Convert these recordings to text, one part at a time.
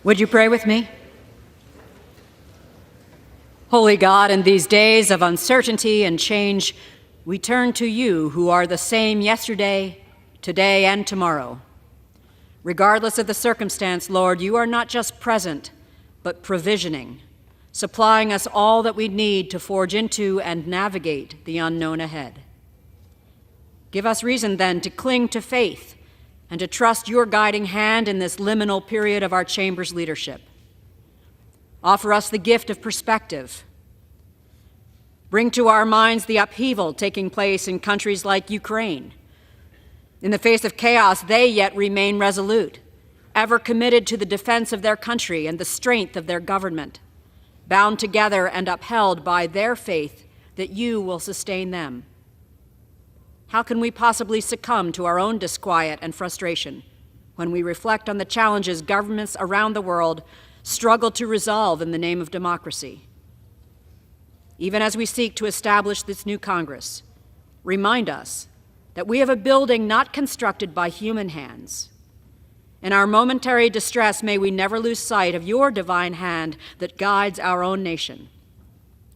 Would you pray with me? Holy God, in these days of uncertainty and change, we turn to you who are the same yesterday, today, and tomorrow. Regardless of the circumstance, Lord, you are not just present, but provisioning, supplying us all that we need to forge into and navigate the unknown ahead. Give us reason, then, to cling to faith and to trust your guiding hand in this liminal period of our chamber's leadership. Offer us the gift of perspective. Bring to our minds the upheaval taking place in countries like Ukraine. In the face of chaos, they yet remain resolute, ever committed to the defense of their country and the strength of their government, bound together and upheld by their faith that you will sustain them. How can we possibly succumb to our own disquiet and frustration when we reflect on the challenges governments around the world struggle to resolve in the name of democracy? Even as we seek to establish this new Congress, remind us that we have a building not constructed by human hands. In our momentary distress, may we never lose sight of your divine hand that guides our own nation.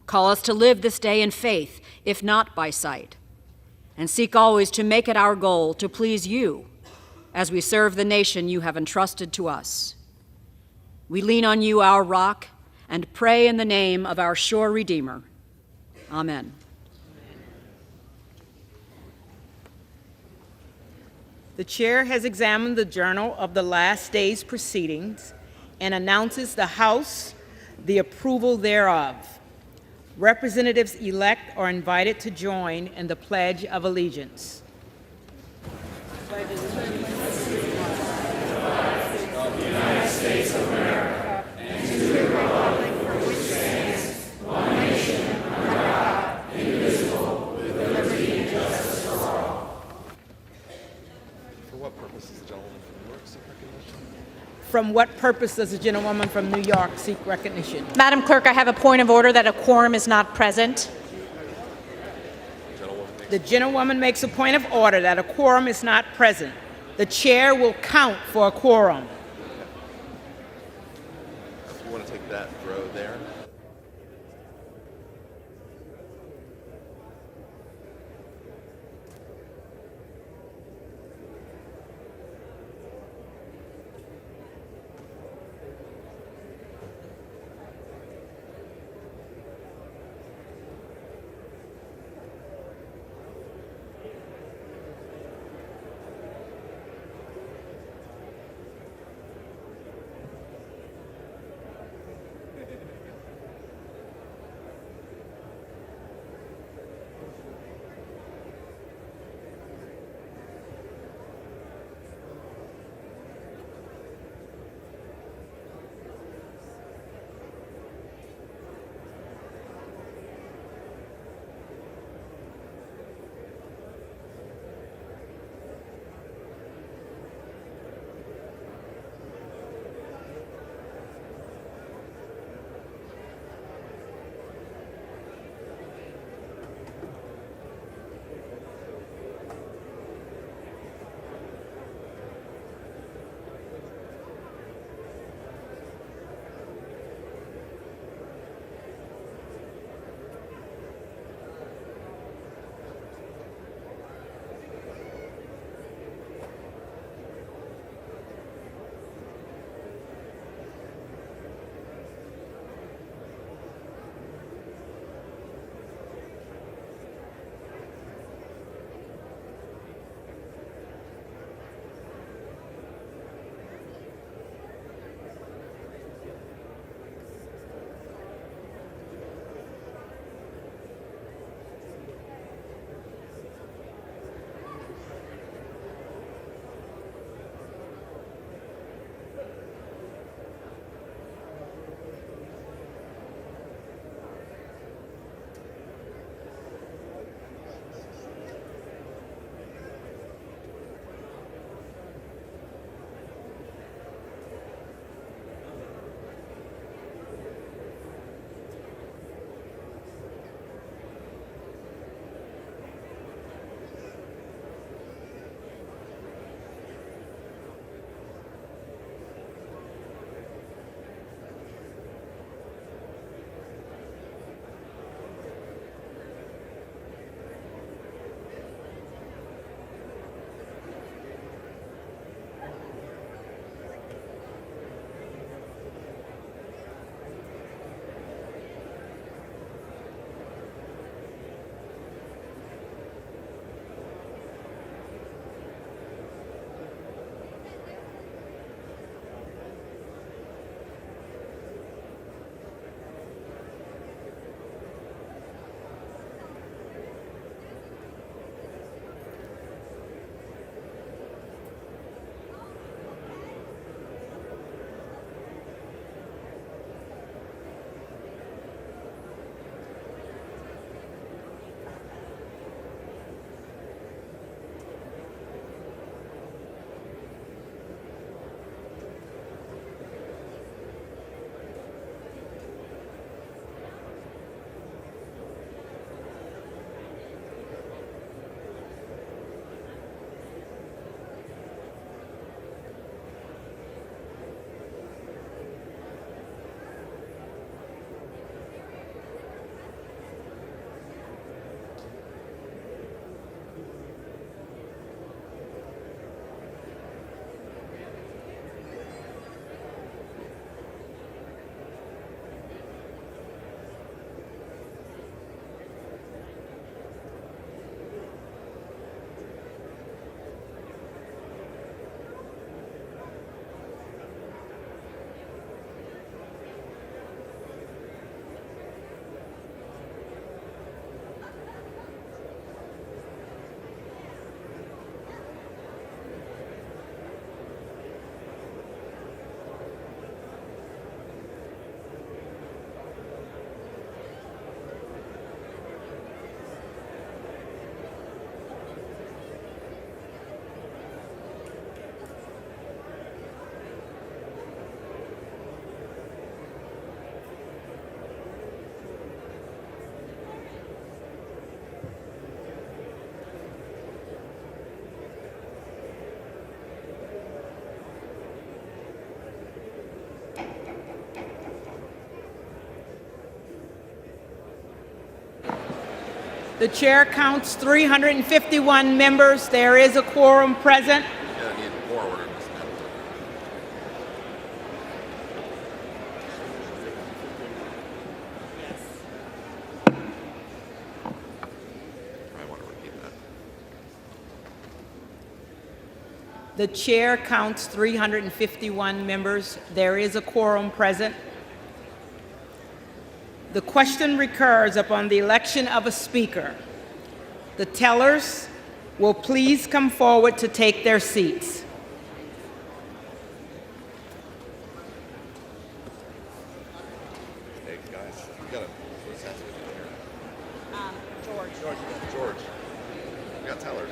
Call us to live this day in faith, if not by sight, and seek always to make it our goal to please you as we serve the nation you have entrusted to us. We lean on you, our rock, and pray in the name of our sure Redeemer. Amen. The chair has examined the journal of the last day's proceedings and announces the House the approval thereof. Representatives-elect are invited to join in the Pledge of Allegiance. United States of America and to the republic for which stands one nation under God, indivisible, with liberty and justice for all. For what purpose does the gentleman from New York seek recognition? From what purpose does the gentlewoman from New York seek recognition? Madam Clerk, I have a point of order that a quorum is not present. The gentlewoman makes a point of order that a quorum is not present. The chair will count for a quorum. If you want to take that row there. The chair counts 351 members. There is a quorum present. Yeah, I need more order in this matter. I want to repeat that. The chair counts 351 members. There is a quorum present. The question recurs upon the election of a speaker. The tellers will please come forward to take their seats. Hey, guys, we got what's happening here? George. We got tellers.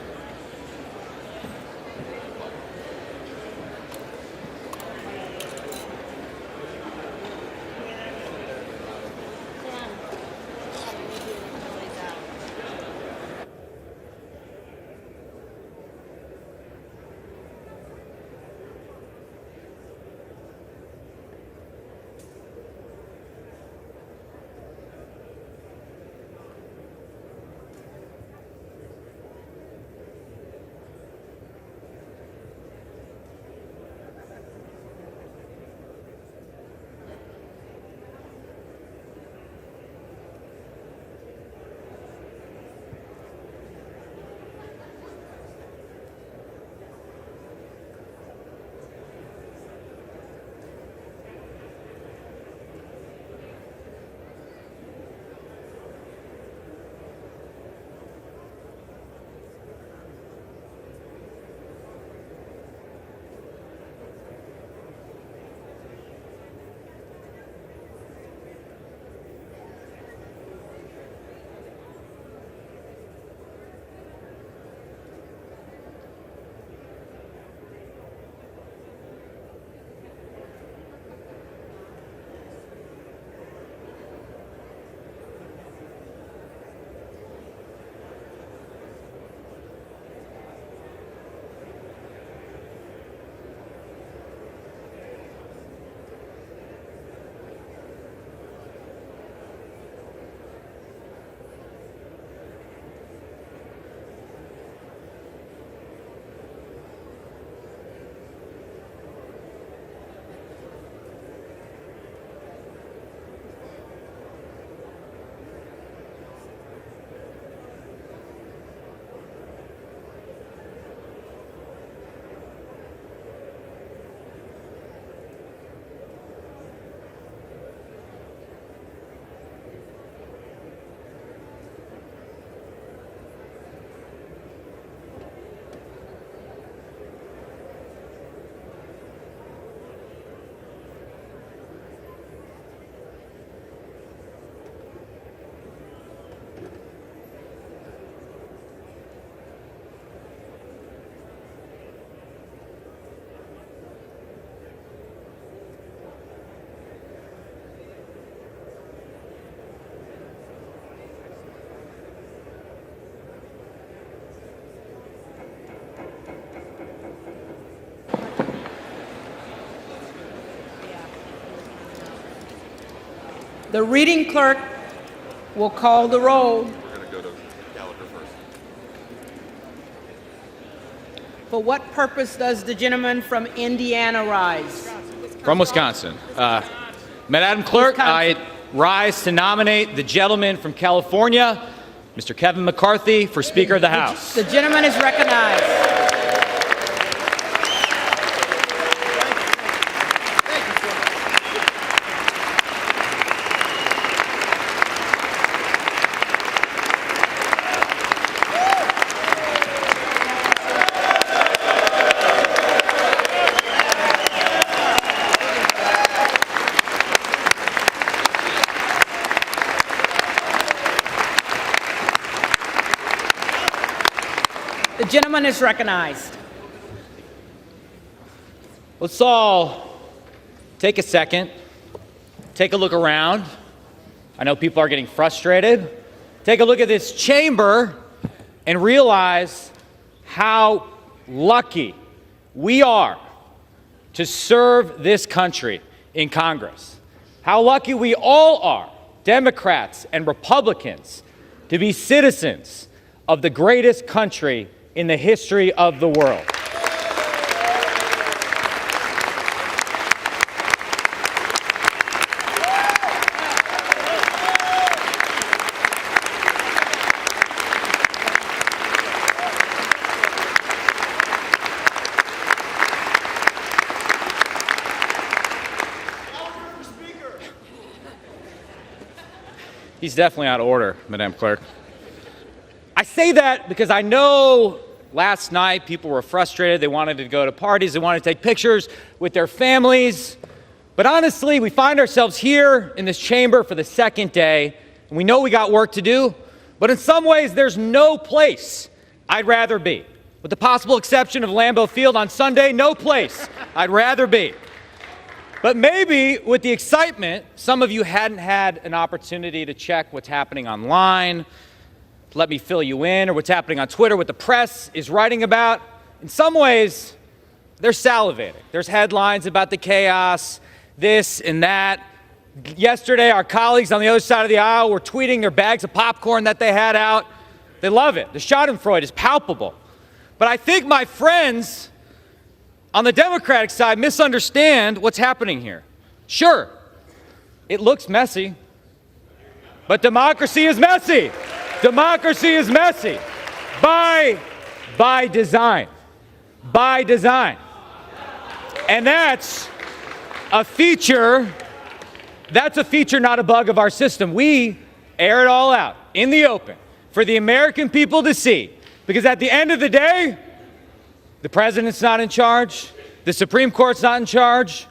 The reading clerk will call the roll. We're going to go to Gallagher first. For what purpose does the gentleman from Indiana rise? From Wisconsin. Madam Clerk, Wisconsin. I rise to nominate the gentleman from California, Mr. Kevin McCarthy, for Speaker of the House. The gentleman is recognized. The gentleman is recognized. Let's all take a second, take a look around. I know people are getting frustrated. Take a look at this chamber and realize how lucky we are to serve this country in Congress. How lucky we all are, Democrats and Republicans, to be citizens of the greatest country in the history of the world. He's definitely out of order, Madam Clerk. I say that because I know last night people were frustrated. They wanted to go to parties. They wanted to take pictures with their families. But honestly, we find ourselves here in this chamber for the second day, and we know we got work to do. But in some ways, there's no place I'd rather be. With the possible exception of Lambeau Field on Sunday, no place I'd rather be. But maybe with the excitement, some of you hadn't had an opportunity to check what's happening online, let me fill you in, or what's happening on Twitter, what the press is writing about. In some ways, they're salivating. There's headlines about the chaos, this and that. Yesterday, our colleagues on the other side of the aisle were tweeting their bags of popcorn that they had out. They love it. The schadenfreude is palpable. But I think my friends on the Democratic side misunderstand what's happening here. Sure, it looks messy, but democracy is messy. Democracy is messy by design. By design. And that's a feature, not a bug of our system. We air it all out in the open for the American people to see. Because at the end of the day, the president's not in charge. The Supreme Court's not in charge.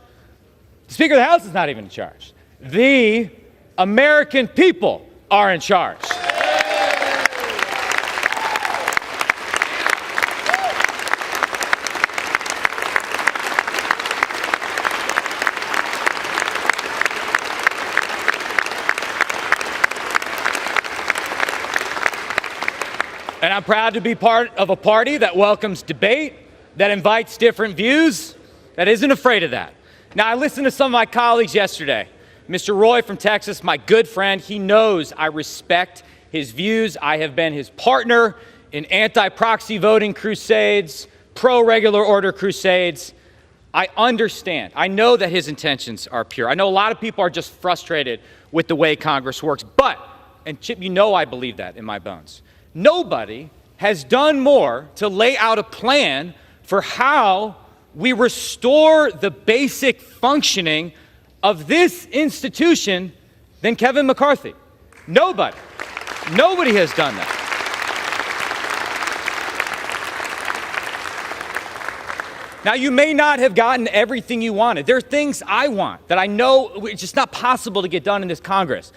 The Speaker of the House is not even in charge. The American people are in charge. And I'm proud to be part of a party that welcomes debate, that invites different views, that isn't afraid of that. Now, I listened to some of my colleagues yesterday. Mr. Roy from Texas, my good friend, he knows I respect his views. I have been his partner in anti-proxy voting crusades, pro-regular order crusades. I understand. I know that his intentions are pure. I know a lot of people are just frustrated with the way Congress works. But, and Chip, you know I believe that in my bones, nobody has done more to lay out a plan for how we restore the basic functioning of this institution than Kevin McCarthy. Nobody. Nobody has done that. Now, you may not have gotten everything you wanted. There are things I want that I know it's just not possible to get done in this Congress.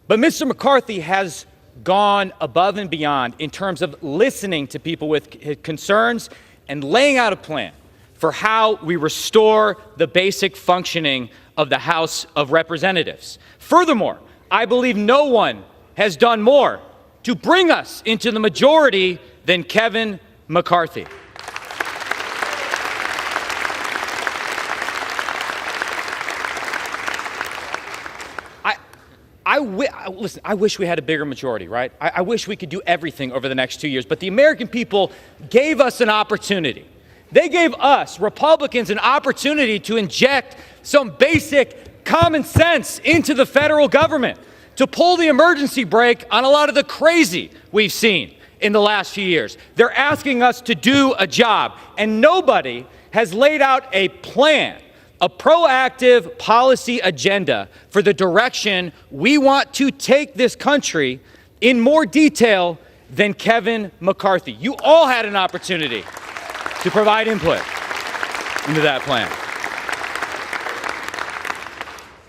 But Mr. McCarthy has gone above and beyond in terms of listening to people with concerns and laying out a plan for how we restore the basic functioning of the House of Representatives. Furthermore, I believe no one has done more to bring us into the majority than Kevin McCarthy. Listen, I wish we had a bigger majority, right? I wish we could do everything over the next 2 years, but the American people gave us an opportunity. They gave us, Republicans, an opportunity to inject some basic common sense into the federal government, to pull the emergency brake on a lot of the crazy we've seen in the last few years. They're asking us to do a job, and nobody has laid out a plan, a proactive policy agenda for the direction we want to take this country in more detail than Kevin McCarthy. You all had an opportunity to provide input into that plan.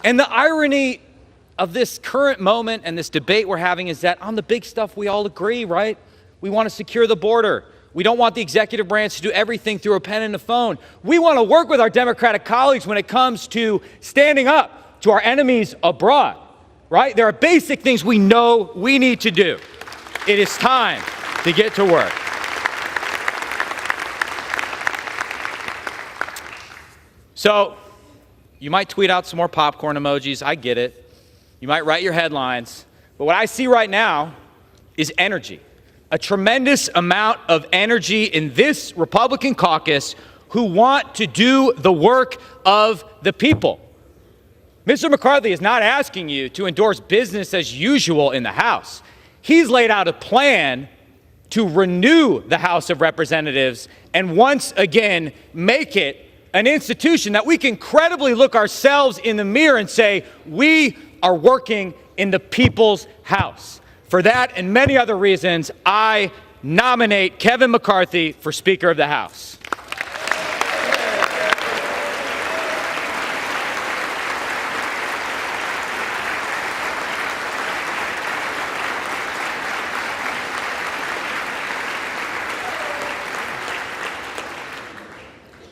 And the irony of this current moment and this debate we're having is that on the big stuff we all agree, right? We want to secure the border. We don't want the executive branch to do everything through a pen and a phone. We want to work with our Democratic colleagues when it comes to standing up to our enemies abroad, right? There are basic things we know we need to do. It is time to get to work. So, you might tweet out some more popcorn emojis. I get it. You might write your headlines. But what I see right now is energy. A tremendous amount of energy in this Republican caucus who want to do the work of the people. Mr. McCarthy is not asking you to endorse business as usual in the House. He's laid out a plan to renew the House of Representatives and once again make it an institution that we can credibly look ourselves in the mirror and say, we are working in the people's house. For that and many other reasons, I nominate Kevin McCarthy for Speaker of the House.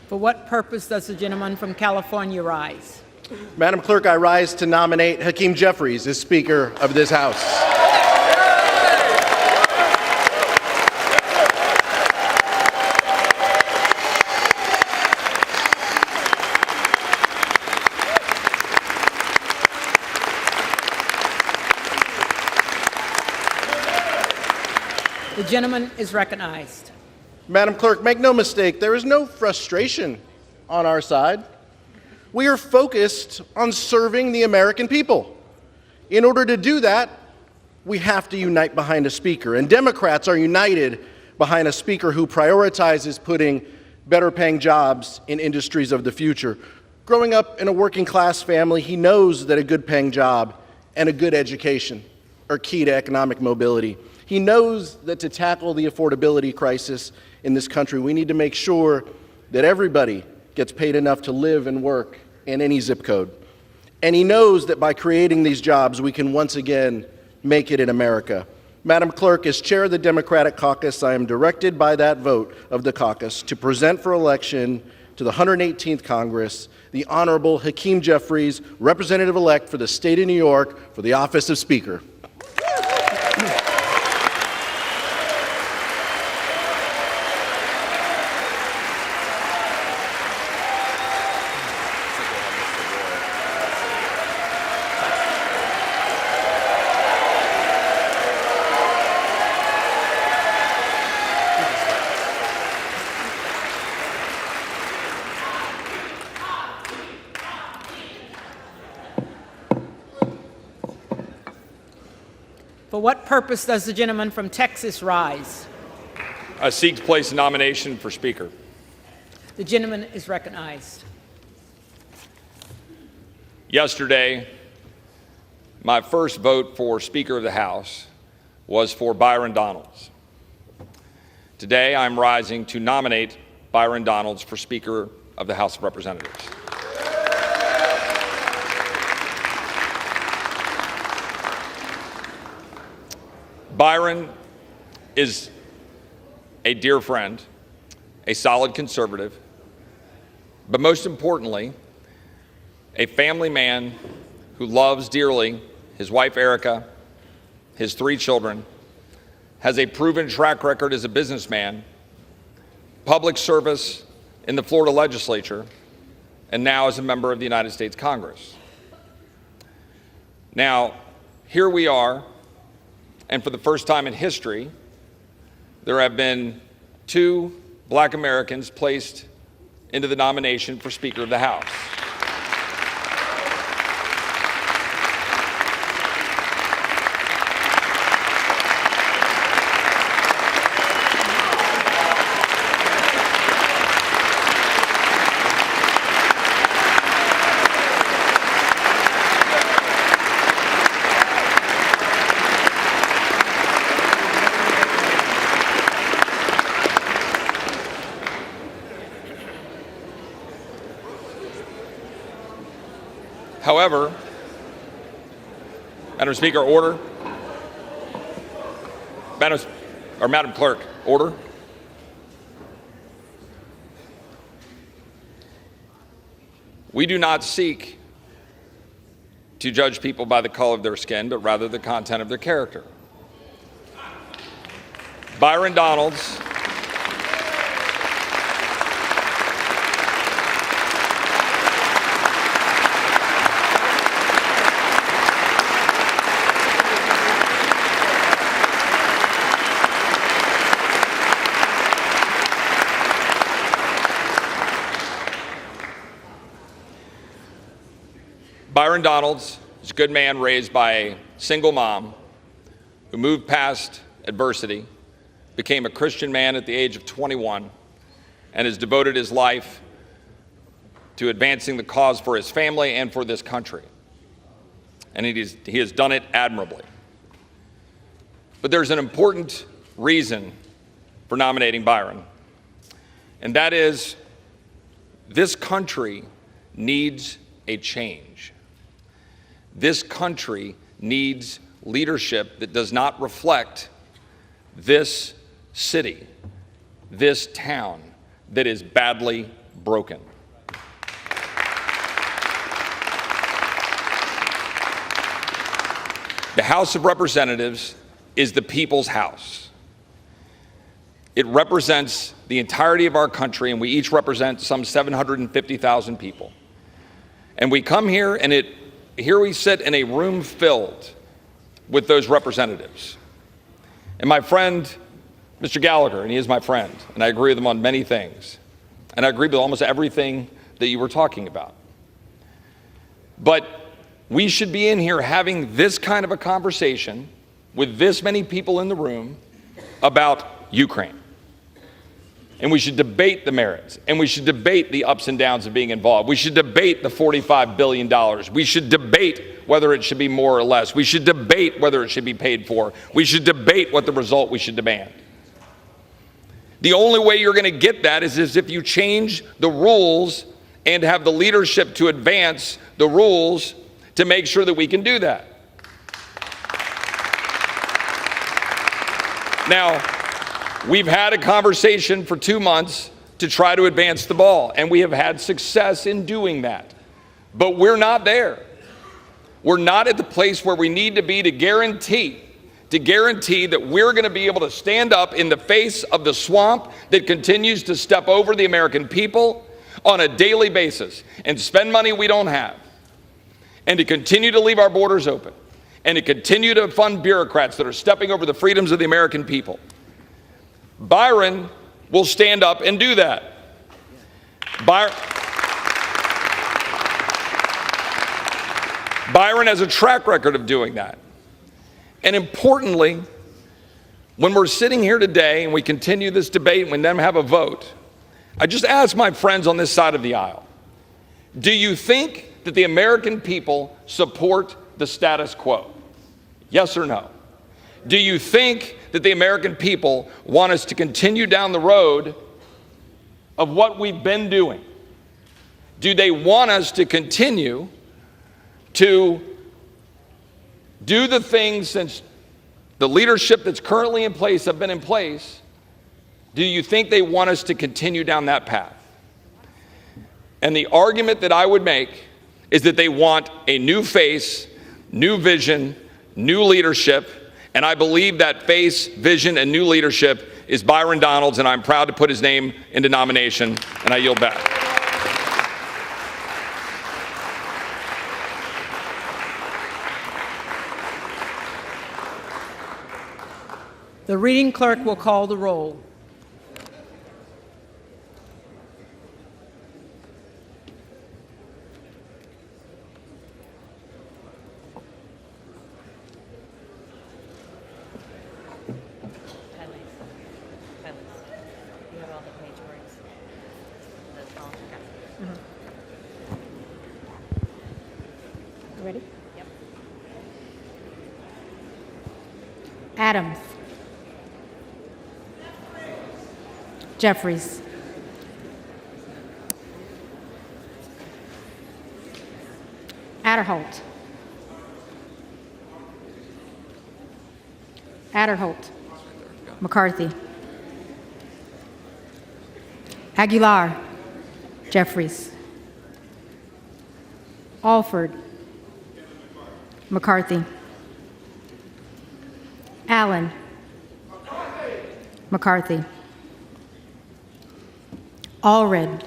For what purpose does the gentleman from California rise? Madam Clerk, I rise to nominate Hakeem Jeffries as Speaker of this House. The gentleman is recognized. Madam Clerk, make no mistake, there is no frustration on our side. We are focused on serving the American people. In order to do that, we have to unite behind a speaker, and Democrats are united behind a speaker who prioritizes putting better paying jobs in industries of the future. Growing up in a working class family, he knows that a good paying job and a good education are key to economic mobility. He knows that to tackle the affordability crisis in this country, we need to make sure that everybody gets paid enough to live and work in any zip code. And he knows that by creating these jobs, we can once again make it in America. Madam Clerk, as chair of the Democratic caucus, I am directed by that vote of the caucus to present for election to the 118th Congress the Honorable Hakeem Jeffries, representative-elect for the state of New York, for the office of Speaker. For what purpose does the gentleman from Texas rise? I seek to place a nomination for Speaker. The gentleman is recognized. Yesterday, my first vote for Speaker of the House was for Byron Donalds. Today, I'm rising to nominate Byron Donalds for Speaker of the House of Representatives. Byron is a dear friend, a solid conservative, but most importantly, a family man who loves dearly his wife Erica, his 3 children, has a proven track record as a businessman, public service in the Florida legislature, and now as a member of the United States Congress. Now, here we are, and for the first time in history, there have been 2 Black Americans placed into the nomination for Speaker of the House. However, Madam Speaker, order. Madam Clerk, order. We do not seek to judge people by the color of their skin, but rather the content of their character. Byron Donalds Byron Donalds is a good man raised by a single mom who moved past adversity, became a Christian man at the age of 21, and has devoted his life to advancing the cause for his family and for this country. And he has done it admirably. But there's an important reason for nominating Byron, and that is this country needs a change. This country needs leadership that does not reflect this city, this town that is badly broken. The House of Representatives is the people's house. It represents the entirety of our country, and we each represent some 750,000 people. And we come here, and here we sit in a room filled with those representatives. And my friend, Mr. Gallagher, and he is my friend, and I agree with him on many things. And I agree with almost everything that you were talking about. But we should be in here having this kind of a conversation with this many people in the room about Ukraine. And we should debate the merits, and we should debate the ups and downs of being involved. We should debate the $45 billion. We should debate whether it should be more or less. We should debate whether it should be paid for. We should debate what the result we should demand. The only way you're going to get that is if you change the rules and have the leadership to advance the rules to make sure that we can do that. Now, we've had a conversation for 2 months to try to advance the ball, and we have had success in doing that. But we're not there. We're not at the place where we need to be to guarantee that we're going to be able to stand up in the face of the swamp that continues to step over the American people on a daily basis and spend money we don't have, and to continue to leave our borders open, and to continue to fund bureaucrats that are stepping over the freedoms of the American people. Byron will stand up and do that. Byron has a track record of doing that. And importantly, when we're sitting here today and we continue this debate and we then have a vote, I just ask my friends on this side of the aisle, do you think that the American people support the status quo? Yes or no? Do you think that the American people want us to continue down the road of what we've been doing? Do they want us to continue to do the things since the leadership that's currently in place have been in place? Do you think they want us to continue down that path? And the argument that I would make is that they want a new face, new vision, new leadership, and I believe that face, vision, and new leadership is Byron Donalds, and I'm proud to put his name into nomination, and I yield back. The reading clerk will call the roll. Ready? Yep. Adams. Jeffries. Adderholt. Adderholt. McCarthy. Aguilar. Jeffries. Alford. McCarthy. Allen. McCarthy. Allred.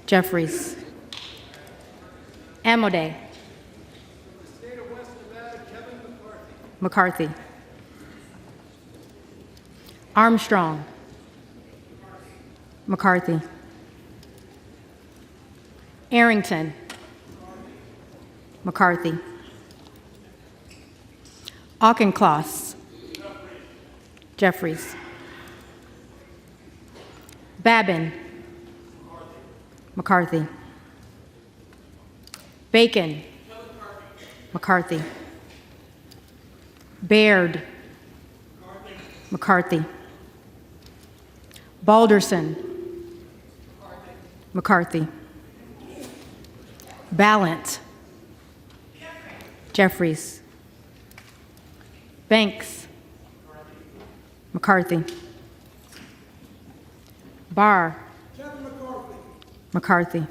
Jeffries. Amodei. McCarthy. Armstrong. McCarthy. Arrington. McCarthy. Auchincloss. Jeffries. Babin. McCarthy. Bacon. McCarthy. Baird. McCarthy. Balderson. McCarthy. Ballant. Jeffries. Banks. McCarthy. Barr. McCarthy.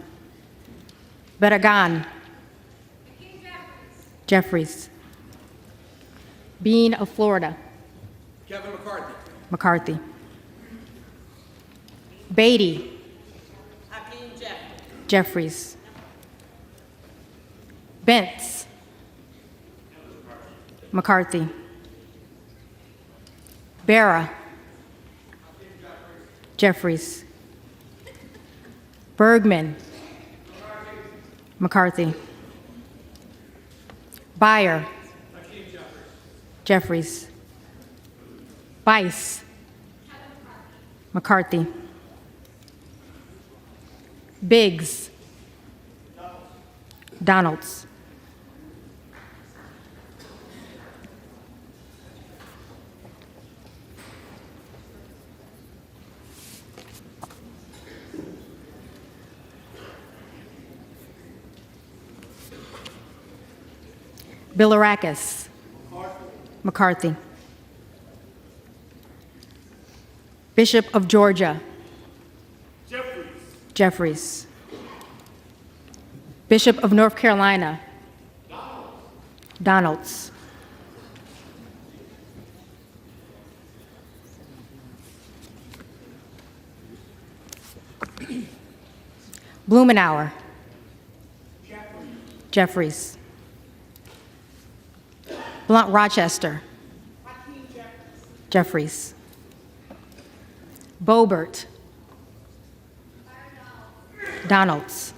Betagan. Jeffries. Bean of Florida. Kevin McCarthy. McCarthy. Beatty. Jeffries. Bentz. McCarthy. Barra. Jeffries. Bergman. McCarthy. Beyer. Jeffries. Bice. McCarthy. Biggs. Donalds. Bilirakis. McCarthy. Bishop of Georgia. Jeffries. Bishop of North Carolina. Donalds. Blumenauer. Jeffries. Blunt Rochester. Jeffries. Boebert. Donalds.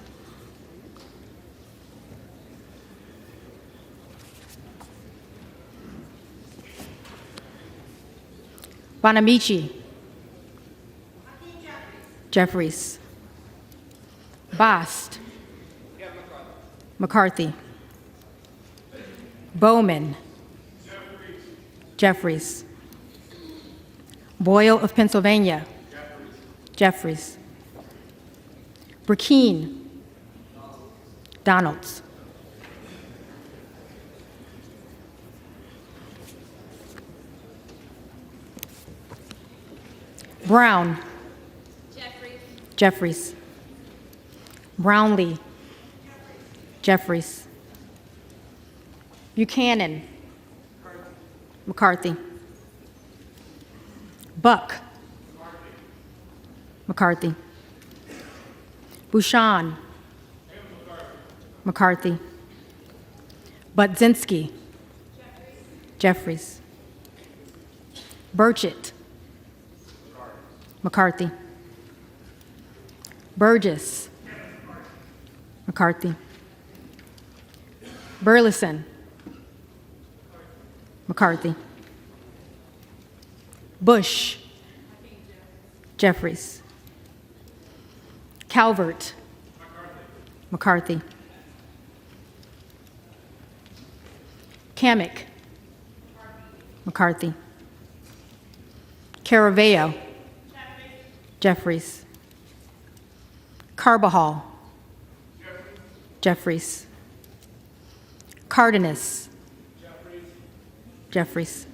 Bonamici. Jeffries. Bost. McCarthy. Bowman. Jeffries. Boyle of Pennsylvania. Jeffries. Burkeen. Donalds. Brown. Jeffries. Brownlee. Jeffries. Buchanan. McCarthy. Buck. McCarthy. Bouchon. McCarthy. Budzinski. Jeffries. Burchett. McCarthy. Burgess. McCarthy. Burleson. McCarthy. Bush. Jeffries. Calvert. McCarthy. Kamek. McCarthy. Caraveo. Jeffries. Carbajal. Jeffries. Cardenas. Jeffries.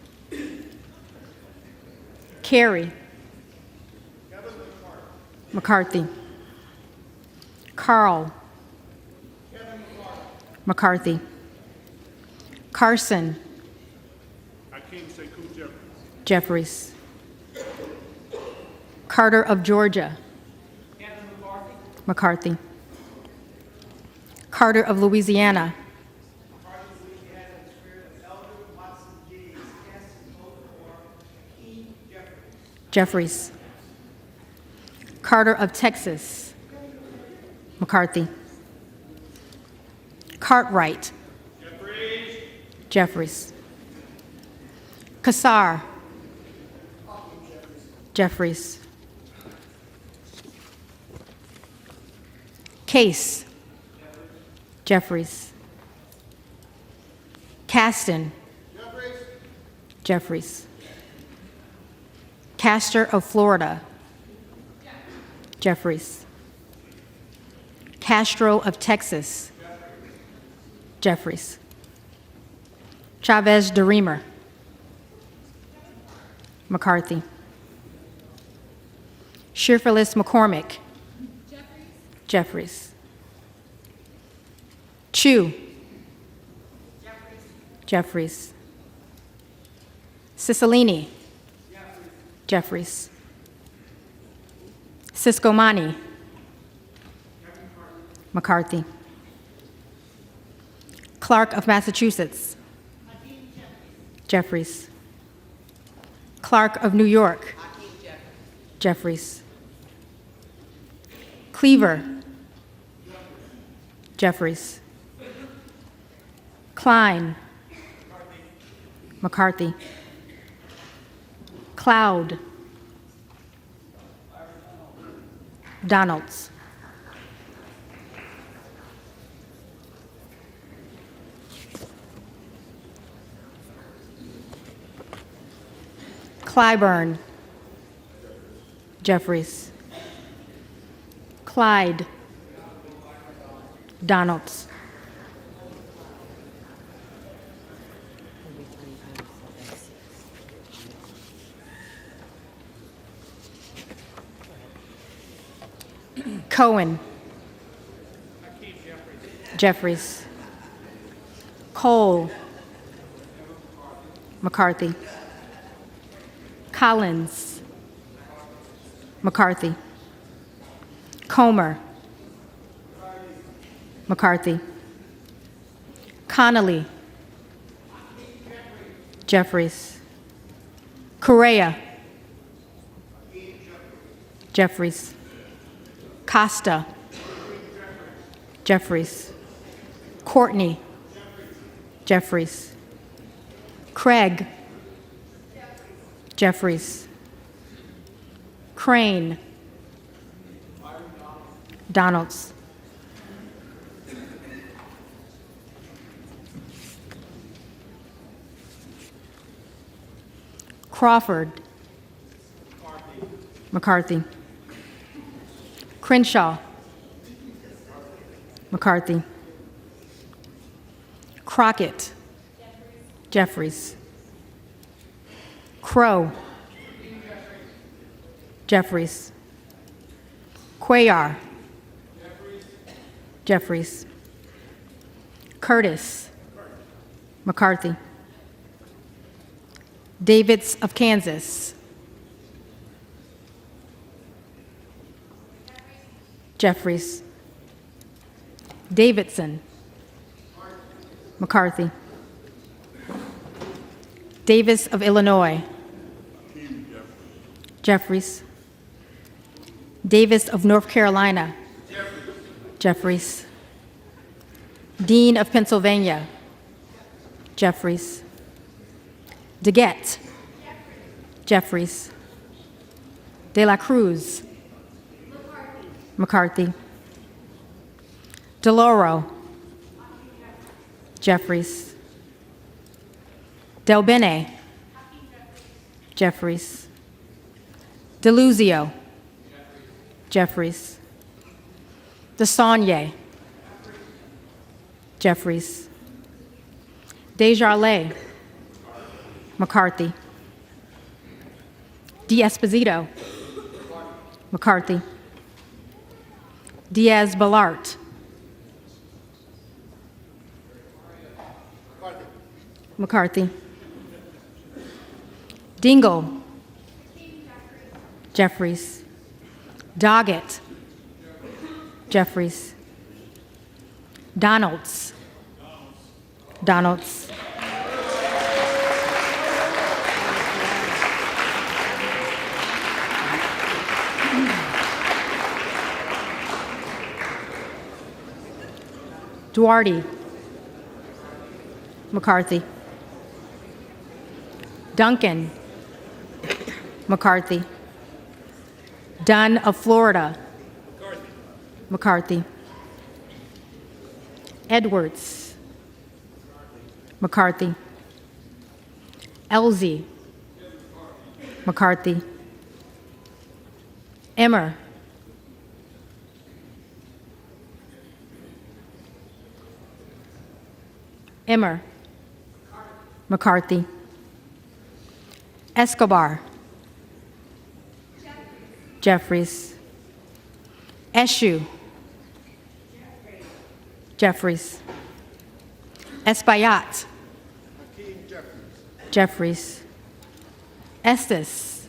Carey. McCarthy. Carl. McCarthy. Carson. Jeffries. Carter of Georgia. McCarthy. Carter of Louisiana. Jeffries. Carter of Texas. McCarthy. Cartwright. Jeffries. Kassar. Jeffries. Case. Jeffries. Caston. Jeffries. Castor of Florida. Jeffries. Castro of Texas. Jeffries. Chavez de Reamer. McCarthy. Shearfillis McCormick. Jeffries. Chu. Jeffries. Cicilline. Jeffries. Siscomani. McCarthy. Clark of Massachusetts. Jeffries. Clark of New York. Jeffries. Cleaver. Jeffries. Klein. McCarthy. Cloud. Donalds. Clyburn. Jeffries. Clyde. Donalds. Cohen. Jeffries. Cole. McCarthy. Collins. McCarthy. Comer. McCarthy. Connolly. Jeffries. Correa. Jeffries. Costa. Jeffries. Courtney. Jeffries. Craig. Jeffries. Crane. Donalds. Crawford. McCarthy. Crenshaw. McCarthy. Crockett. Jeffries. Crow. Jeffries. Cuellar. Jeffries. Curtis. McCarthy. Davids of Kansas. Jeffries. Davidson. McCarthy. Davis of Illinois. Jeffries. Davis of North Carolina. Jeffries. Dean of Pennsylvania. Jeffries. DeGette. Jeffries. De la Cruz. McCarthy. DeLauro. Jeffries. Del Bene. Jeffries. DeLuzio. Jeffries. DeSaulnier. Jeffries. Desjardins. McCarthy. D'Esposito. McCarthy. Diaz-Balart. McCarthy. Dingle. Jeffries. Doggett. Jeffries. Donalds. Donalds. Duarte. McCarthy. Duncan. McCarthy. Dunn of Florida. McCarthy. Edwards. McCarthy. Elzey. McCarthy. Emmer. Emmer. McCarthy. Escobar. Jeffries. Eshoo. Jeffries. Espaillat. Jeffries. Estes.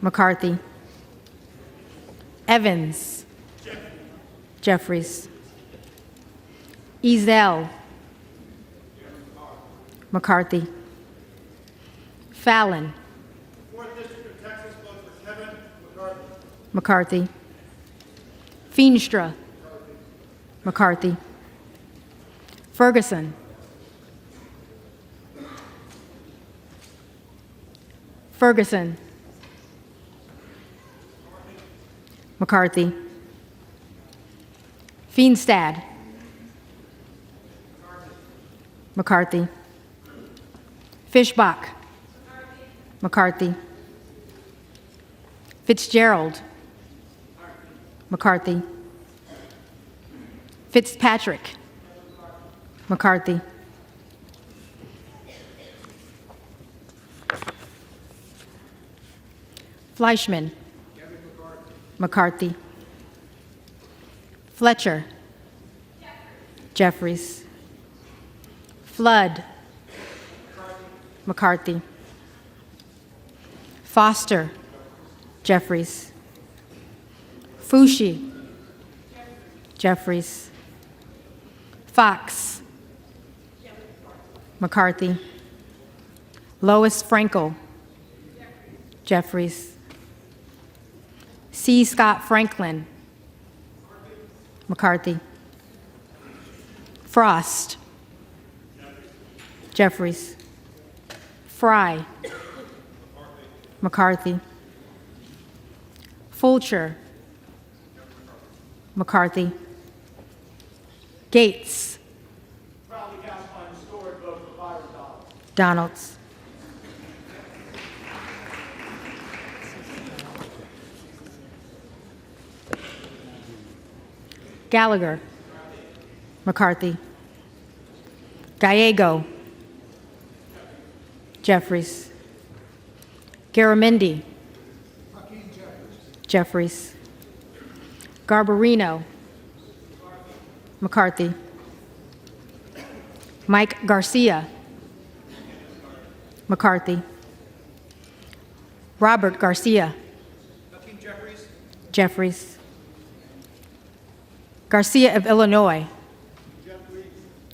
McCarthy. Evans. Jeffries. Ezel. McCarthy. Fallon. McCarthy. Feenstra. McCarthy. Ferguson. Ferguson. McCarthy. Feenstad. McCarthy. Fishbach. McCarthy. Fitzgerald. McCarthy. Fitzpatrick. McCarthy. Fleischman. McCarthy. Fletcher. Jeffries. Flood. McCarthy. Foster. Jeffries. Fushi. Jeffries. Fox. McCarthy. Lois Frankel. Jeffries. C. Scott Franklin. McCarthy. Frost. Jeffries. Fry. McCarthy. Fulcher. McCarthy. Gates. Donalds. Gallagher. McCarthy. Gallego. Jeffries. Garamendi. Jeffries. Garbarino. McCarthy. Mike Garcia. McCarthy. Robert Garcia. Jeffries. Garcia of Illinois.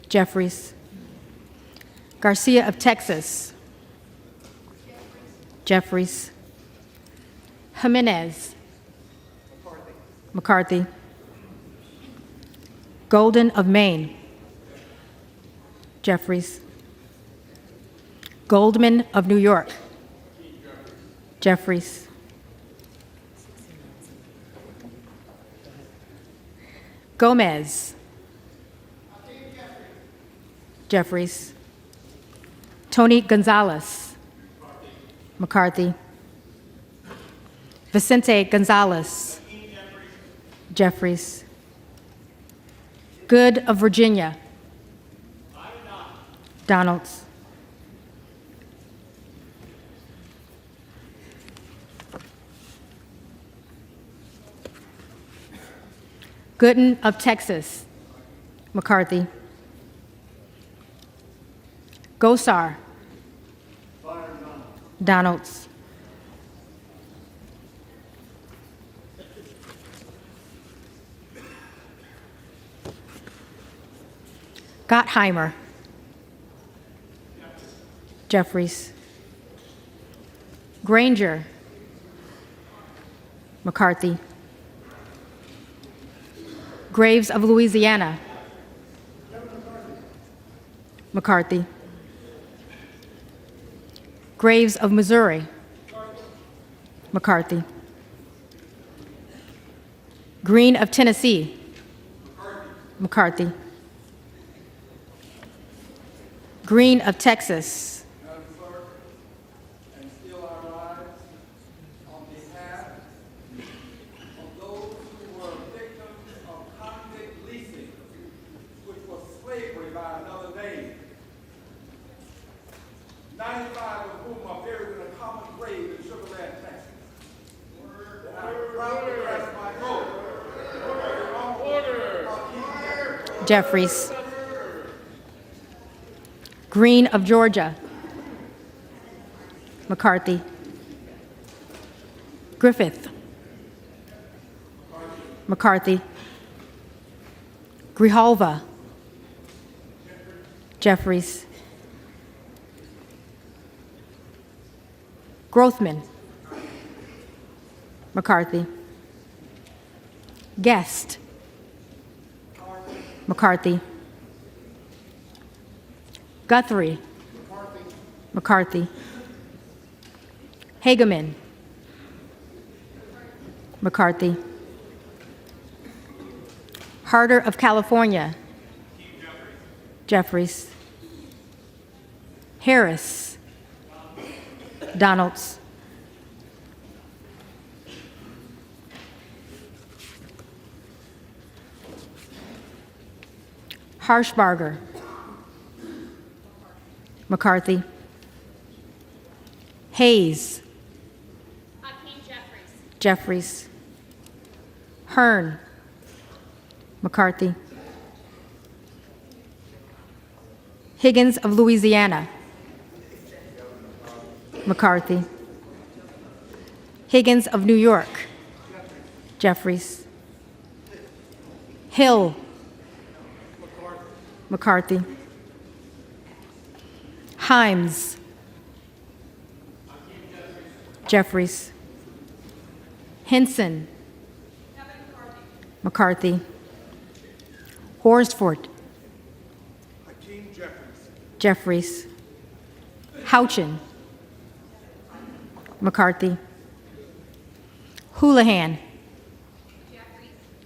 Jeffries. Garcia of Texas. Jeffries. Jimenez. McCarthy. Golden of Maine. Jeffries. Goldman of New York. Jeffries. Gomez. Jeffries. Tony Gonzalez. McCarthy. Vicente Gonzalez. Jeffries. Good of Virginia. Donalds. Gooden of Texas. McCarthy. Gosar. Donalds. Gottheimer. Jeffries. Granger. McCarthy. Graves of Louisiana. McCarthy. Graves of Missouri. McCarthy. Green of Tennessee. McCarthy. Green of Texas. Madam Clerk, and still I rise on behalf of those who were victims of convict leasing, which was slavery by another name. 95 of whom are buried in a common grave in Sugar Land, Texas. And I'm proud to cast my vote. Jeffries. Green of Georgia. McCarthy. Griffith. McCarthy. Grijalva. Jeffries. Grothman. McCarthy. Guest. McCarthy. Guthrie. McCarthy. Hageman. McCarthy. Harder of California. Jeffries. Harris. Donalds. Harshbarger. McCarthy. Hayes. Jeffries. Hearn. McCarthy. Higgins of Louisiana. McCarthy. Higgins of New York. Jeffries. Hill. McCarthy. Himes. Jeffries. Henson. McCarthy. Horsford. Jeffries. Houchin. McCarthy. Houlihan.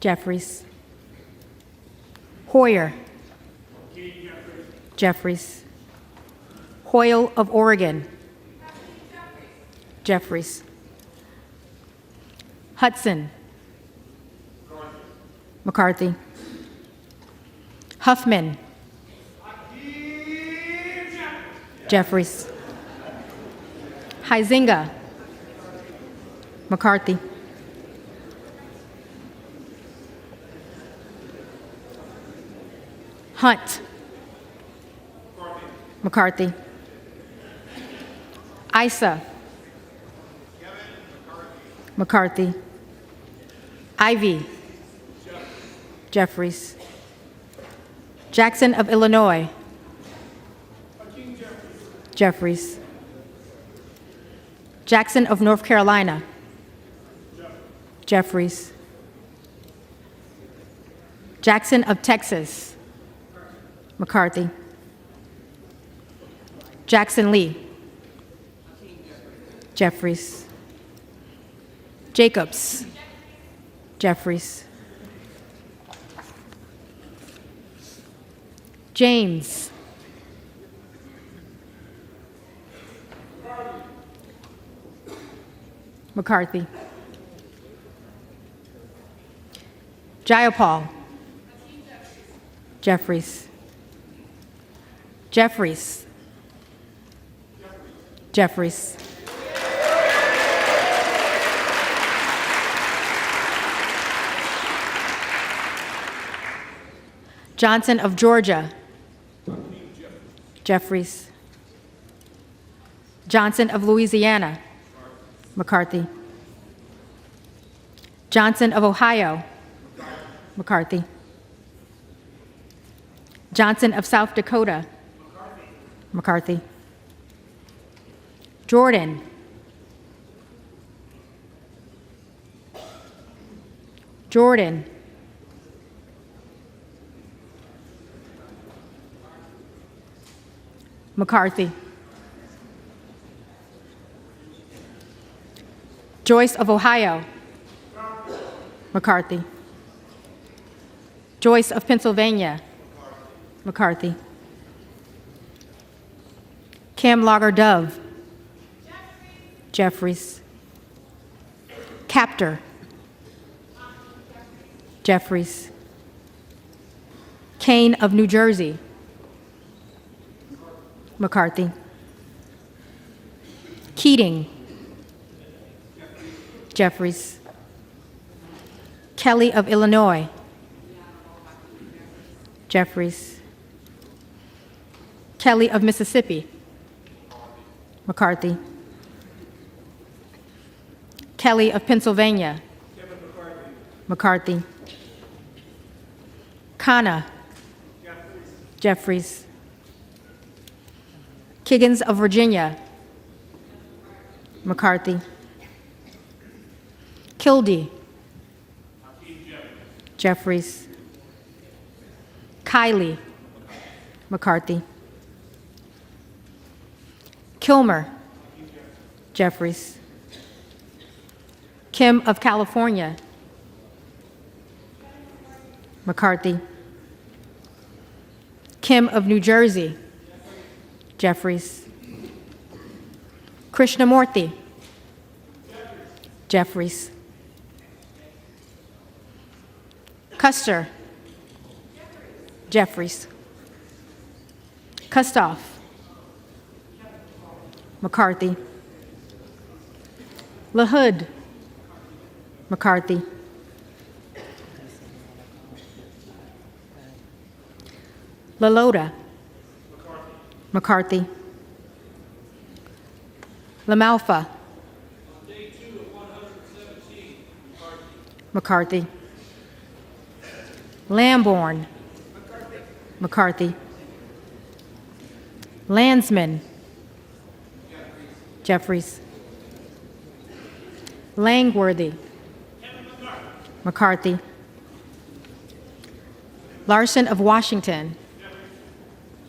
Jeffries. Hoyer. Jeffries. Hoyle of Oregon. Jeffries. Hudson. McCarthy. Huffman. Jeffries. Huizinga. McCarthy. Hunt. McCarthy. Isa. McCarthy. Ivy. Jeffries. Jackson of Illinois. Jeffries. Jackson of North Carolina. Jeffries. Jackson of Texas. McCarthy. Jackson Lee. Jeffries. Jacobs. Jeffries. James. McCarthy. Jayapal. Jeffries. Jeffries. Jeffries. Johnson of Georgia. Jeffries. Johnson of Louisiana. McCarthy. Johnson of Ohio. McCarthy. Johnson of South Dakota. McCarthy. Jordan. Jordan. McCarthy. Joyce of Ohio. McCarthy. Joyce of Pennsylvania. McCarthy. Kim Lager Dove. Jeffries. Captor. Jeffries. Kane of New Jersey. McCarthy. Keating. Jeffries. Kelly of Illinois. Jeffries. Kelly of Mississippi. McCarthy. Kelly of Pennsylvania. McCarthy. Khanna. Jeffries. Kiggins of Virginia. McCarthy. Kildee. Jeffries. Kiley. McCarthy. Kilmer. Jeffries. Kim of California. McCarthy. Kim of New Jersey. Jeffries. Krishnamurthy. Jeffries. Custer. Jeffries. Kustoff. McCarthy. LaHood. McCarthy. LaLota. McCarthy. LaMalfa. McCarthy. Lamborn. McCarthy. Landsman. Jeffries. Langworthy. McCarthy. Larson of Washington.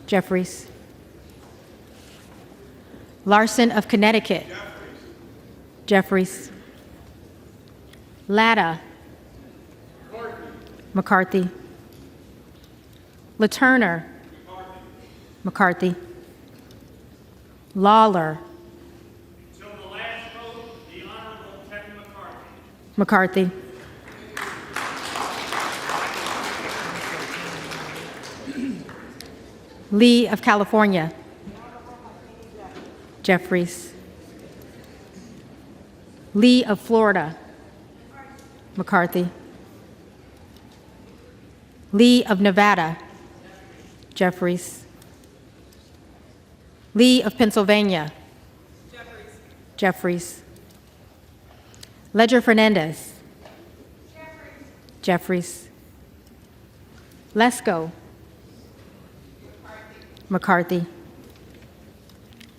Jeffries. Larson of Connecticut. Jeffries. Latta. McCarthy. LaTurner. McCarthy. Lawler. Until the last vote, the Honorable Kevin McCarthy. McCarthy. Lee of California. Jeffries. Lee of Florida. McCarthy. Lee of Nevada. Jeffries. Lee of Pennsylvania. Jeffries. Ledger Fernandez. Jeffries. Lesko. McCarthy.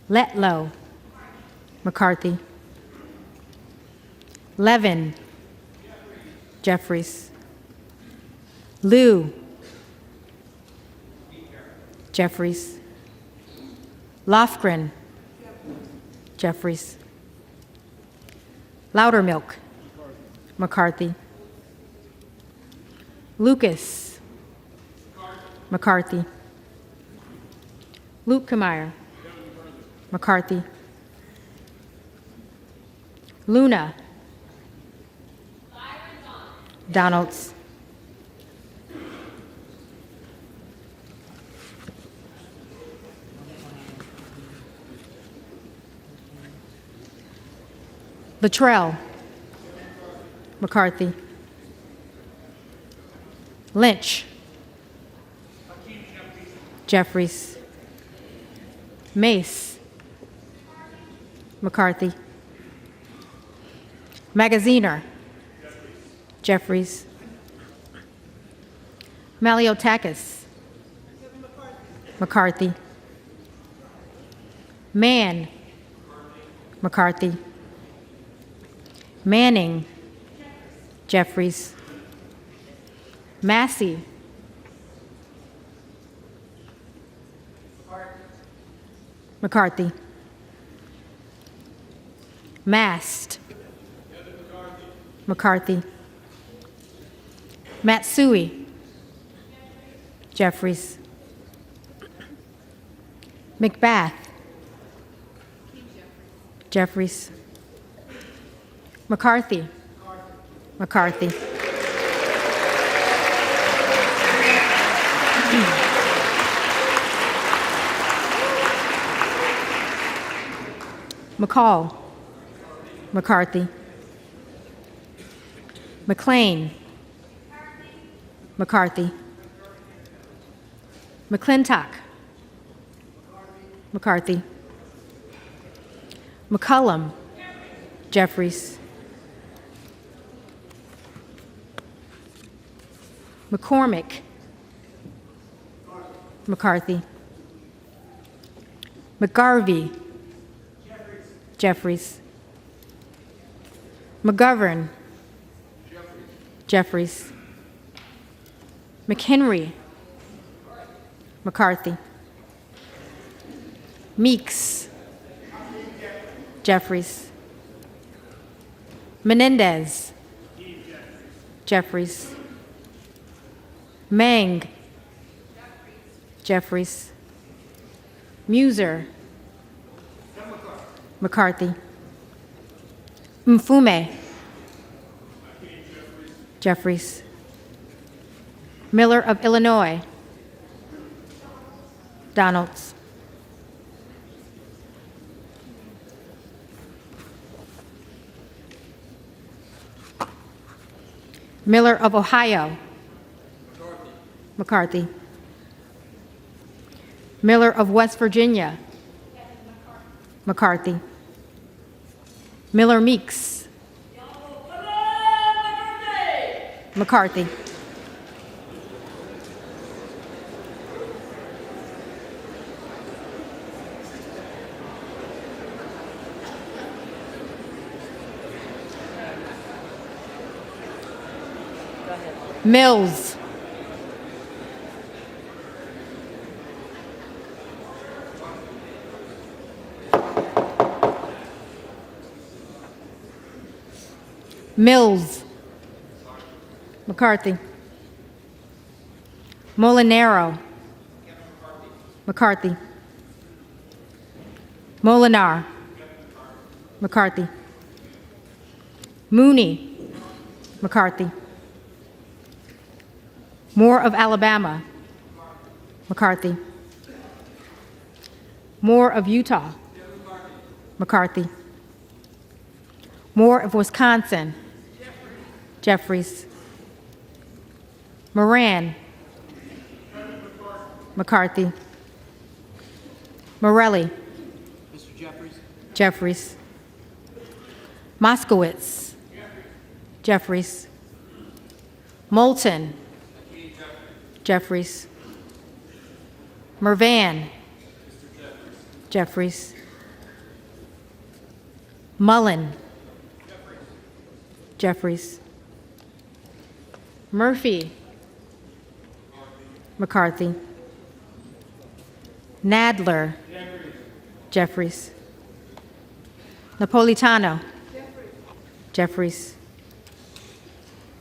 Letlow. McCarthy. Levin. Jeffries. Liu. Jeffries. Lofgren. Jeffries. Loudermilk. McCarthy. Lucas. McCarthy. Lukemeyer. McCarthy. Luna. Donalds. Luttrell. McCarthy. Lynch. Jeffries. Mace. McCarthy. Magaziner. Jeffries. Maliotakis. McCarthy. Mann. McCarthy. Manning. Jeffries. Massey. McCarthy. Mast. McCarthy. Matsui. Jeffries. McBath. Jeffries. McCarthy. McCarthy. McCall. McCarthy. McLean. McCarthy. McClintock. McCarthy. McCullum. Jeffries. McCormick. McCarthy. McGarvey. Jeffries. McGovern. Jeffries. McHenry. McCarthy. Meeks. Jeffries. Menendez. Jeffries. Mang. Jeffries. Muser. McCarthy. Mfume. Jeffries. Miller of Illinois. Donalds. Miller of Ohio. McCarthy. Miller of West Virginia. McCarthy. Miller Meeks. McCarthy. Mills. Mills. McCarthy. Molinaro. McCarthy. Molinar. McCarthy. Mooney. McCarthy. Moore of Alabama. McCarthy. Moore of Utah. McCarthy. Moore of Wisconsin. Jeffries. Moran. McCarthy. Morelli. Mr. Jeffries. Jeffries. Moskowitz. Jeffries. Moulton. Jeffries. Mervan. Jeffries. Mullen. Jeffries. Murphy. McCarthy. Nadler. Jeffries. Napolitano. Jeffries.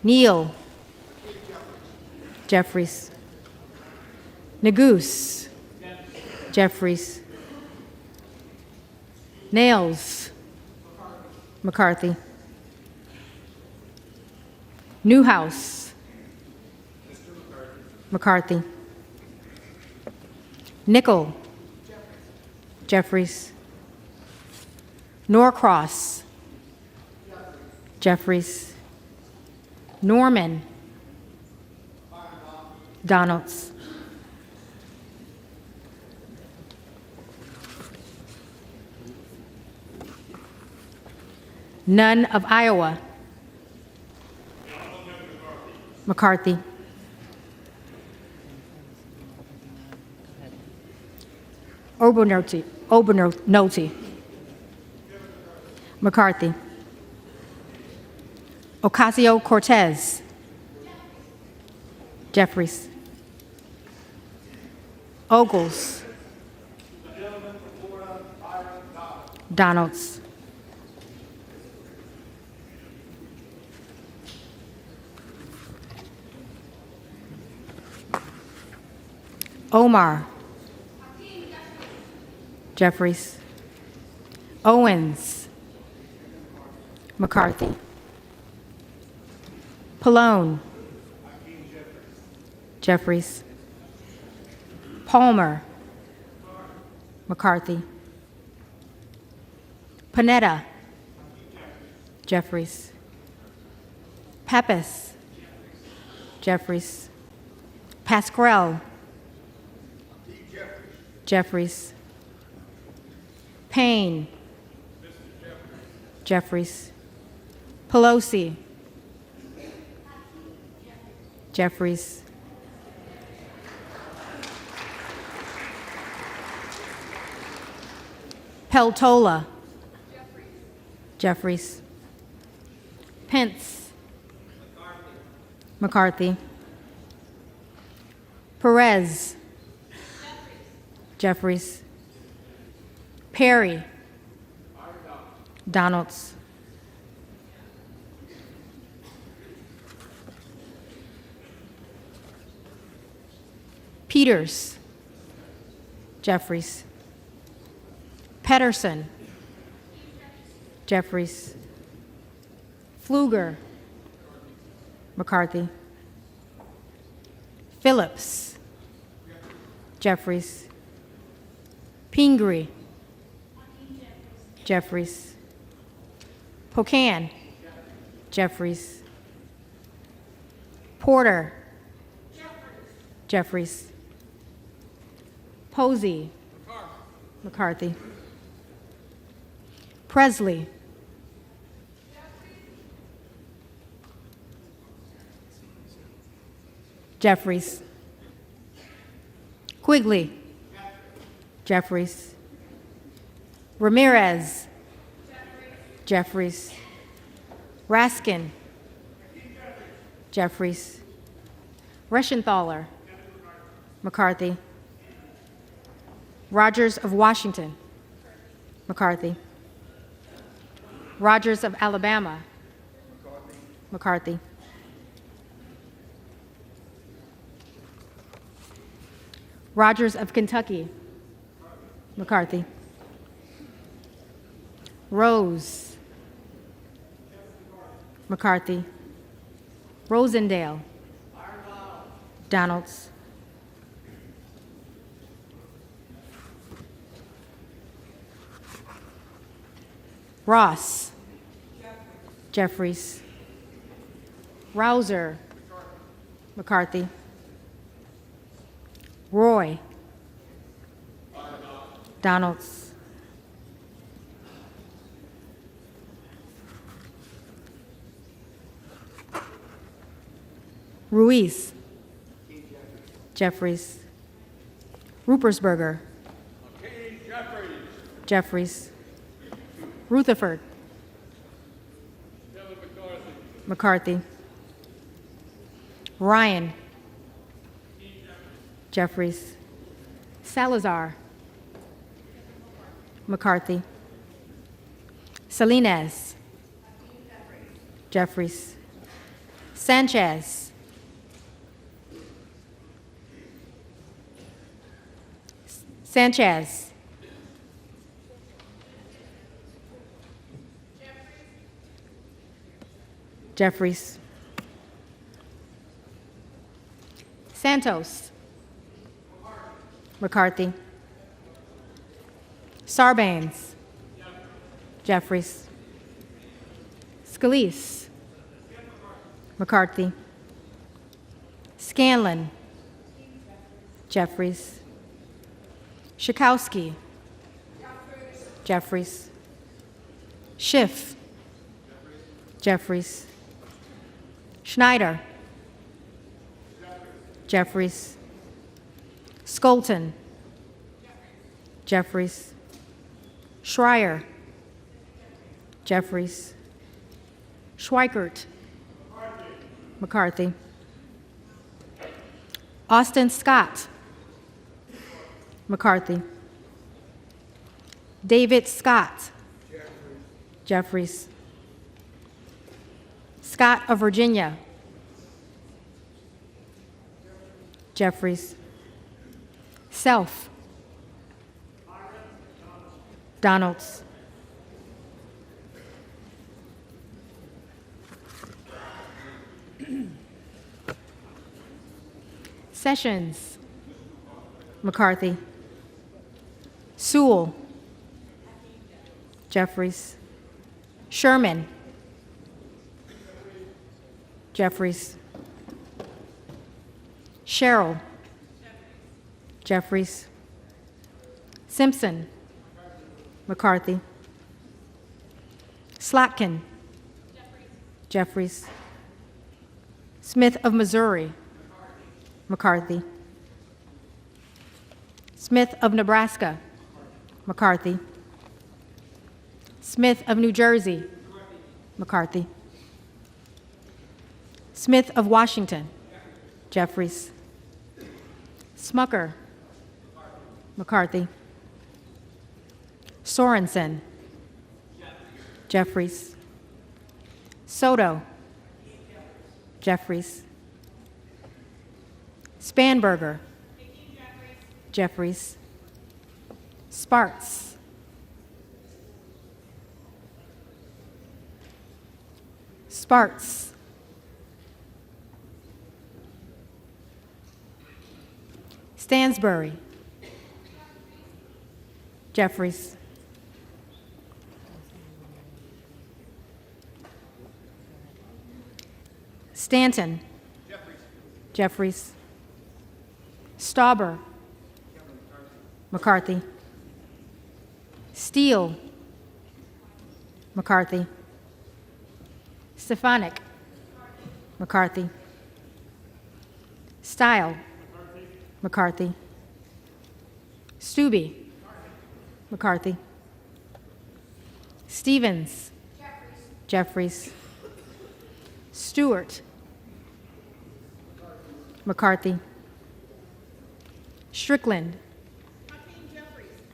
Neal. Jeffries. Nagoose. Jeffries. Nails. McCarthy. Newhouse. McCarthy. Nickel. Jeffries. Norcross. Jeffries. Norman. Donalds. None of Iowa. McCarthy. Obernolte. McCarthy. Ocasio-Cortez. Jeffries. Ogles. Omar. Jeffries. Owens. McCarthy. Pallone. Jeffries. Palmer. McCarthy. Panetta. Jeffries. Pappas. Jeffries. Pasquarel. Jeffries. Payne. Jeffries. Pelosi. Jeffries. Peltola. Jeffries. Pence. McCarthy. Perez. Jeffries. Perry. Donalds. Peters. Jeffries. Pedersen. Jeffries. Pfluger. McCarthy. Phillips. Jeffries. Pingree. Jeffries. Pocan. Jeffries. Porter. Jeffries. Posey. McCarthy. Presley. Jeffries. Quigley. Jeffries. Ramirez. Jeffries. Raskin. Jeffries. Reschenthaler. McCarthy. Rogers of Washington. McCarthy. Rogers of Alabama. McCarthy. Rogers of Kentucky. McCarthy. Rose. McCarthy. Rosendale. Donalds. Ross. Jeffries. Rouser. McCarthy. Roy. Donalds. Ruiz. Jeffries. Rupersberger. Jeffries. Rutherford. McCarthy. Ryan. Jeffries. Salazar. McCarthy. Salinas. Jeffries. Sanchez. Sanchez. Jeffries. Santos. McCarthy. Sarbanes. Jeffries. Scalise. McCarthy. Scanlon. Jeffries. Schakowsky. Jeffries. Schiff. Jeffries. Schneider. Jeffries. Skolton. Jeffries. Schreier. Jeffries. Schweikert. McCarthy. Austin Scott. McCarthy. David Scott. Jeffries. Scott of Virginia. Jeffries. Self. Donalds. Sessions. McCarthy. Sewell. Jeffries. Sherman. Jeffries. Sherrill. Jeffries. Simpson. McCarthy. Slotkin. Jeffries. Smith of Missouri. McCarthy. Smith of Nebraska. McCarthy. Smith of New Jersey. McCarthy. Smith of Washington. Jeffries. Smucker. McCarthy. Sorensen. Jeffries. Soto. Jeffries. Spanberger. Jeffries. Sparks. Sparks. Stansbury. Jeffries. Stanton. Jeffries. Stauber. McCarthy. Steele. McCarthy. Stefanik. McCarthy. Stile. McCarthy. Stubbe. McCarthy. Stevens. Jeffries. Stewart. McCarthy. Strickland.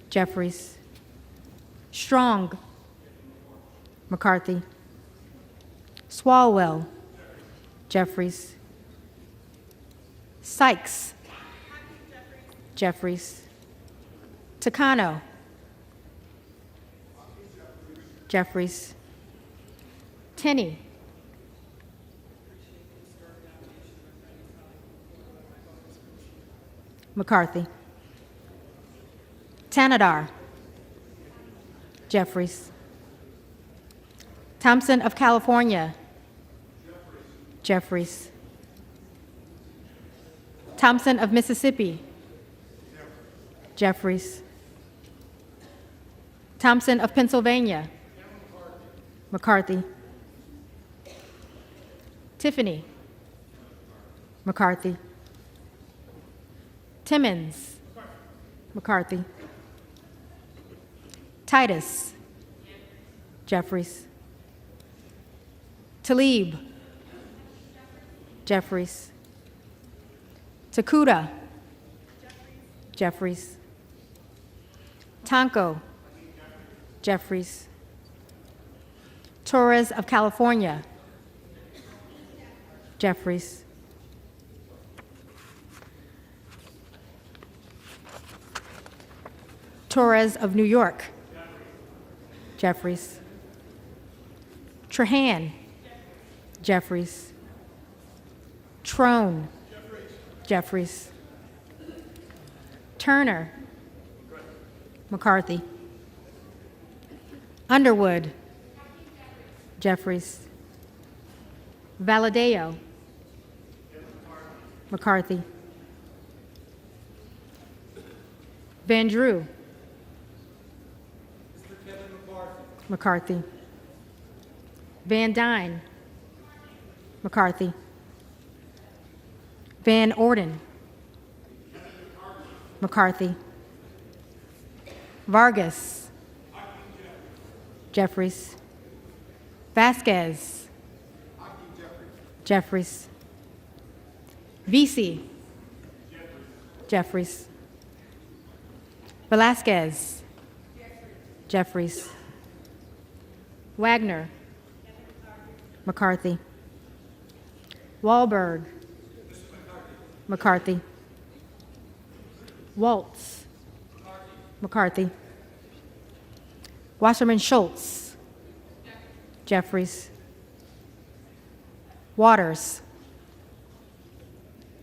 Jeffries. Strong. McCarthy. Swalwell. Jeffries. Sykes. Jeffries. Takano. Jeffries. Tenney. McCarthy. Tanadar. Jeffries. Thompson of California. Jeffries. Thompson of Mississippi. Jeffries. Thompson of Pennsylvania. McCarthy. Tiffany. McCarthy. Timmons. McCarthy. Titus. Jeffries. Talib. Jeffries. Takuda. Jeffries. Tonko. Jeffries. Torres of California. Jeffries. Torres of New York. Jeffries. Trahan. Jeffries. Trone. Jeffries. Turner. McCarthy. Underwood. Jeffries. Valadeo. McCarthy. Van Drew. McCarthy. Van Dyne. McCarthy. Van Orden. McCarthy. Vargas. Jeffries. Vasquez. Jeffries. Vesey. Jeffries. Velasquez. Jeffries. Wagner. McCarthy. Wahlberg. McCarthy. Waltz. McCarthy. Wasserman Schultz. Jeffries. Waters.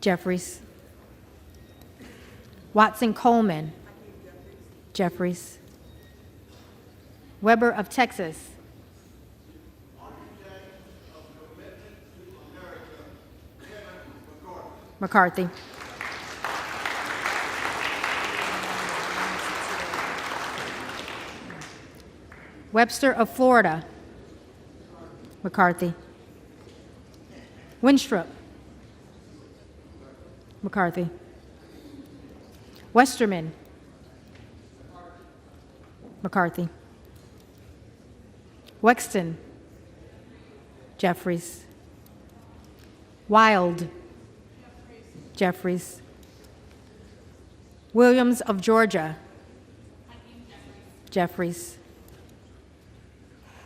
Jeffries. Watson Coleman. Jeffries. Weber of Texas. McCarthy. Webster of Florida. McCarthy. Winstrup. McCarthy. Westerman. McCarthy. Wexton. Jeffries. Wild. Jeffries. Williams of Georgia. Jeffries.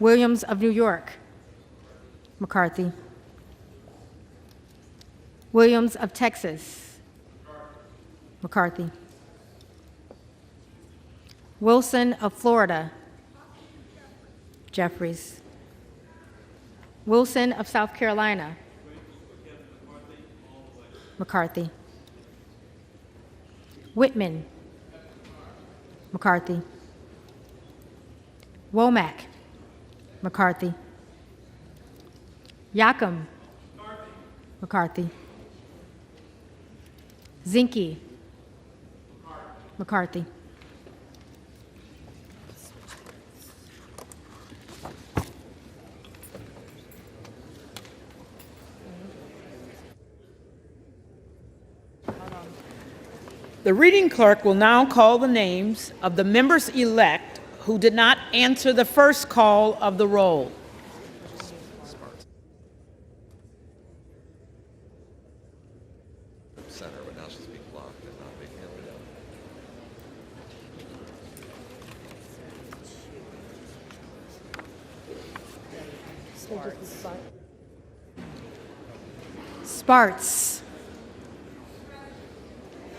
Williams of New York. McCarthy. Williams of Texas. McCarthy. Wilson of Florida. Jeffries. Wilson of South Carolina. McCarthy. Whitman. McCarthy. Womack. McCarthy. Yacom. McCarthy. Zinke. McCarthy. The reading clerk will now call the names of the members-elect who did not answer the first call of the roll. Center, but now she's being blocked and not being able to. Sparts.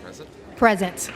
Present? Present.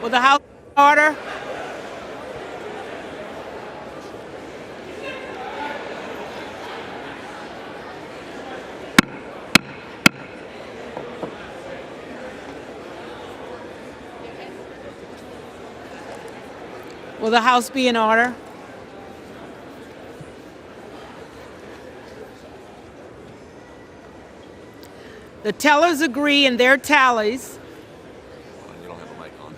Will the House order? Will the House be in order? The tellers agree in their tallies. You don't have a mic on.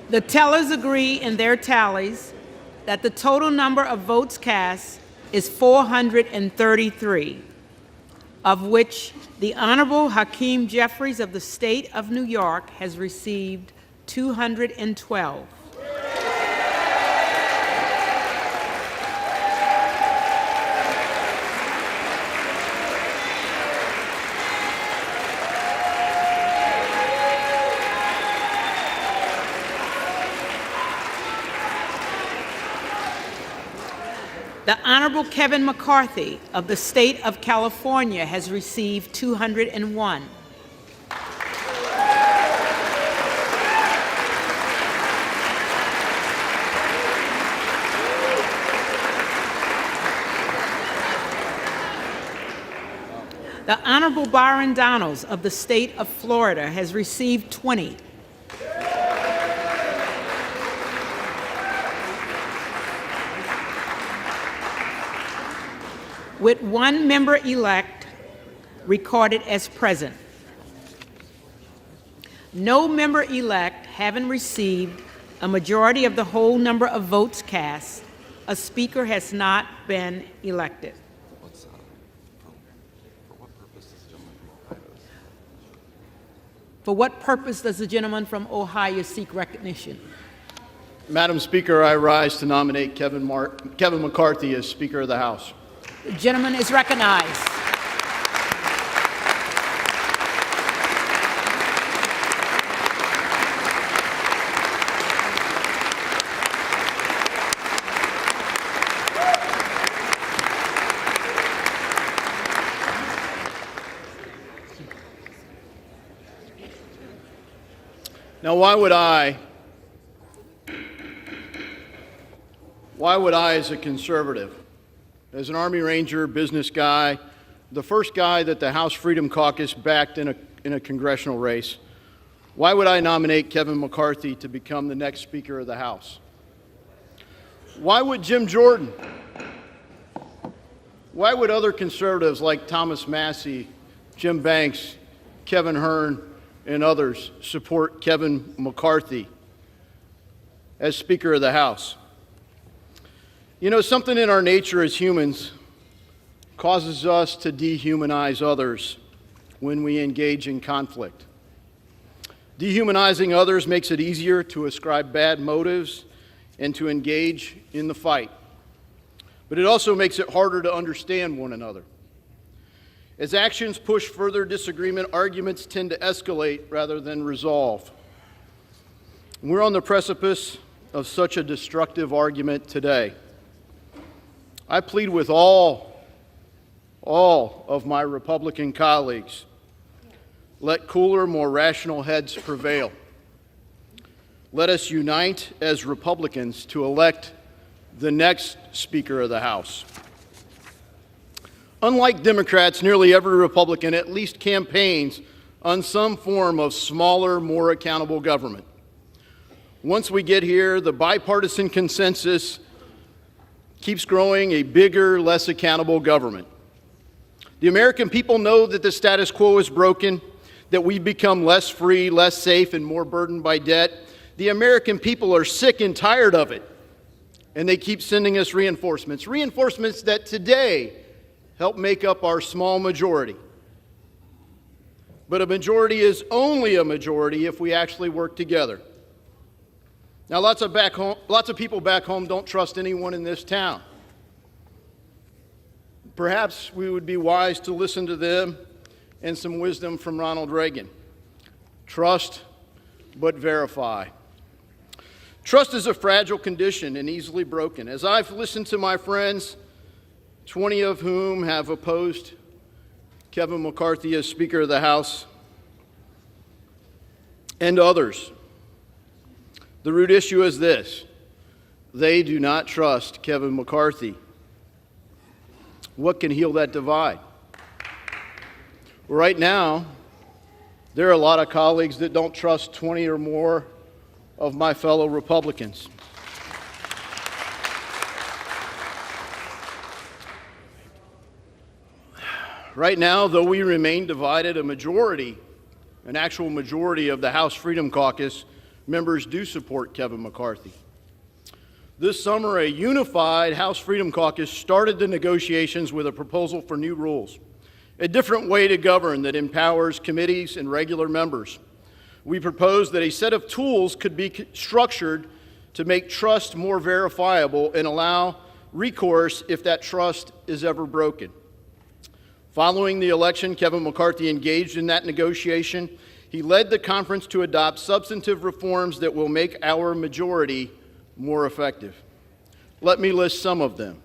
The tellers agree in their tallies that the total number of votes cast is 433, of which the Honorable Hakeem Jeffries of the state of New York has received 212. The Honorable Kevin McCarthy of the state of California has received 201. The Honorable Byron Donalds of the state of Florida has received 20. With one member-elect recorded as present. No member-elect having received a majority of the whole number of votes cast, a speaker has not been elected. For what purpose does the gentleman from Ohio seek recognition? Madam Speaker, I rise to nominate Kevin McCarthy as Speaker of the House. The gentleman is recognized. Now, why would I, as a conservative, as an Army Ranger, business guy, the first guy that the House Freedom Caucus backed in a congressional race, why would I nominate Kevin McCarthy to become the next Speaker of the House? Why would Jim Jordan? Why would other conservatives like Thomas Massey, Jim Banks, Kevin Hern, and others support Kevin McCarthy as Speaker of the House? You know, something in our nature as humans causes us to dehumanize others when we engage in conflict. Dehumanizing others makes it easier to ascribe bad motives and to engage in the fight. But it also makes it harder to understand one another. As actions push further disagreement, arguments tend to escalate rather than resolve. We're on the precipice of such a destructive argument today. I plead with all of my Republican colleagues, let cooler, more rational heads prevail. Let us unite as Republicans to elect the next Speaker of the House. Unlike Democrats, nearly every Republican at least campaigns on some form of smaller, more accountable government. Once we get here, the bipartisan consensus keeps growing a bigger, less accountable government. The American people know that the status quo is broken, that we've become less free, less safe, and more burdened by debt. The American people are sick and tired of it, and they keep sending us reinforcements that today help make up our small majority. But a majority is only a majority if we actually work together. Now, lots of people back home don't trust anyone in this town. Perhaps we would be wise to listen to them and some wisdom from Ronald Reagan. Trust, but verify. Trust is a fragile condition and easily broken. As I've listened to my friends, 20 of whom have opposed Kevin McCarthy as Speaker of the House, and others. The root issue is this: they do not trust Kevin McCarthy. What can heal that divide? Right now, there are a lot of colleagues that don't trust 20 or more of my fellow Republicans. Right now, though we remain divided, an actual majority of the House Freedom Caucus members do support Kevin McCarthy. This summer, a unified House Freedom Caucus started the negotiations with a proposal for new rules, a different way to govern that empowers committees and regular members. We proposed that a set of tools could be structured to make trust more verifiable and allow recourse if that trust is ever broken. Following the election, Kevin McCarthy engaged in that negotiation. He led the conference to adopt substantive reforms that will make our majority more effective. Let me list some of them.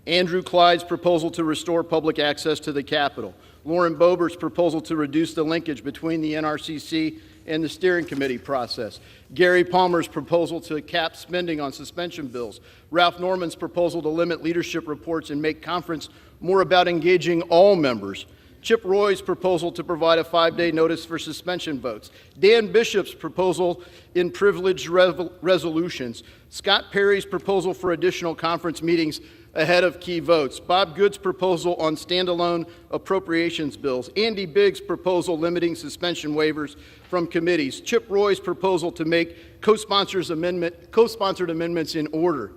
Andrew Clyde's proposal to restore public access to the Capitol. Lauren Boebert's proposal to reduce the linkage between the NRCC and the steering committee process. Gary Palmer's proposal to cap spending on suspension bills. Ralph Norman's proposal to limit leadership reports and make conference more about engaging all members. Chip Roy's proposal to provide a 5-day notice for suspension votes. Dan Bishop's proposal in privileged resolutions. Scott Perry's proposal for additional conference meetings ahead of key votes. Bob Good's proposal on standalone appropriations bills. Andy Biggs' proposal limiting suspension waivers from committees. Chip Roy's proposal to make co-sponsored amendments in order.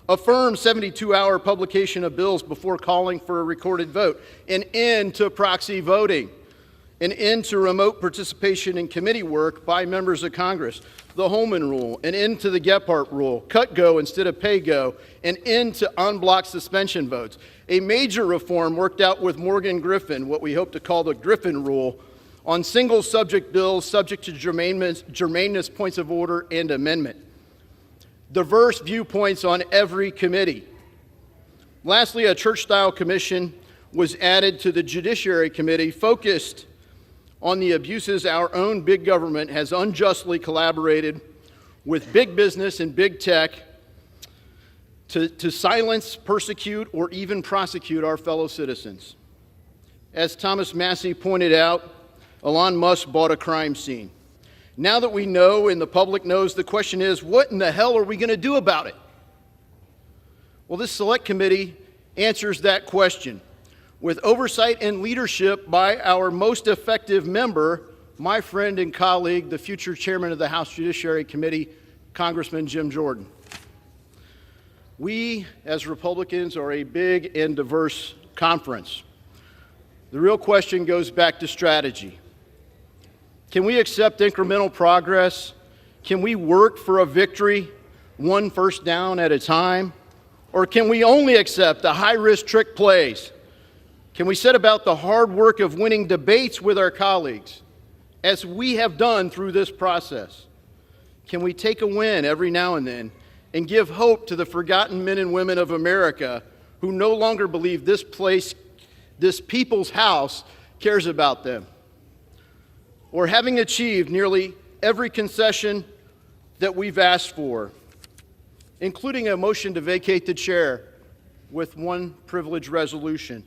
Affirm 72-hour publication of bills before calling for a recorded vote. An end to proxy voting. An end to remote participation in committee work by members of Congress. The Holman Rule. An end to the Gephardt Rule. Cut go instead of pay go. An end to unblocked suspension votes. A major reform worked out with Morgan Griffin, what we hope to call the Griffin Rule, on single subject bills subject to germaneness, points of order, and amendment. Diverse viewpoints on every committee. Lastly, a church-style commission was added to the Judiciary Committee focused on the abuses our own big government has unjustly collaborated with big business and big tech to silence, persecute, or even prosecute our fellow citizens. As Thomas Massey pointed out, Elon Musk bought a crime scene. Now that we know and the public knows, the question is, what in the hell are we going to do about it? Well, this select committee answers that question with oversight and leadership by our most effective member, my friend and colleague, the future chairman of the House Judiciary Committee, Congressman Jim Jordan. We, as Republicans, are a big and diverse conference. The real question goes back to strategy. Can we accept incremental progress? Can we work for a victory, one first down at a time? Or can we only accept the high-risk trick plays? Can we set about the hard work of winning debates with our colleagues, as we have done through this process? Can we take a win every now and then and give hope to the forgotten men and women of America who no longer believe this place, this people's house, cares about them? Or having achieved nearly every concession that we've asked for, including a motion to vacate the chair with one privilege resolution,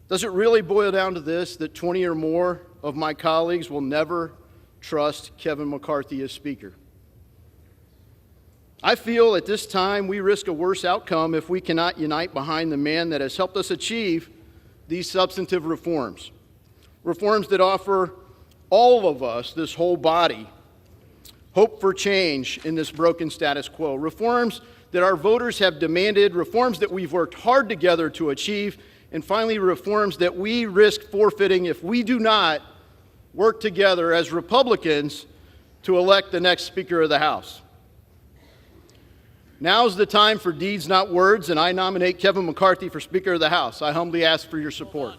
does it really boil down to this, that 20 or more of my colleagues will never trust Kevin McCarthy as Speaker? I feel at this time we risk a worse outcome if we cannot unite behind the man that has helped us achieve these substantive reforms. Reforms that offer all of us, this whole body, hope for change in this broken status quo. Reforms that our voters have demanded, reforms that we've worked hard together to achieve, and finally, reforms that we risk forfeiting if we do not work together as Republicans to elect the next Speaker of the House. Now's the time for deeds, not words, and I nominate Kevin McCarthy for Speaker of the House. I humbly ask for your support.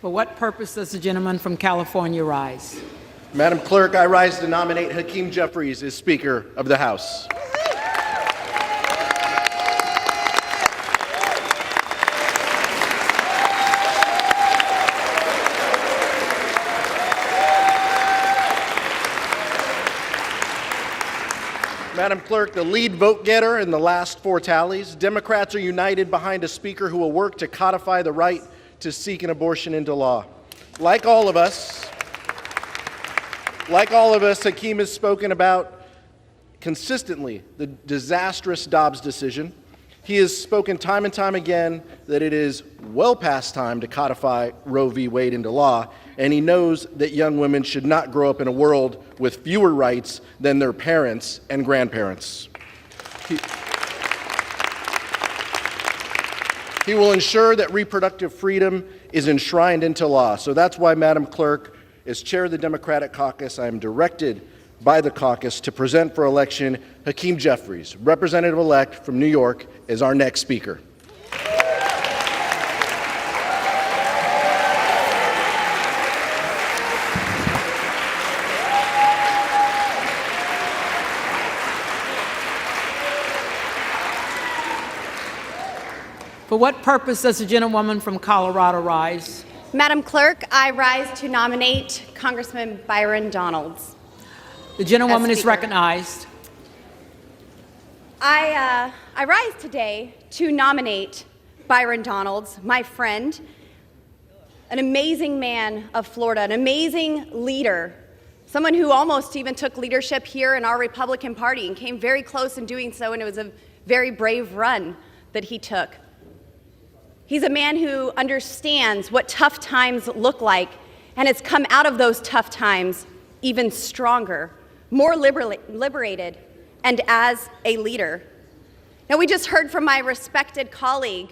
For what purpose does the gentleman from California rise? Madam Clerk, I rise to nominate Hakeem Jeffries as Speaker of the House. Madam Clerk, the lead vote getter in the last 4 tallies, Democrats are united behind a Speaker who will work to codify the right to seek an abortion into law. Like all of us, Hakeem has spoken about consistently the disastrous Dobbs decision. He has spoken time and time again that it is well past time to codify Roe v. Wade into law, and he knows that young women should not grow up in a world with fewer rights than their parents and grandparents. He will ensure that reproductive freedom is enshrined into law. So that's why, Madam Clerk, as chair of the Democratic caucus, I am directed by the caucus to present for election Hakeem Jeffries, representative-elect from New York, as our next Speaker. For what purpose does the gentlewoman from Colorado rise? Madam Clerk, I rise to nominate Congressman Byron Donalds. The gentlewoman is Speaker. recognized. I rise today to nominate Byron Donalds, my friend, an amazing man of Florida, an amazing leader, someone who almost even took leadership here in our Republican Party and came very close in doing so, and it was a very brave run that he took. He's a man who understands what tough times look like and has come out of those tough times even stronger, more liberated, and as a leader. Now, we just heard from my respected colleague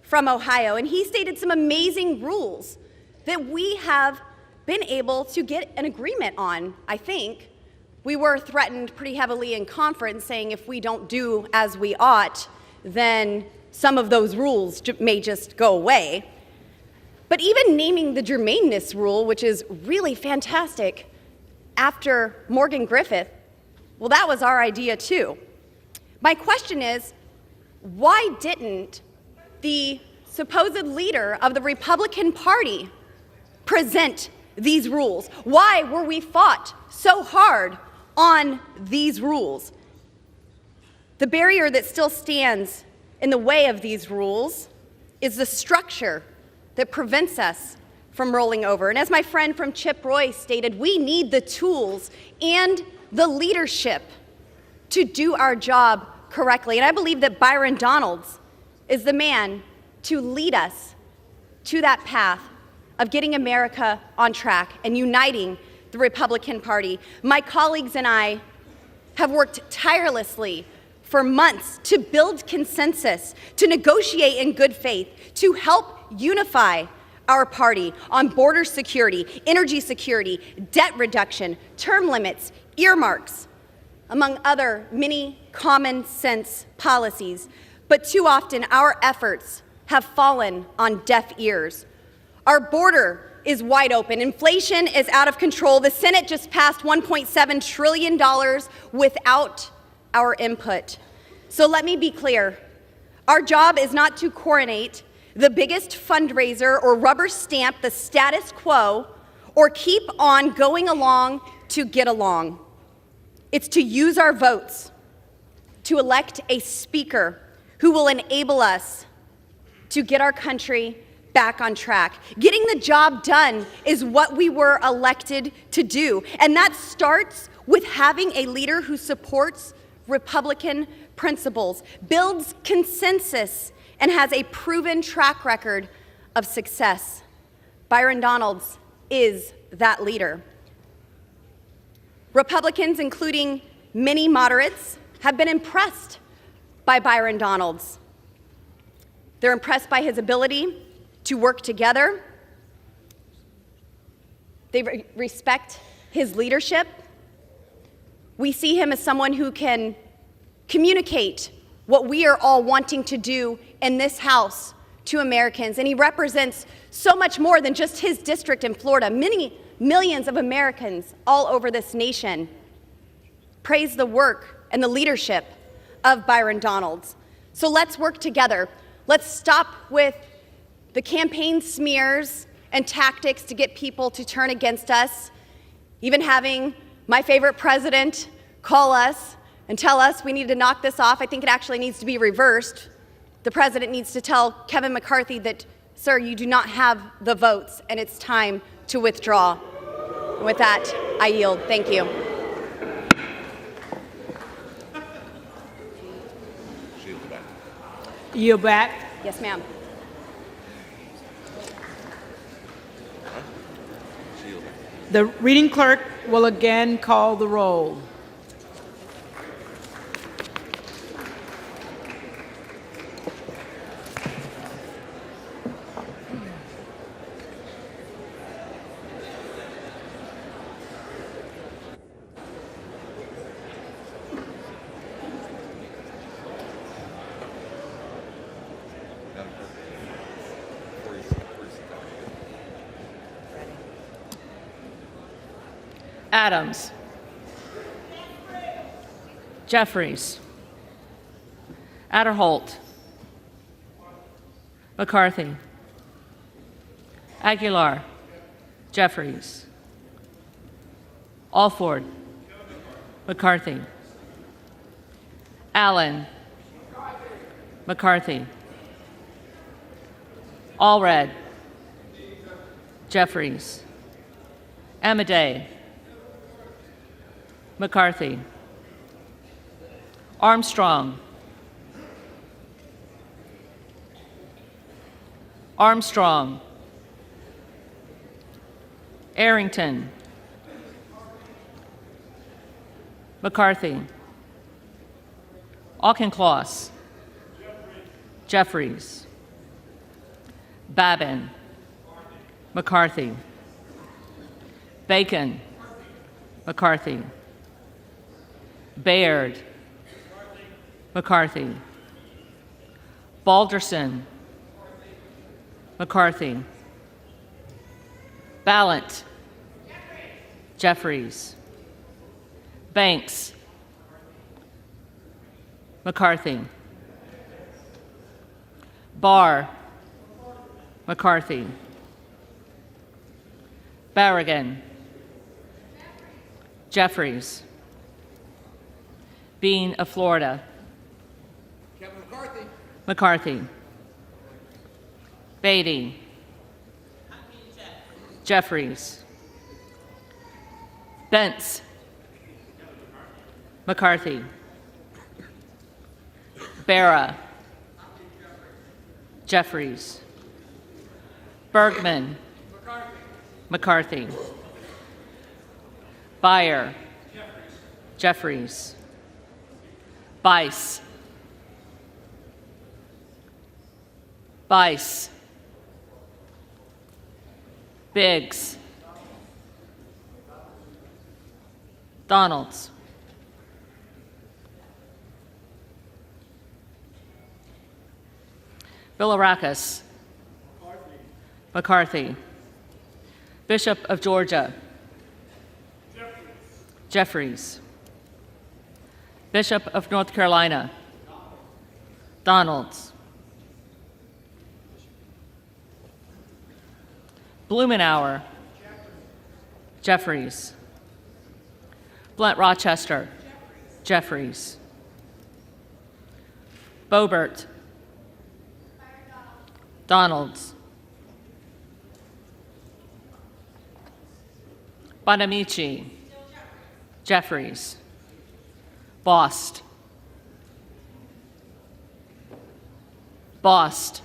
from Ohio, and he stated some amazing rules that we have been able to get an agreement on, I think. We were threatened pretty heavily in conference, saying if we don't do as we ought, then some of those rules may just go away. But even naming the germaneness rule, which is really fantastic, after Morgan Griffith, well, that was our idea too. My question is, why didn't the supposed leader of the Republican Party present these rules? Why were we fought so hard on these rules? The barrier that still stands in the way of these rules is the structure that prevents us from rolling over. And as my friend from Chip Roy stated, we need the tools and the leadership to do our job correctly. And I believe that Byron Donalds is the man to lead us to that path of getting America on track and uniting the Republican Party. My colleagues and I have worked tirelessly for months to build consensus, to negotiate in good faith, to help unify our party on border security, energy security, debt reduction, term limits, earmarks, among other many common sense policies. But too often our efforts have fallen on deaf ears. Our border is wide open. Inflation is out of control. The Senate just passed $1.7 trillion without our input. So let me be clear. Our job is not to coronate the biggest fundraiser or rubber stamp the status quo or keep on going along to get along. It's to use our votes to elect a speaker who will enable us to get our country back on track. Getting the job done is what we were elected to do, and that starts with having a leader who supports Republican principles, builds consensus, and has a proven track record of success. Byron Donalds is that leader. Republicans, including many moderates, have been impressed by Byron Donalds. They're impressed by his ability to work together. They respect his leadership. We see him as someone who can communicate what we are all wanting to do in this House to Americans, and he represents so much more than just his district in Florida. Many millions of Americans all over this nation praise the work and the leadership of Byron Donalds. So let's work together. Let's stop with the campaign smears and tactics to get people to turn against us, even having my favorite president call us and tell us we need to knock this off. I think it actually needs to be reversed. The president needs to tell Kevin McCarthy that, sir, you do not have the votes and it's time to withdraw. And with that, I yield. Thank you. Yield back. Yes, ma'am. The reading clerk will again call the roll. Adams. Jeffries. Adderholt. McCarthy. Aguilar. Jeffries. Alford. McCarthy. Allen. McCarthy. Allred. Jeffries. Amadei. McCarthy. Armstrong. Armstrong. Arrington. McCarthy. Auchincloss. Jeffries. Babin. McCarthy. Bacon. McCarthy. Baird. McCarthy. Balderson. McCarthy. Ballot. Jeffries. Banks. McCarthy. Barr. McCarthy. Barragan. Jeffries. Bean of Florida. Kevin McCarthy. McCarthy. Beatty. Jeffries. Bentz. McCarthy. Barra. Jeffries. Bergman. McCarthy. Beyer. Jeffries. Bice. Bice. Biggs. Donalds. Bilirakis. McCarthy. Bishop of Georgia. Jeffries. Bishop of North Carolina. Donalds. Blumenauer. Jeffries. Blunt Rochester. Jeffries. Boebert. Donalds. Bonamici. Jeffries. Bost. Bost.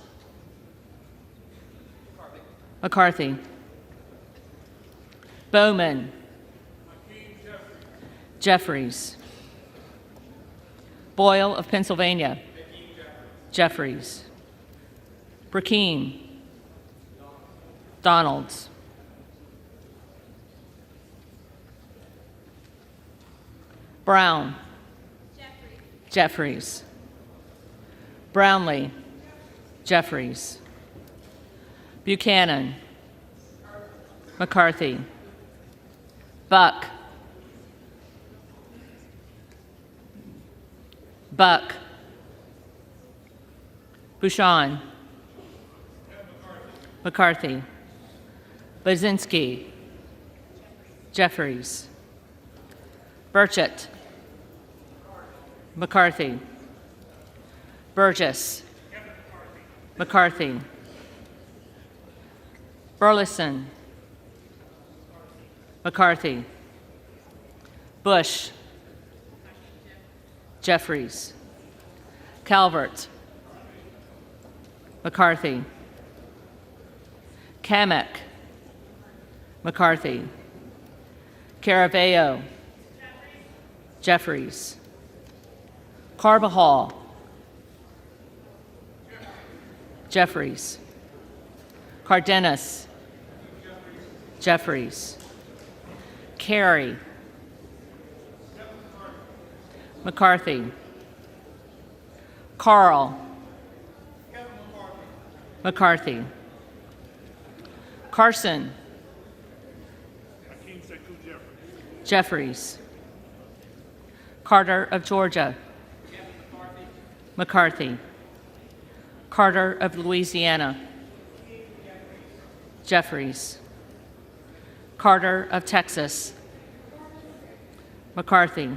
McCarthy. Bowman. Jeffries. Boyle of Pennsylvania. Jeffries. Brackeen. Donalds. Brown. Jeffries. Brownlee. Jeffries. Buchanan, McCarthy, Buck, Bouchon, McCarthy, Baczynski, Jeffries, Burchett, McCarthy, Burgess, McCarthy, Burleson, McCarthy, Bush, Jeffries, Calvert, McCarthy, Kamek, McCarthy, Caraveo, Jeffries, Carbajal, Jeffries, Cardenas, Jeffries, Carey, McCarthy, Carl, McCarthy, Carson, Jeffries, Carter of Georgia, McCarthy, Carter of Louisiana, Jeffries, Carter of Texas, McCarthy,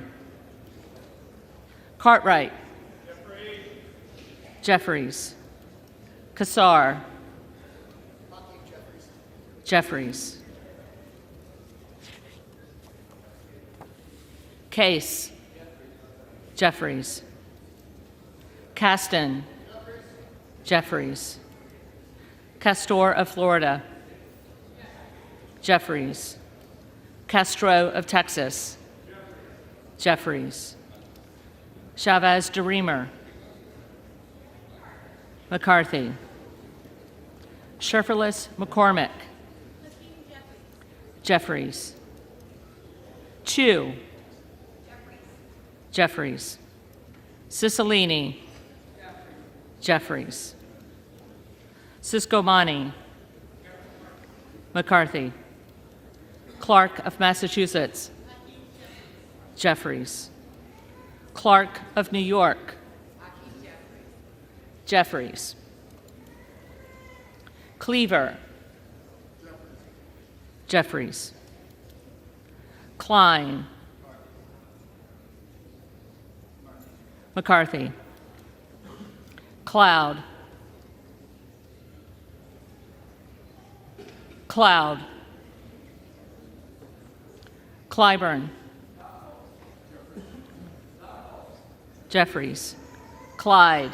Cartwright, Jeffries, Kassar, Jeffries, Case, Jeffries, Caston, Jeffries, Castor of Florida, Jeffries, Castro of Texas, Jeffries, Chavez DeReamer, McCarthy, Sherferless McCormick, Jeffries, Chu, Jeffries, Cicilline, Jeffries, Siscomani, McCarthy, Clark of Massachusetts, Jeffries, Clark of New York, Jeffries, Cleaver, Jeffries, Klein, McCarthy, Cloud, Clyburn, Jeffries, Clyde,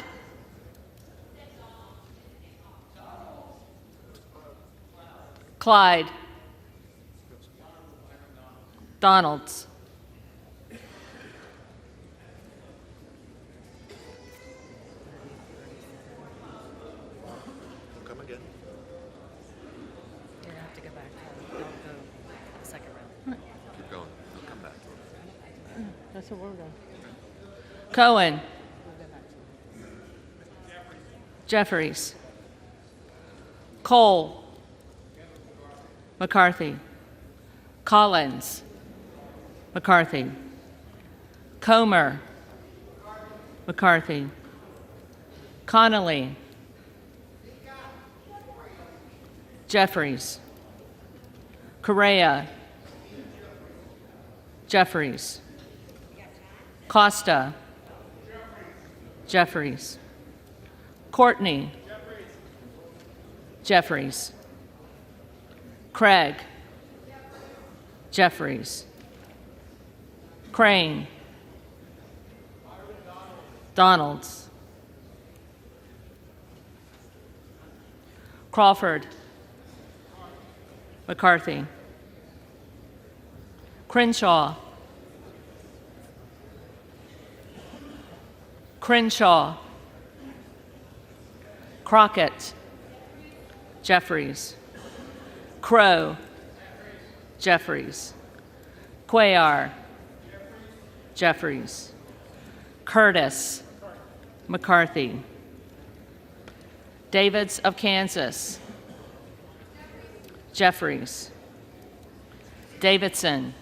Donalds, Come again. You have to go back. Don't go the second round. Keep going. I'll come back to it. That's what we're doing. Cohen, Jeffries, Cole, McCarthy, Collins, McCarthy, Comer, McCarthy, Connolly, Jeffries, Correa, Jeffries, Costa, Jeffries, Courtney, Jeffries, Craig, Jeffries, Crane, Donalds, Crawford, McCarthy, Crenshaw, Crockett, Jeffries, Crow, Jeffries, Cuellar, Jeffries, Curtis, McCarthy, Davids of Kansas, Jeffries. Davidson.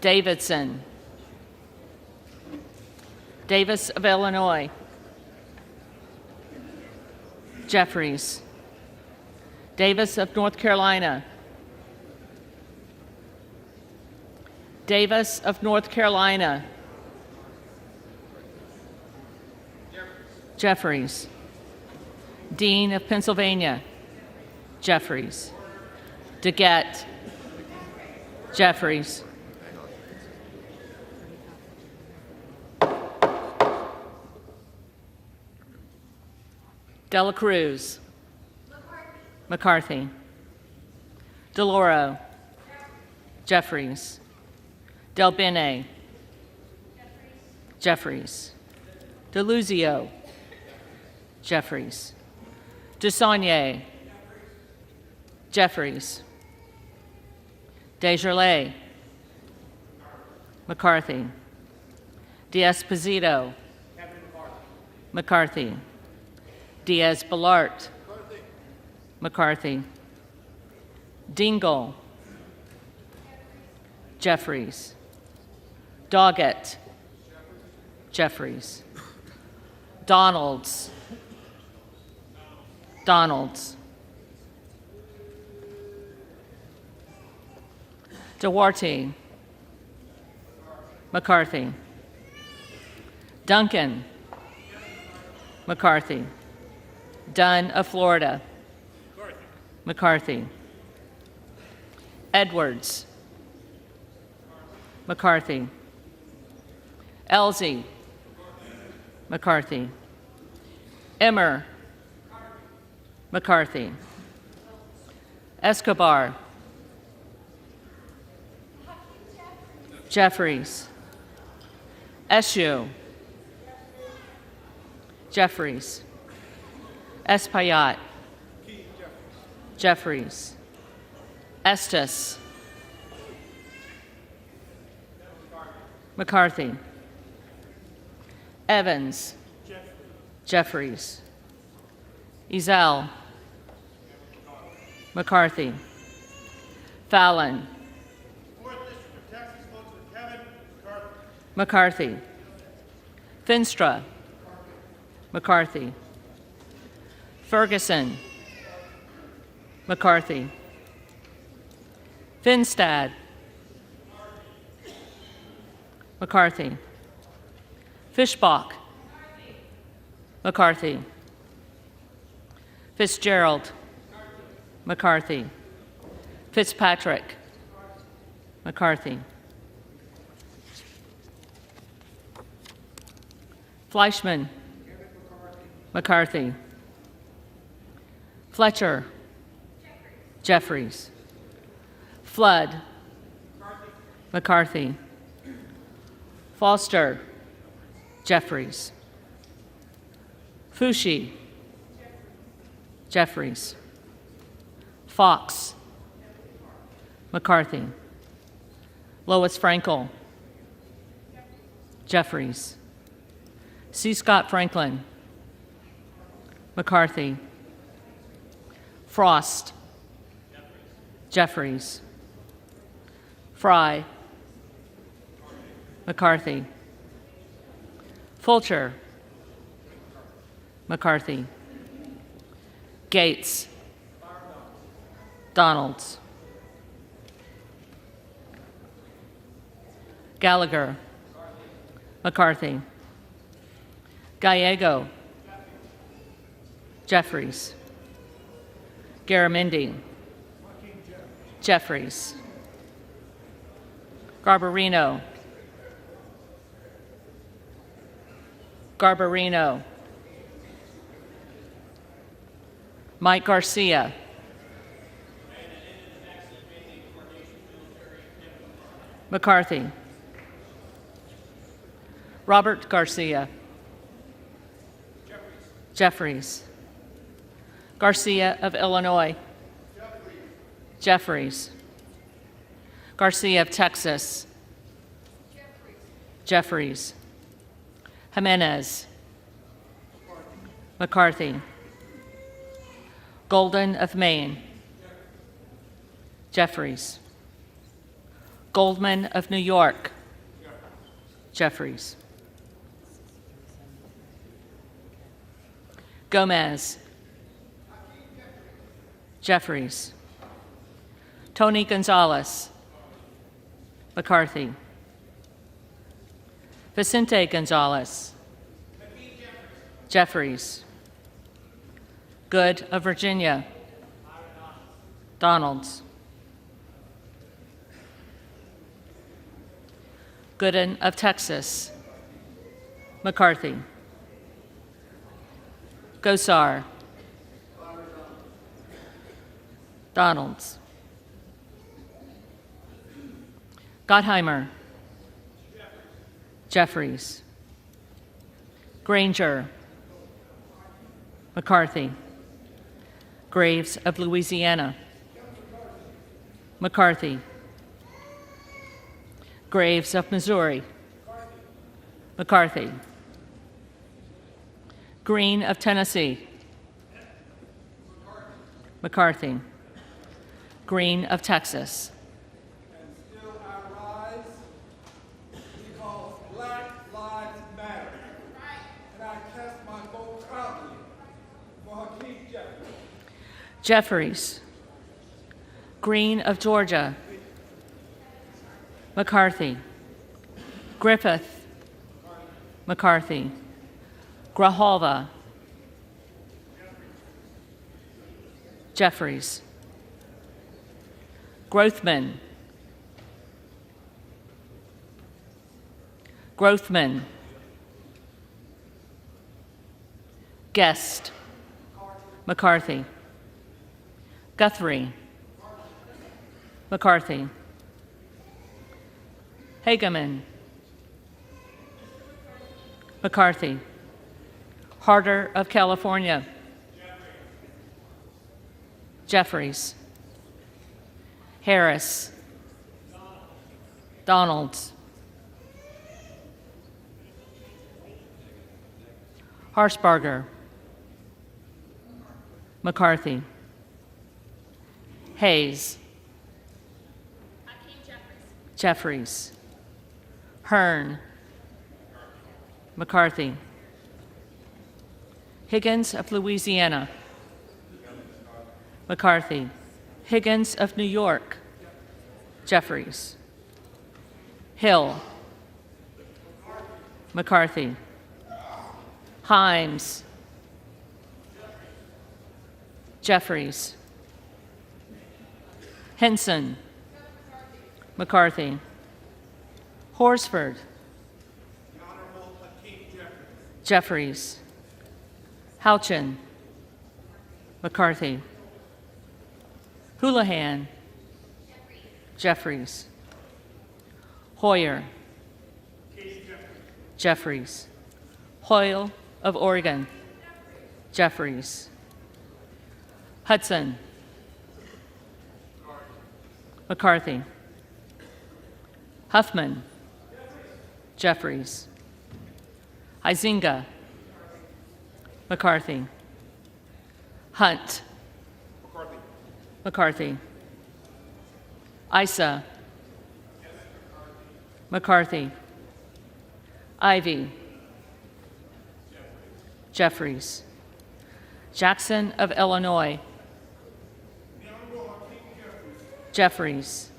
Davidson. Davis of Illinois. Jeffries. Davis of North Carolina. Davis of North Carolina. Jeffries. Dean of Pennsylvania. Jeffries. DeGette. Jeffries. Dela Cruz. McCarthy. DeLauro. Jeffries. Del Bene. Jeffries. DeLuzio. Jeffries. DeSaulnier. Jeffries. Desjardins. McCarthy. D'Esposito. McCarthy. Diaz-Balart. McCarthy. Dingell. Jeffries. Doggett. Jeffries. Donalds. Donalds. Duarte. McCarthy. Duncan. McCarthy. Dunn of Florida. McCarthy. Edwards. McCarthy. Elsie. McCarthy. Emmer. McCarthy. Escobar. Jeffries. Eshoo. Jeffries. Espaillat. Jeffries. Estes. McCarthy. Evans. Jeffries. Ezell. McCarthy. Fallon. McCarthy. Finstra. McCarthy. Ferguson. McCarthy. Finstad. McCarthy. Fischbach. McCarthy. Fitzgerald. McCarthy. Fitzpatrick. McCarthy. Fleischman. McCarthy. Fletcher. Jeffries. Flood. McCarthy. Foster. Jeffries. Fushi. Jeffries. Fox. McCarthy. Lois Frankel. Jeffries. C. Scott Franklin. McCarthy. Frost. Jeffries. Fry. McCarthy. Fulcher. McCarthy. Gates. Donalds. Gallagher. McCarthy. Gallego. Jeffries. Garamendi. Jeffries. Garbarino. Garbarino. Mike Garcia. McCarthy. Robert Garcia. Jeffries. Garcia of Illinois. Jeffries. Garcia of Texas. Jeffries. Jimenez. McCarthy. Golden of Maine. Jeffries. Goldman of New York. Jeffries. Gomez. Jeffries. Tony Gonzalez. McCarthy. Vicente Gonzalez. Jeffries. Good of Virginia. Donalds. Gooden of Texas. McCarthy. Gosar. Donalds. Gottheimer. Jeffries. Granger. McCarthy. Graves of Louisiana. McCarthy. Graves of Missouri. McCarthy. Green of Tennessee. McCarthy. Green of Texas. And still I rise because Black Lives Matter. And I cast my vote proudly for Hakeem Jeffries. Jeffries. Green of Georgia. McCarthy. Griffith. McCarthy. Grijalva. Jeffries. Grothman. Grothman. Guest. McCarthy. Guthrie. McCarthy. Hageman. McCarthy. Harder of California. Jeffries. Harris. Donalds. Harshbarger. McCarthy. Hayes. Jeffries. Hearn. McCarthy. Higgins of Louisiana. McCarthy. Higgins of New York. Jeffries. Hill. McCarthy. Himes. Jeffries. Henson. McCarthy. Horsford. Jeffries. Houchin. McCarthy. Houlihan. Jeffries. Hoyer. Jeffries. Hoyle of Oregon. Jeffries. Hudson. McCarthy. Huffman. Jeffries. Huizinga. McCarthy. Hunt. McCarthy. Issa. McCarthy. Ivy. Jeffries. Jackson of Illinois. Jeffries.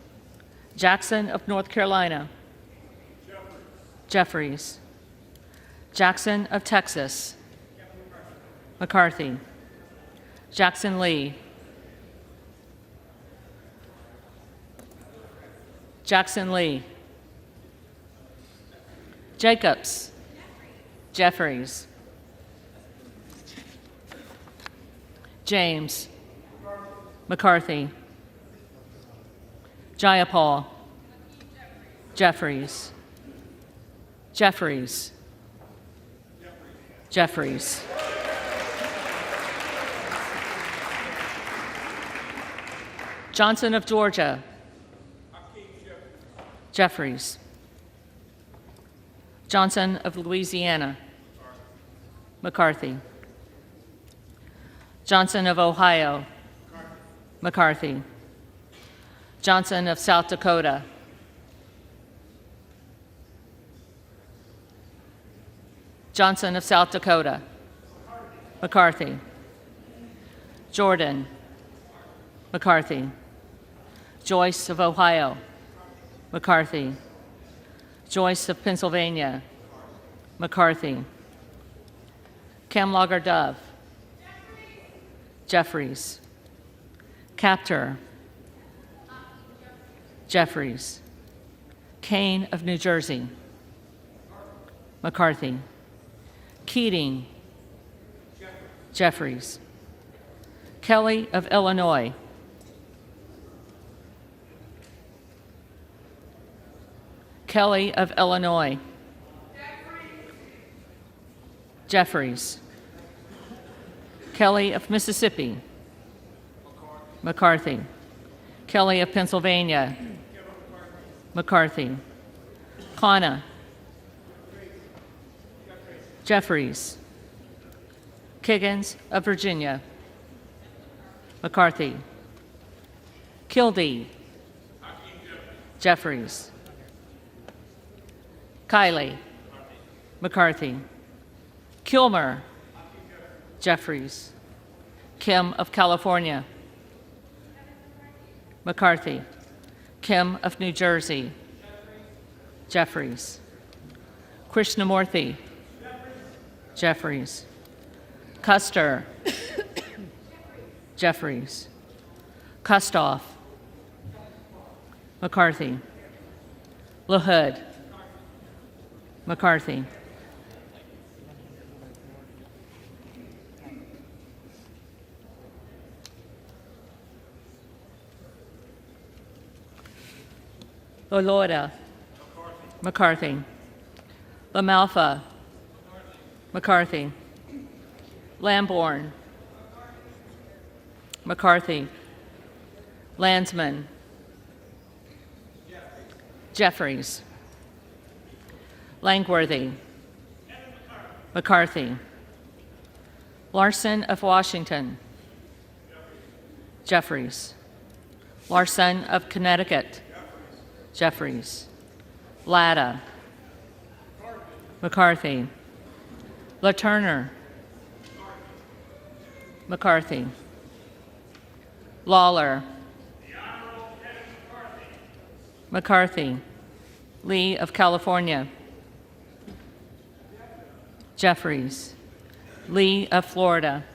Jackson of North Carolina. Jeffries. Jackson of Texas. McCarthy. Jackson Lee. Jackson Lee. Jacobs. Jeffries. James. McCarthy. Jayapal. Jeffries. Jeffries. Jeffries. Johnson of Georgia. Jeffries. Johnson of Louisiana. McCarthy. Johnson of Ohio. McCarthy. Johnson of South Dakota. Johnson of South Dakota. McCarthy. Jordan. McCarthy. Joyce of Ohio. McCarthy. Joyce of Pennsylvania. McCarthy. Camlogger Dove. Jeffries. Captor. Jeffries. Kane of New Jersey. McCarthy. Keating. Jeffries. Kelly of Illinois. Kelly of Illinois. Jeffries. Kelly of Mississippi. McCarthy. Kelly of Pennsylvania. McCarthy. Khanna. Jeffries. Kiggins of Virginia. McCarthy. Kildee. Jeffries. Kiley. McCarthy. Kilmer. Jeffries. Kim of California. McCarthy. Kim of New Jersey. Jeffries. Krishnamurthy. Jeffries. Custer. Jeffries. Kustoff. McCarthy. LaHood. McCarthy. LaLorda. McCarthy. LaMalfa. McCarthy. Lamborn. McCarthy. Landsman. Jeffries. Langworthy. McCarthy. Larson of Washington. Jeffries. Larson of Connecticut. Jeffries. Latta. McCarthy. LaTurner. McCarthy. Lawler. McCarthy. Lee of California. Jeffries. Lee of Florida.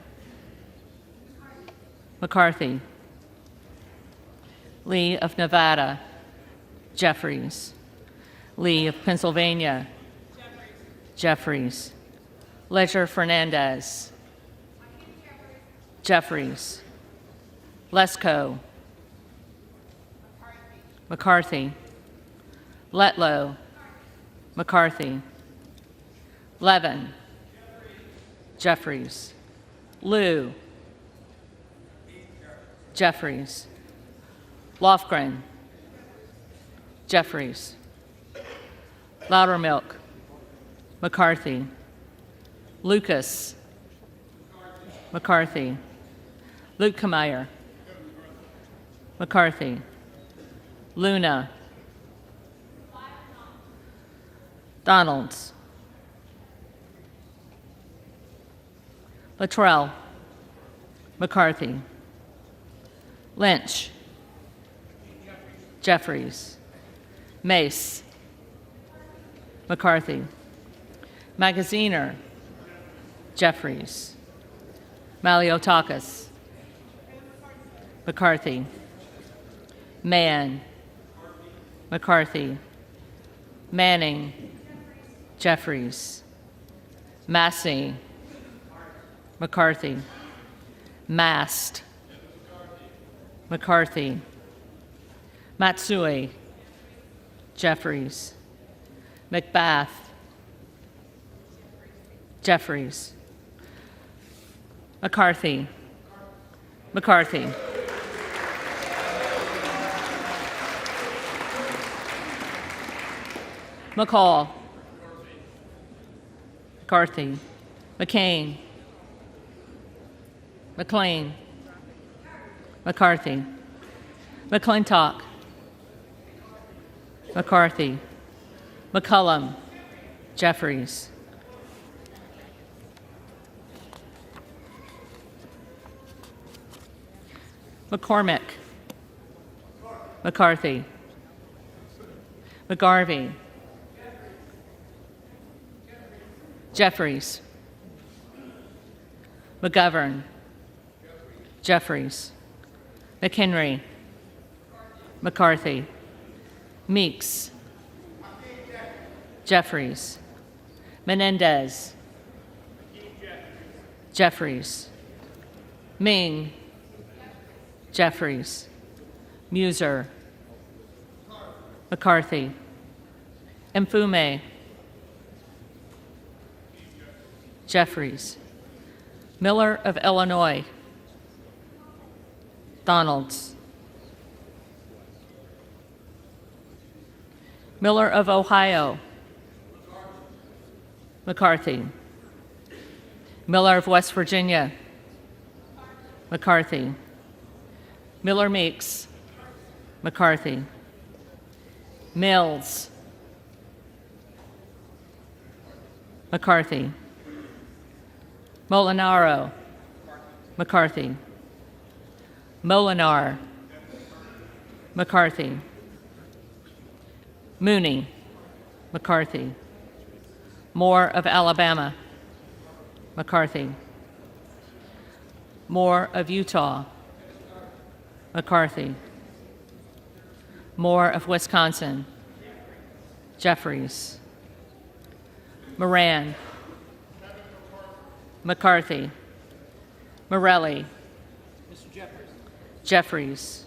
McCarthy. Lee of Nevada. Jeffries. Lee of Pennsylvania. Jeffries. Ledger Fernandez. Jeffries. Lesko. McCarthy. Letlow. McCarthy. Levin. Jeffries. Liu. Jeffries. Lofgren. Jeffries. Loudermilk. McCarthy. Lucas. McCarthy. Lukemeyer. McCarthy. Luna. Donalds. Luttrell. McCarthy. Lynch. Jeffries. Mace. McCarthy. Magaziner. Jeffries. Maliotakis. McCarthy. Mann. McCarthy. Manning. Jeffries. Massey. McCarthy. Mast. McCarthy. Matsui. Jeffries. McBath. Jeffries. McCarthy. McCarthy. McCall. McCarthy. McCain. McLean, McCarthy, McClintock, McCarthy, McCullum, Jeffries, McCormick, McCarthy, McGarvey, Jeffries, McGovern, Jeffries, McHenry, McCarthy, Meeks, Jeffries, Menendez, Jeffries, Ming, Jeffries, Muser, McCarthy, Mfume, Jeffries, Miller of Illinois, Donalds, Miller of Ohio, McCarthy, Miller of West Virginia, McCarthy, Miller Meeks, McCarthy, Mills, McCarthy, Molinaro, McCarthy, Molinar, McCarthy, Mooney, McCarthy, Moore of Alabama, McCarthy, Moore of Utah, McCarthy, Moore of Wisconsin, Jeffries, Moran, McCarthy, Morelli, Jeffries,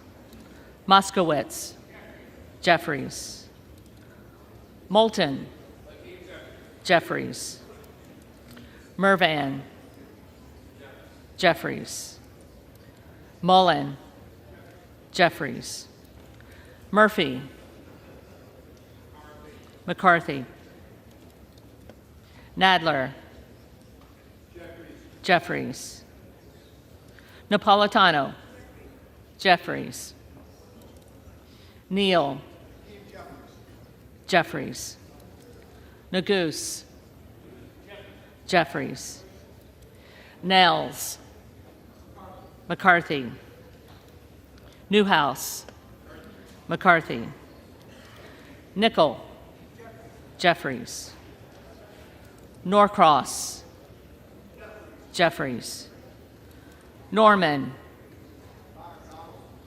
Moskowitz, Jeffries, Moulton, Jeffries, Mervan, Jeffries, Mullen, Jeffries, Murphy, McCarthy, Nadler, Jeffries, Napolitano, Jeffries, Neal, Jeffries, Nagoose, Jeffries, Nels, McCarthy, Newhouse, McCarthy, Nickel, Jeffries, Norcross, Jeffries, Norman,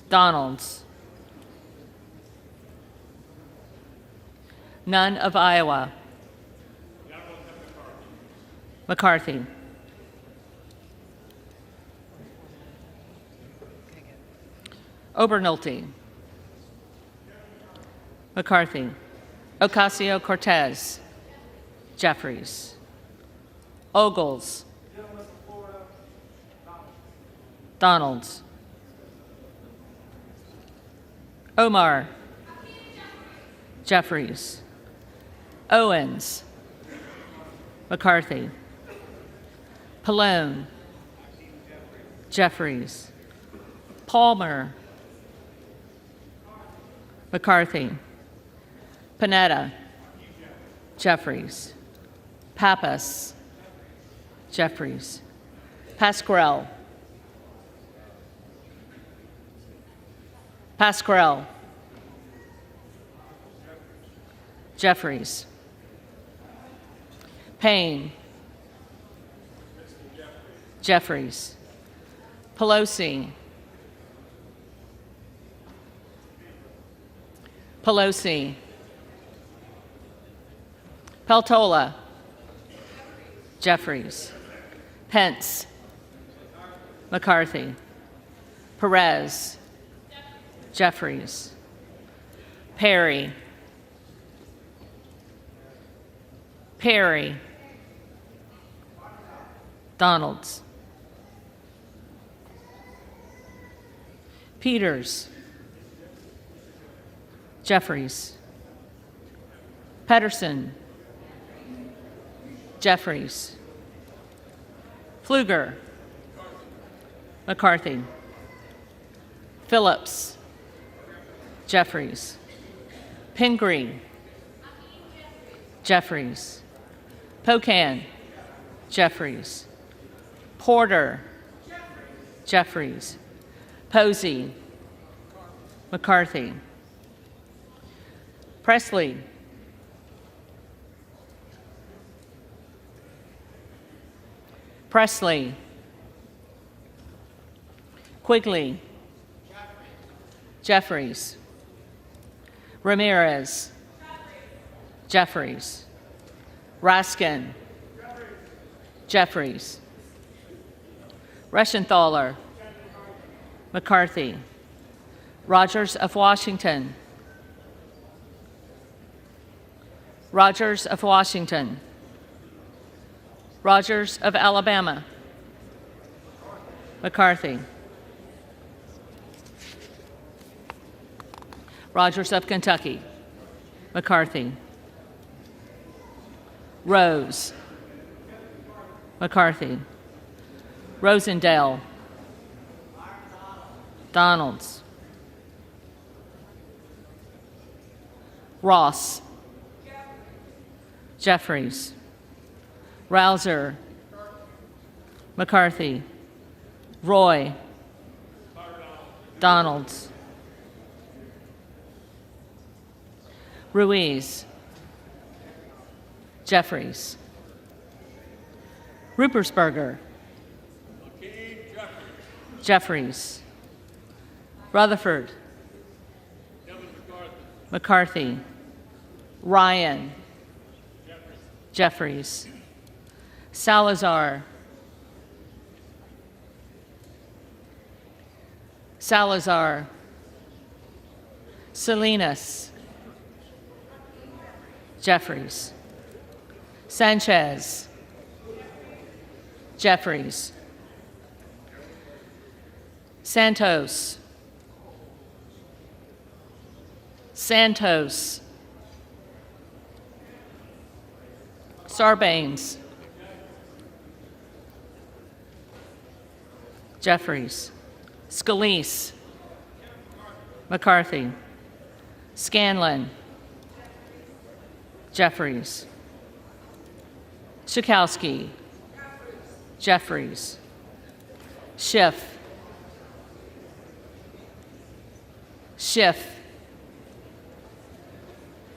Donalds, None of Iowa, McCarthy, Obernolte, McCarthy, Ocasio-Cortez, Jeffries, Ogles, Donalds, Omar, Jeffries, Owens, McCarthy, Pallone, Jeffries, Palmer, McCarthy, Panetta, Jeffries, Pappas, Jeffries, Pasquarel, Jeffries, Payne, Jeffries, Pelosi, Peltola, Jeffries, Pence, McCarthy, Perez, Jeffries, Perry, Donalds, Peters, Jeffries, Pedersen, Jeffries, Pfluger, McCarthy. Phillips. Jeffries. Pingree. Jeffries. Pocan. Jeffries. Porter. Jeffries. Posey. McCarthy. Presley. Presley. Quigley. Jeffries. Ramirez. Jeffries. Raskin. Jeffries. Reschenthaler. McCarthy. Rogers of Washington. Rogers of Washington. Rogers of Alabama. McCarthy. Rogers of Kentucky. McCarthy. Rose. McCarthy. Rosendale. Donalds. Ross. Jeffries. Rouser. McCarthy. Roy. Donalds. Ruiz. Jeffries. Rupersberger. Jeffries. Rutherford. McCarthy. Ryan. Jeffries. Salazar. Salazar. Salinas. Jeffries. Sanchez. Jeffries. Santos. Santos. Sarbanes. Jeffries. Scalise. McCarthy. Scanlon. Jeffries. Schakowsky. Jeffries. Schiff. Schiff.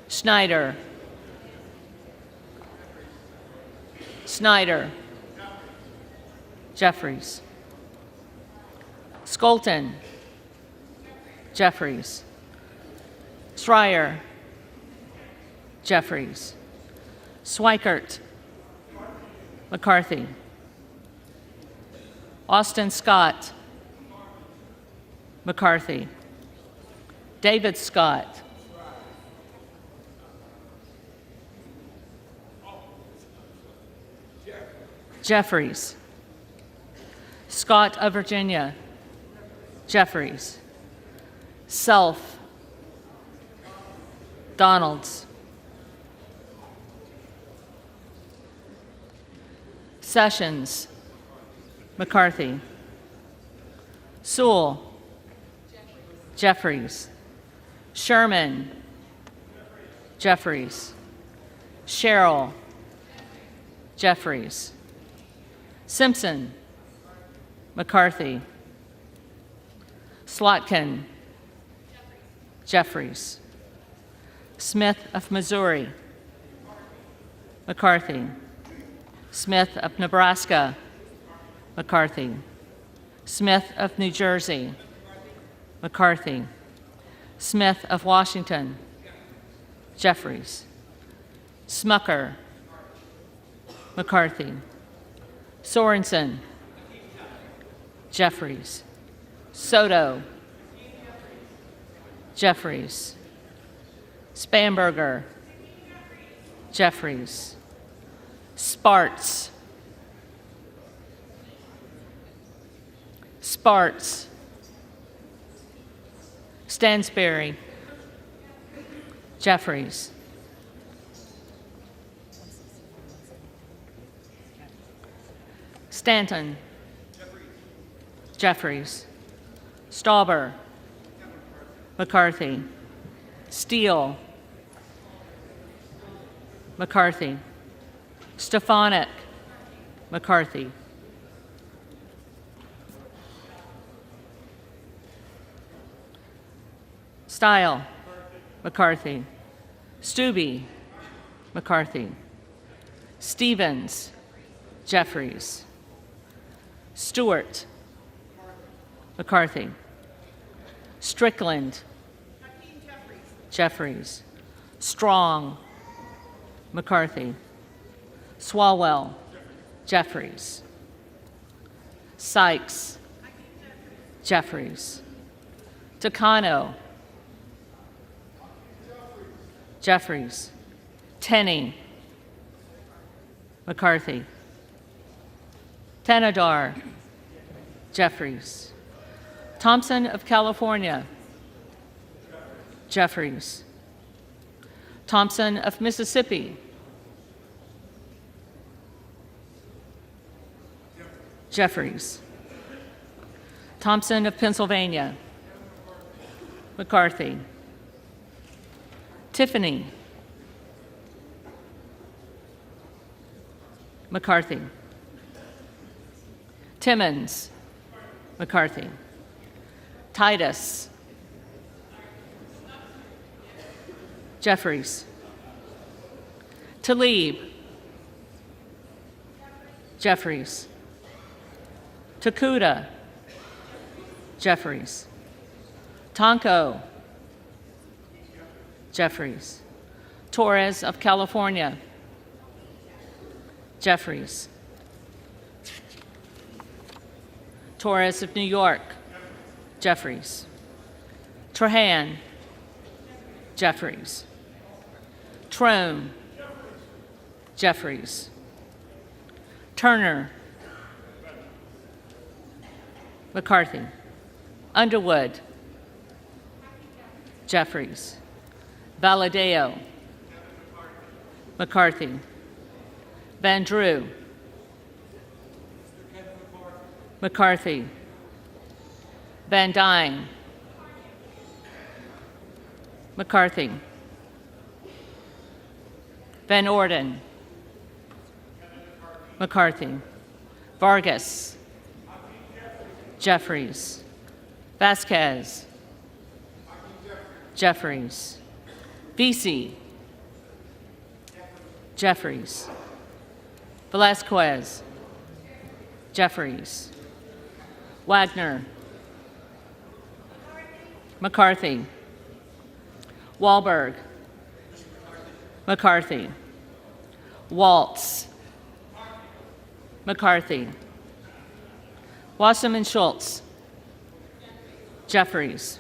Schneider. Snyder. Jeffries. Skolton. Jeffries. Schreier. Jeffries. Swikert. McCarthy. Austin Scott. McCarthy. David Scott. Jeffries. Scott of Virginia. Jeffries. Self. Donalds. Sessions. McCarthy. Sewell. Jeffries. Sherman. Jeffries. Sherrill. Jeffries. Simpson. McCarthy. Slotkin. Jeffries. Smith of Missouri. McCarthy. Smith of Nebraska. McCarthy. Smith of New Jersey. McCarthy. Smith of Washington. Jeffries. Smucker. McCarthy. Sorensen. Jeffries. Soto. Jeffries. Spanberger. Jeffries. Sparts. Sparts. Stansberry. Jeffries. Stanton. Jeffries. Stauber. McCarthy. Steele. McCarthy. Stefanik. McCarthy. Style. McCarthy. Stube. McCarthy. Stevens. Jeffries. Stewart. McCarthy. Strickland. Jeffries. Strong. McCarthy. Swalwell. Jeffries. Sykes. Jeffries. Takano. Jeffries. Tenney. McCarthy. Tenadar. Jeffries. Thompson of California. Jeffries. Thompson of Mississippi. Jeffries. Thompson of Pennsylvania. McCarthy. Tiffany. McCarthy. Timmons. McCarthy. Titus. Jeffries. Tlaib. Jeffries. Takuda. Jeffries. Tonko. Jeffries. Torres of California. Jeffries. Torres of New York. Jeffries. Trahan. Jeffries. Trone. Jeffries. Turner. McCarthy. Underwood. Jeffries. Valadeo. McCarthy. Van Drew. McCarthy. Van Dyne. McCarthy. Van Orden. McCarthy. Vargas. Jeffries. Vasquez. Jeffries. Vesey. Jeffries. Velasquez. Jeffries. Wagner. McCarthy. Wahlberg. McCarthy. Waltz. McCarthy. Wasserman Schultz. Jeffries.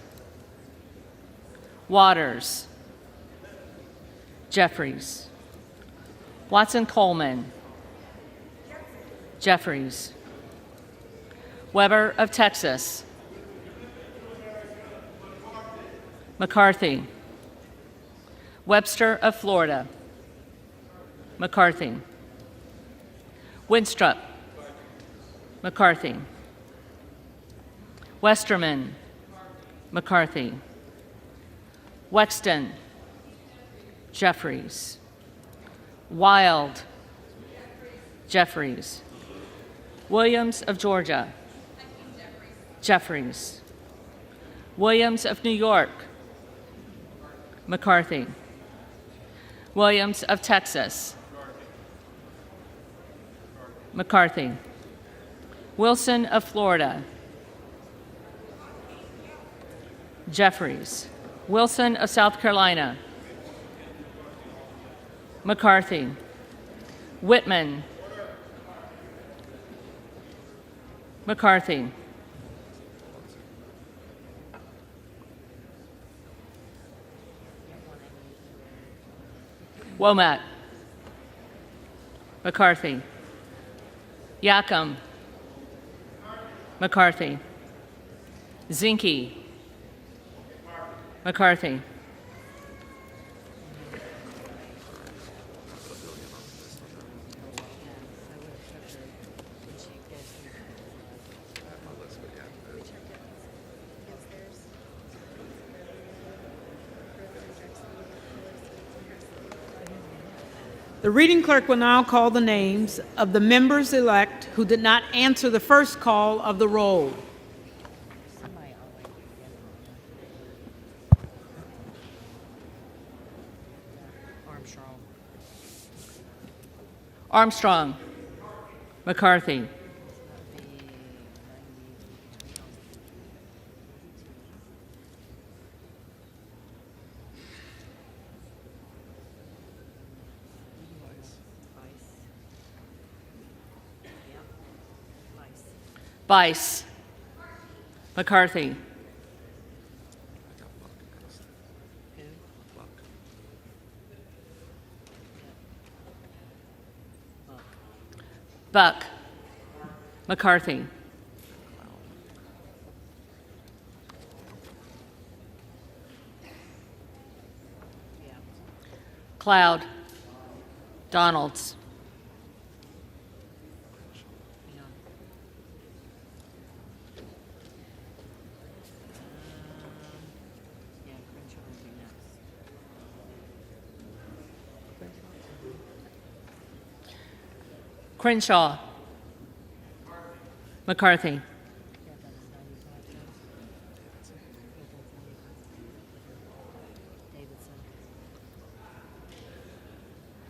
Waters. Jeffries. Watson Coleman. Jeffries. Weber of Texas. McCarthy. Webster of Florida. McCarthy. Winstrup. McCarthy. Westerman. McCarthy. Wexton. Jeffries. Wild. Jeffries. Williams of Georgia. Jeffries. Williams of New York. McCarthy. Williams of Texas. McCarthy. Wilson of Florida. Jeffries. Wilson of South Carolina. McCarthy. Whitman. McCarthy. Womack. McCarthy. Yacom. McCarthy. Zinke. McCarthy. The reading clerk will now call the names of the members-elect who did not answer the first call of the roll. Armstrong. McCarthy. Bice. McCarthy. Buck. McCarthy. Cloud. Donalds. Crenshaw. McCarthy.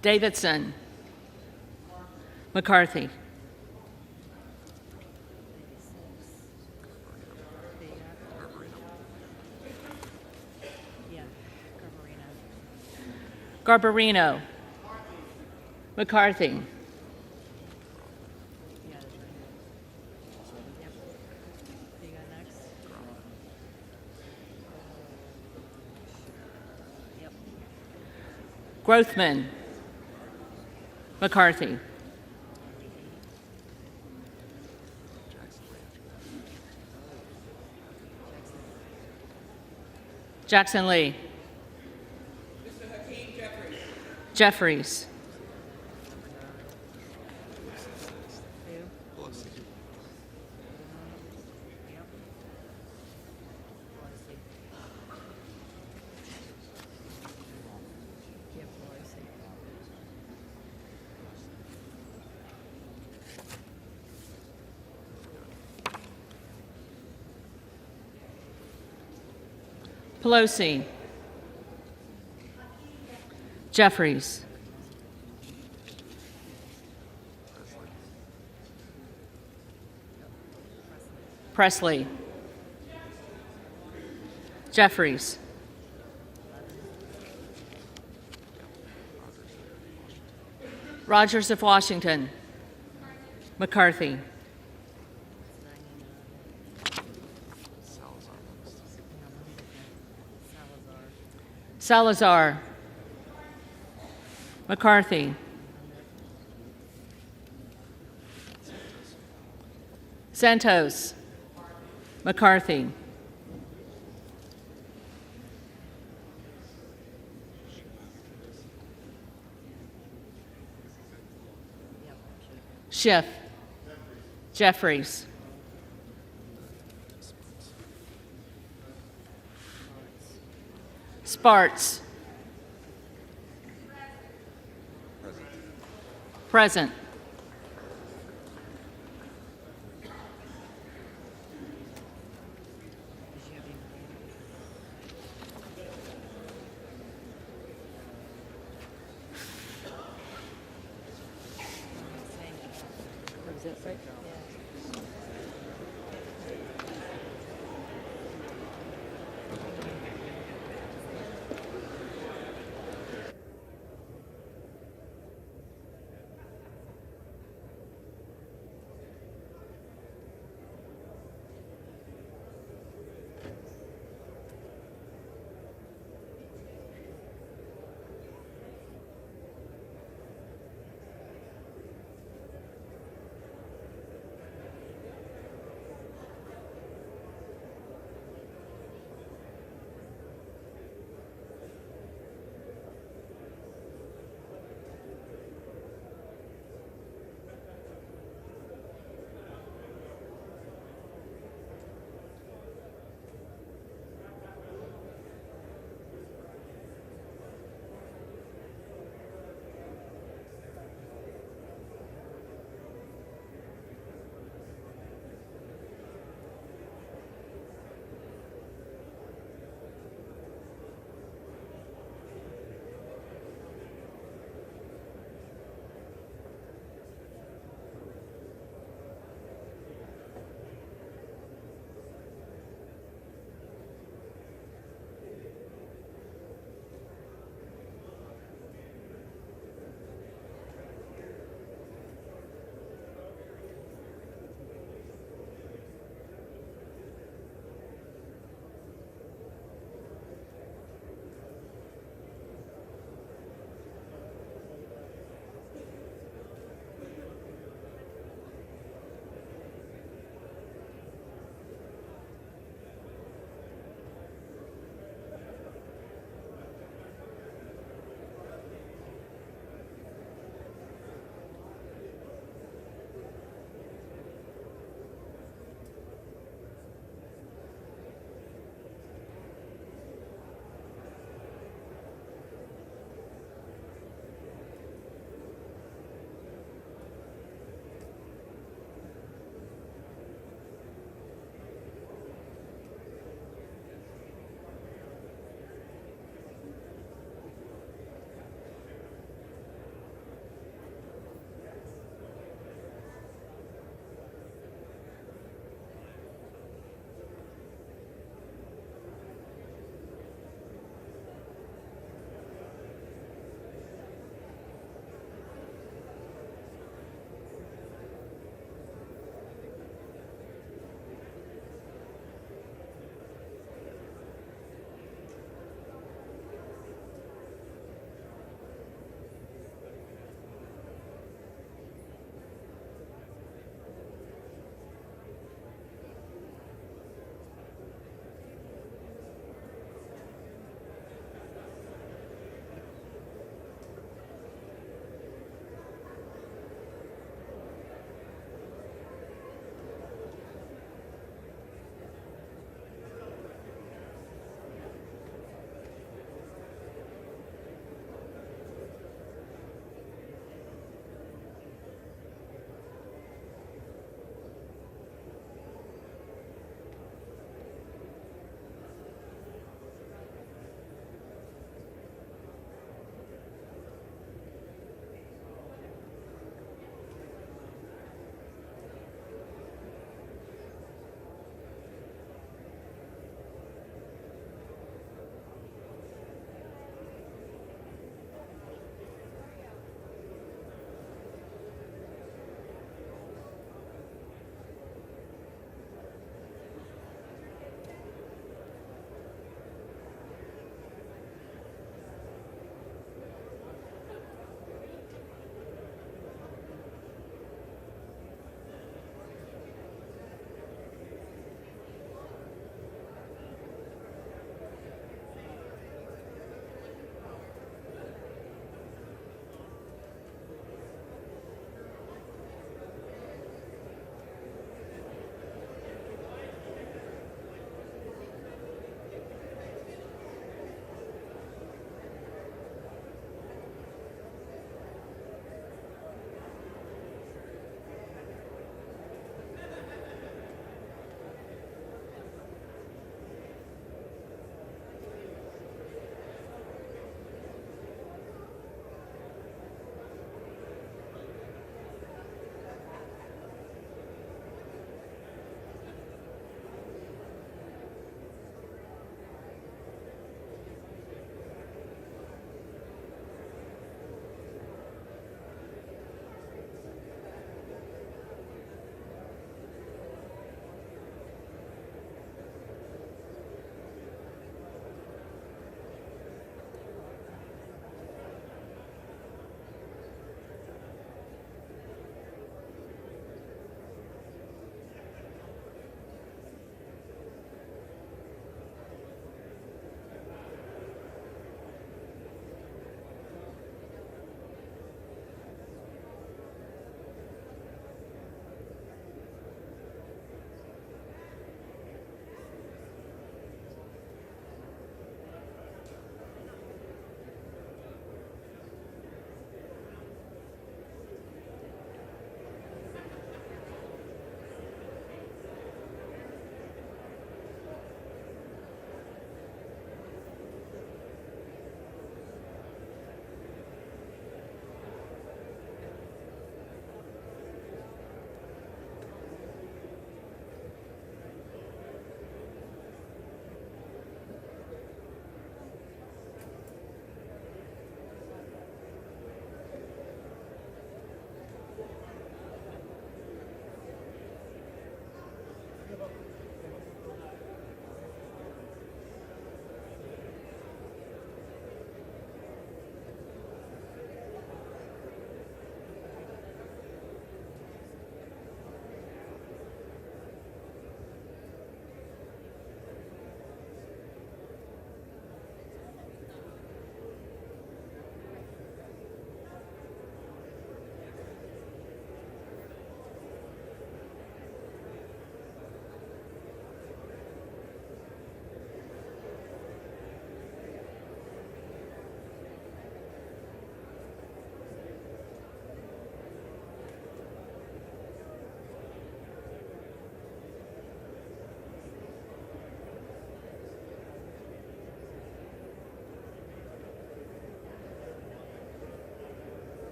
Davidson. McCarthy. Garbarino. McCarthy. Grothman. McCarthy. Jackson Lee. Jeffries. Pelosi. Jeffries. Presley. Jeffries. Rogers of Washington. McCarthy. Salazar. McCarthy. Santos. McCarthy. Schiff. Jeffries. Sparts. Present.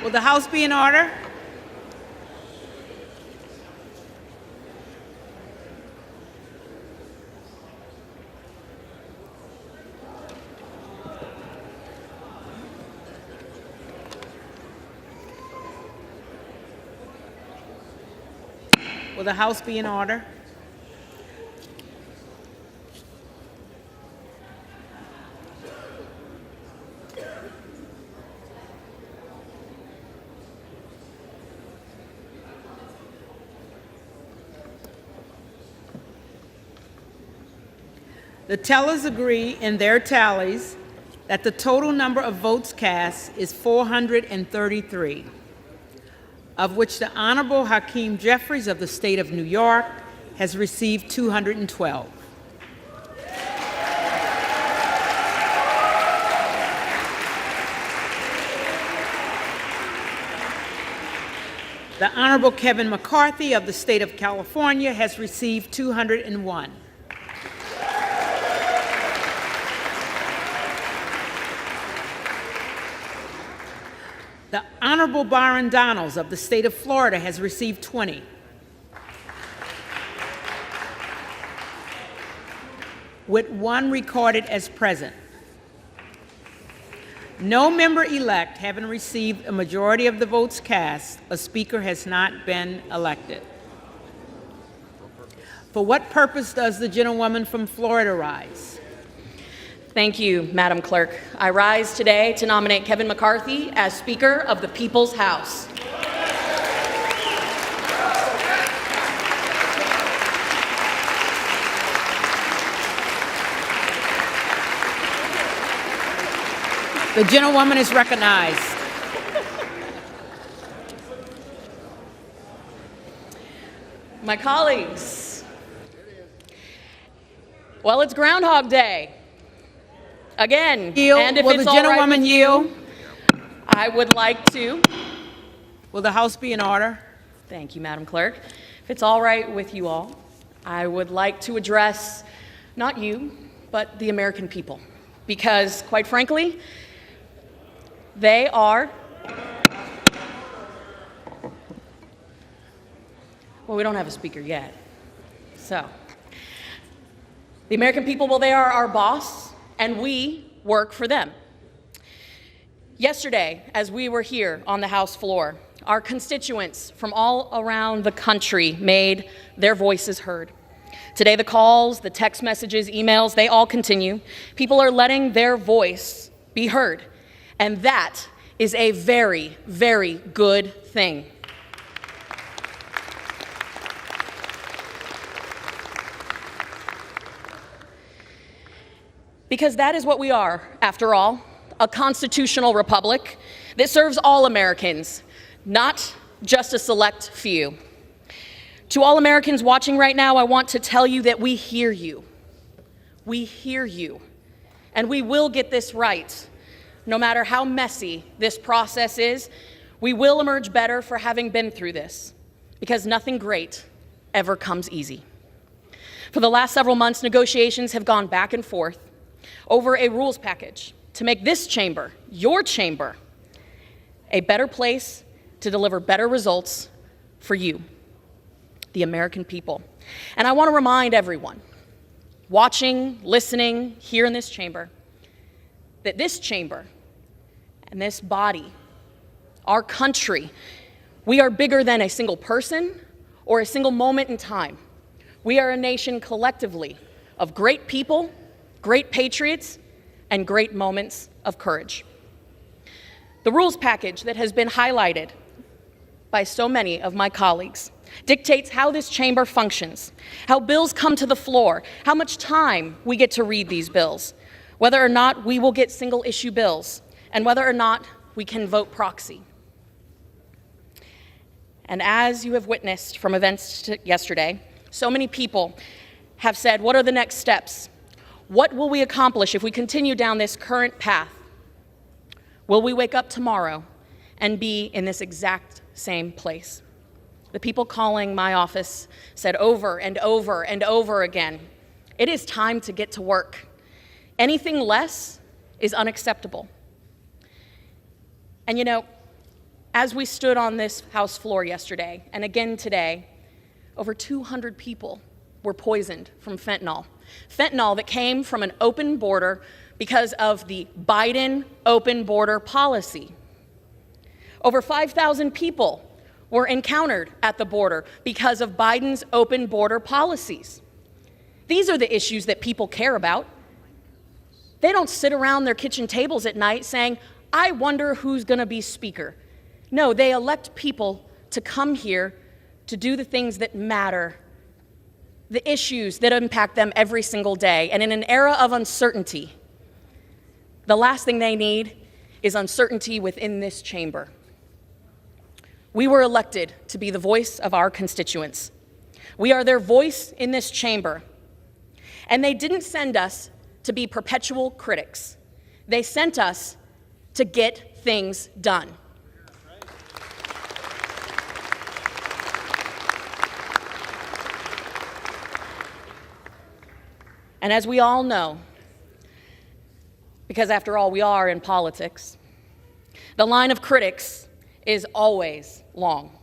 Will the House be in order? Will the House be in order? The tellers agree in their tallies that the total number of votes cast is 433, of which the Honorable Hakeem Jeffries of the state of New York has received 212. The Honorable Kevin McCarthy of the state of California has received 201. The Honorable Byron Donalds of the state of Florida has received 20. With one recorded as present. No member-elect having received a majority of the votes cast, a speaker has not been elected. For what purpose does the gentlewoman from Florida rise? Thank you, Madam Clerk. I rise today to nominate Kevin McCarthy as Speaker of the People's House. The gentlewoman is recognized. My colleagues, well, it's Groundhog Day. Again, Yield. and if Will it's the all right gentlewoman with yield? you, I would like to. Will the House be in order? Thank you, Madam Clerk. If it's all right with you all, I would like to address not you, but the American people. Because, quite frankly, they are, well, we don't have a speaker yet. So, the American people, well, they are our boss, and we work for them. Yesterday, as we were here on the House floor, our constituents from all around the country made their voices heard. Today, the calls, the text messages, emails, they all continue. People are letting their voice be heard, and that is a very, very good thing. Because that is what we are, after all, a constitutional republic that serves all Americans, not just a select few. To all Americans watching right now, I want to tell you that we hear you. We hear you. And we will get this right. No matter how messy this process is, we will emerge better for having been through this, because nothing great ever comes easy. For the last several months, negotiations have gone back and forth over a rules package to make this chamber, your chamber, a better place to deliver better results for you, the American people. And I want to remind everyone, watching, listening, here in this chamber, that this chamber and this body, our country, we are bigger than a single person or a single moment in time. We are a nation collectively of great people, great patriots, and great moments of courage. The rules package that has been highlighted by so many of my colleagues dictates how this chamber functions, how bills come to the floor, how much time we get to read these bills, whether or not we will get single-issue bills, and whether or not we can vote proxy. And as you have witnessed from events yesterday, so many people have said, what are the next steps? What will we accomplish if we continue down this current path? Will we wake up tomorrow and be in this exact same place? The people calling my office said over and over and over again, it is time to get to work. Anything less is unacceptable. And you know, As we stood on this House floor yesterday, and again today, over 200 people were poisoned from fentanyl. Fentanyl that came from an open border because of the Biden open border policy. Over 5,000 people were encountered at the border because of Biden's open border policies. These are the issues that people care about. They don't sit around their kitchen tables at night saying, I wonder who's going to be speaker. No, they elect people to come here to do the things that matter, the issues that impact them every single day. And in an era of uncertainty, the last thing they need is uncertainty within this chamber. We were elected to be the voice of our constituents. We are their voice in this chamber. And they didn't send us to be perpetual critics. They sent us to get things done. And as we all know, because after all, we are in politics, the line of critics is always long.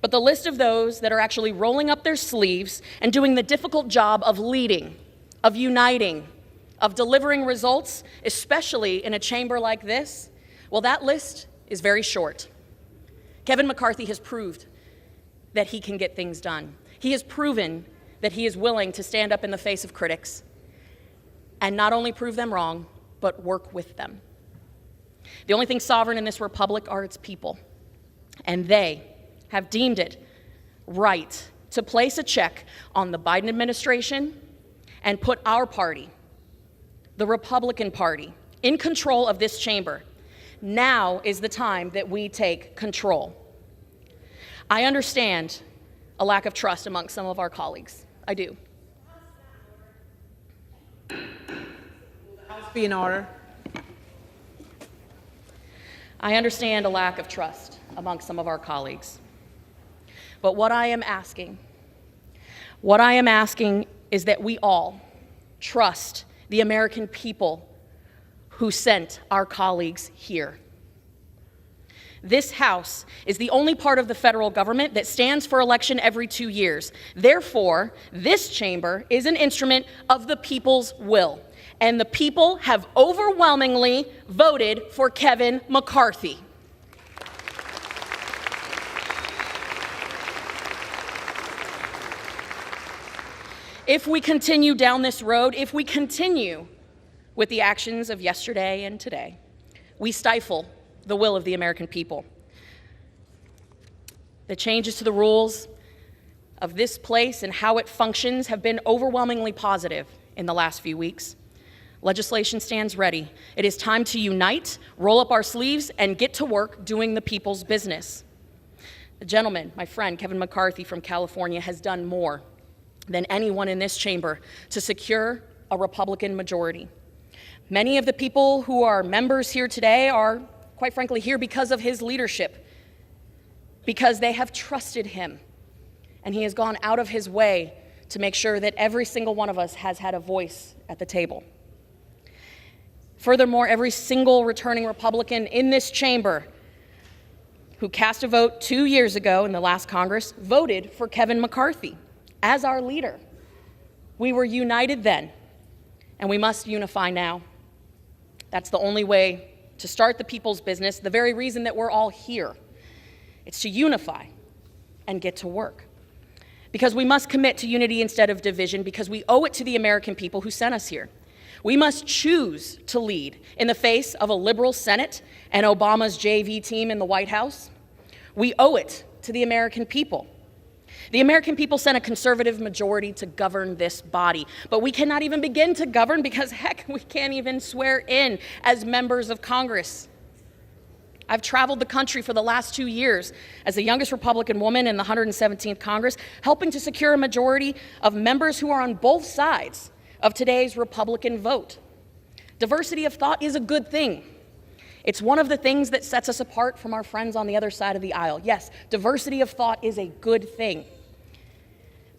But the list of those that are actually rolling up their sleeves and doing the difficult job of leading, of uniting, of delivering results, especially in a chamber like this, well, that list is very short. Kevin McCarthy has proved that he can get things done. He has proven that he is willing to stand up in the face of critics and not only prove them wrong, but work with them. The only thing sovereign in this republic are its people, and they have deemed it right to place a check on the Biden administration and put our party, the Republican Party, in control of this chamber. Now is the time that we take control. I understand a lack of trust among some of our colleagues. I do. House be in order. I understand a lack of trust among some of our colleagues. But what I am asking is that we all trust the American people who sent our colleagues here. This House is the only part of the federal government that stands for election every 2 years. Therefore, this chamber is an instrument of the people's will. And the people have overwhelmingly voted for Kevin McCarthy. If we continue down this road, if we continue with the actions of yesterday and today, we stifle the will of the American people. The changes to the rules of this place and how it functions have been overwhelmingly positive in the last few weeks. Legislation stands ready. It is time to unite, roll up our sleeves, and get to work doing the people's business. The gentleman, my friend, Kevin McCarthy from California, has done more than anyone in this chamber to secure a Republican majority. Many of the people who are members here today are, quite frankly, here because of his leadership, because they have trusted him, and he has gone out of his way to make sure that every single one of us has had a voice at the table. Furthermore, every single returning Republican in this chamber who cast a vote 2 years ago in the last Congress voted for Kevin McCarthy as our leader. We were united then, and we must unify now. That's the only way to start the people's business, the very reason that we're all here. It's to unify and get to work. Because we must commit to unity instead of division, because we owe it to the American people who sent us here. We must choose to lead in the face of a liberal Senate and Obama's JV team in the White House. We owe it to the American people. The American people sent a conservative majority to govern this body, but we cannot even begin to govern because, heck, we can't even swear in as members of Congress. I've traveled the country for the last 2 years as the youngest Republican woman in the 117th Congress, helping to secure a majority of members who are on both sides of today's Republican vote. Diversity of thought is a good thing. It's one of the things that sets us apart from our friends on the other side of the aisle. Yes, diversity of thought is a good thing.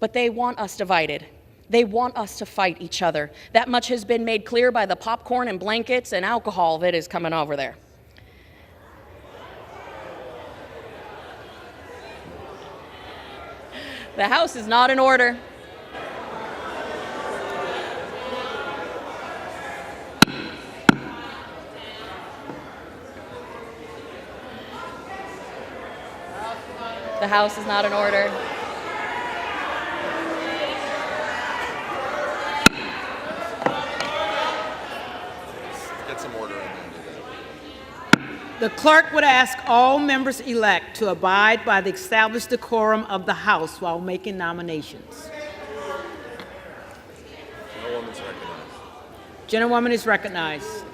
But they want us divided. They want us to fight each other. That much has been made clear by the popcorn and blankets and alcohol that is coming over there. The House is not in order. The House is not in order. Get some order in there. The clerk would ask all members-elect to abide by the established decorum of the House while making nominations. Gentlewoman's recognized. Gentlewoman is recognized.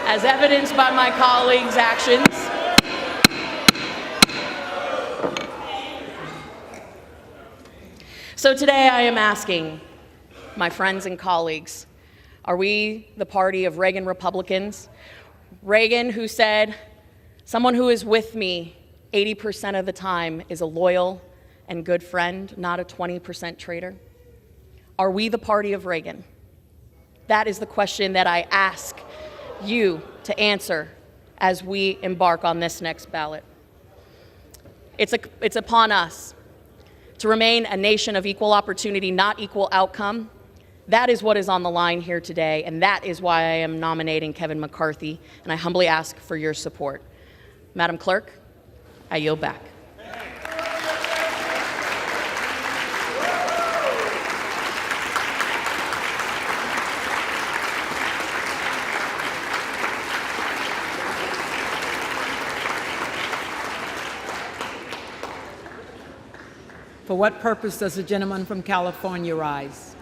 As evidenced by my colleagues' actions, so today I am asking my friends and colleagues, are we the party of Reagan Republicans? Reagan, who said, someone who is with me 80% of the time is a loyal and good friend, not a 20% traitor? Are we the party of Reagan? That is the question that I ask you to answer as we embark on this next ballot. It's upon us to remain a nation of equal opportunity, not equal outcome. That is what is on the line here today, and that is why I am nominating Kevin McCarthy, and I humbly ask for your support. Madam Clerk, I yield back. For what purpose does the gentleman from California rise?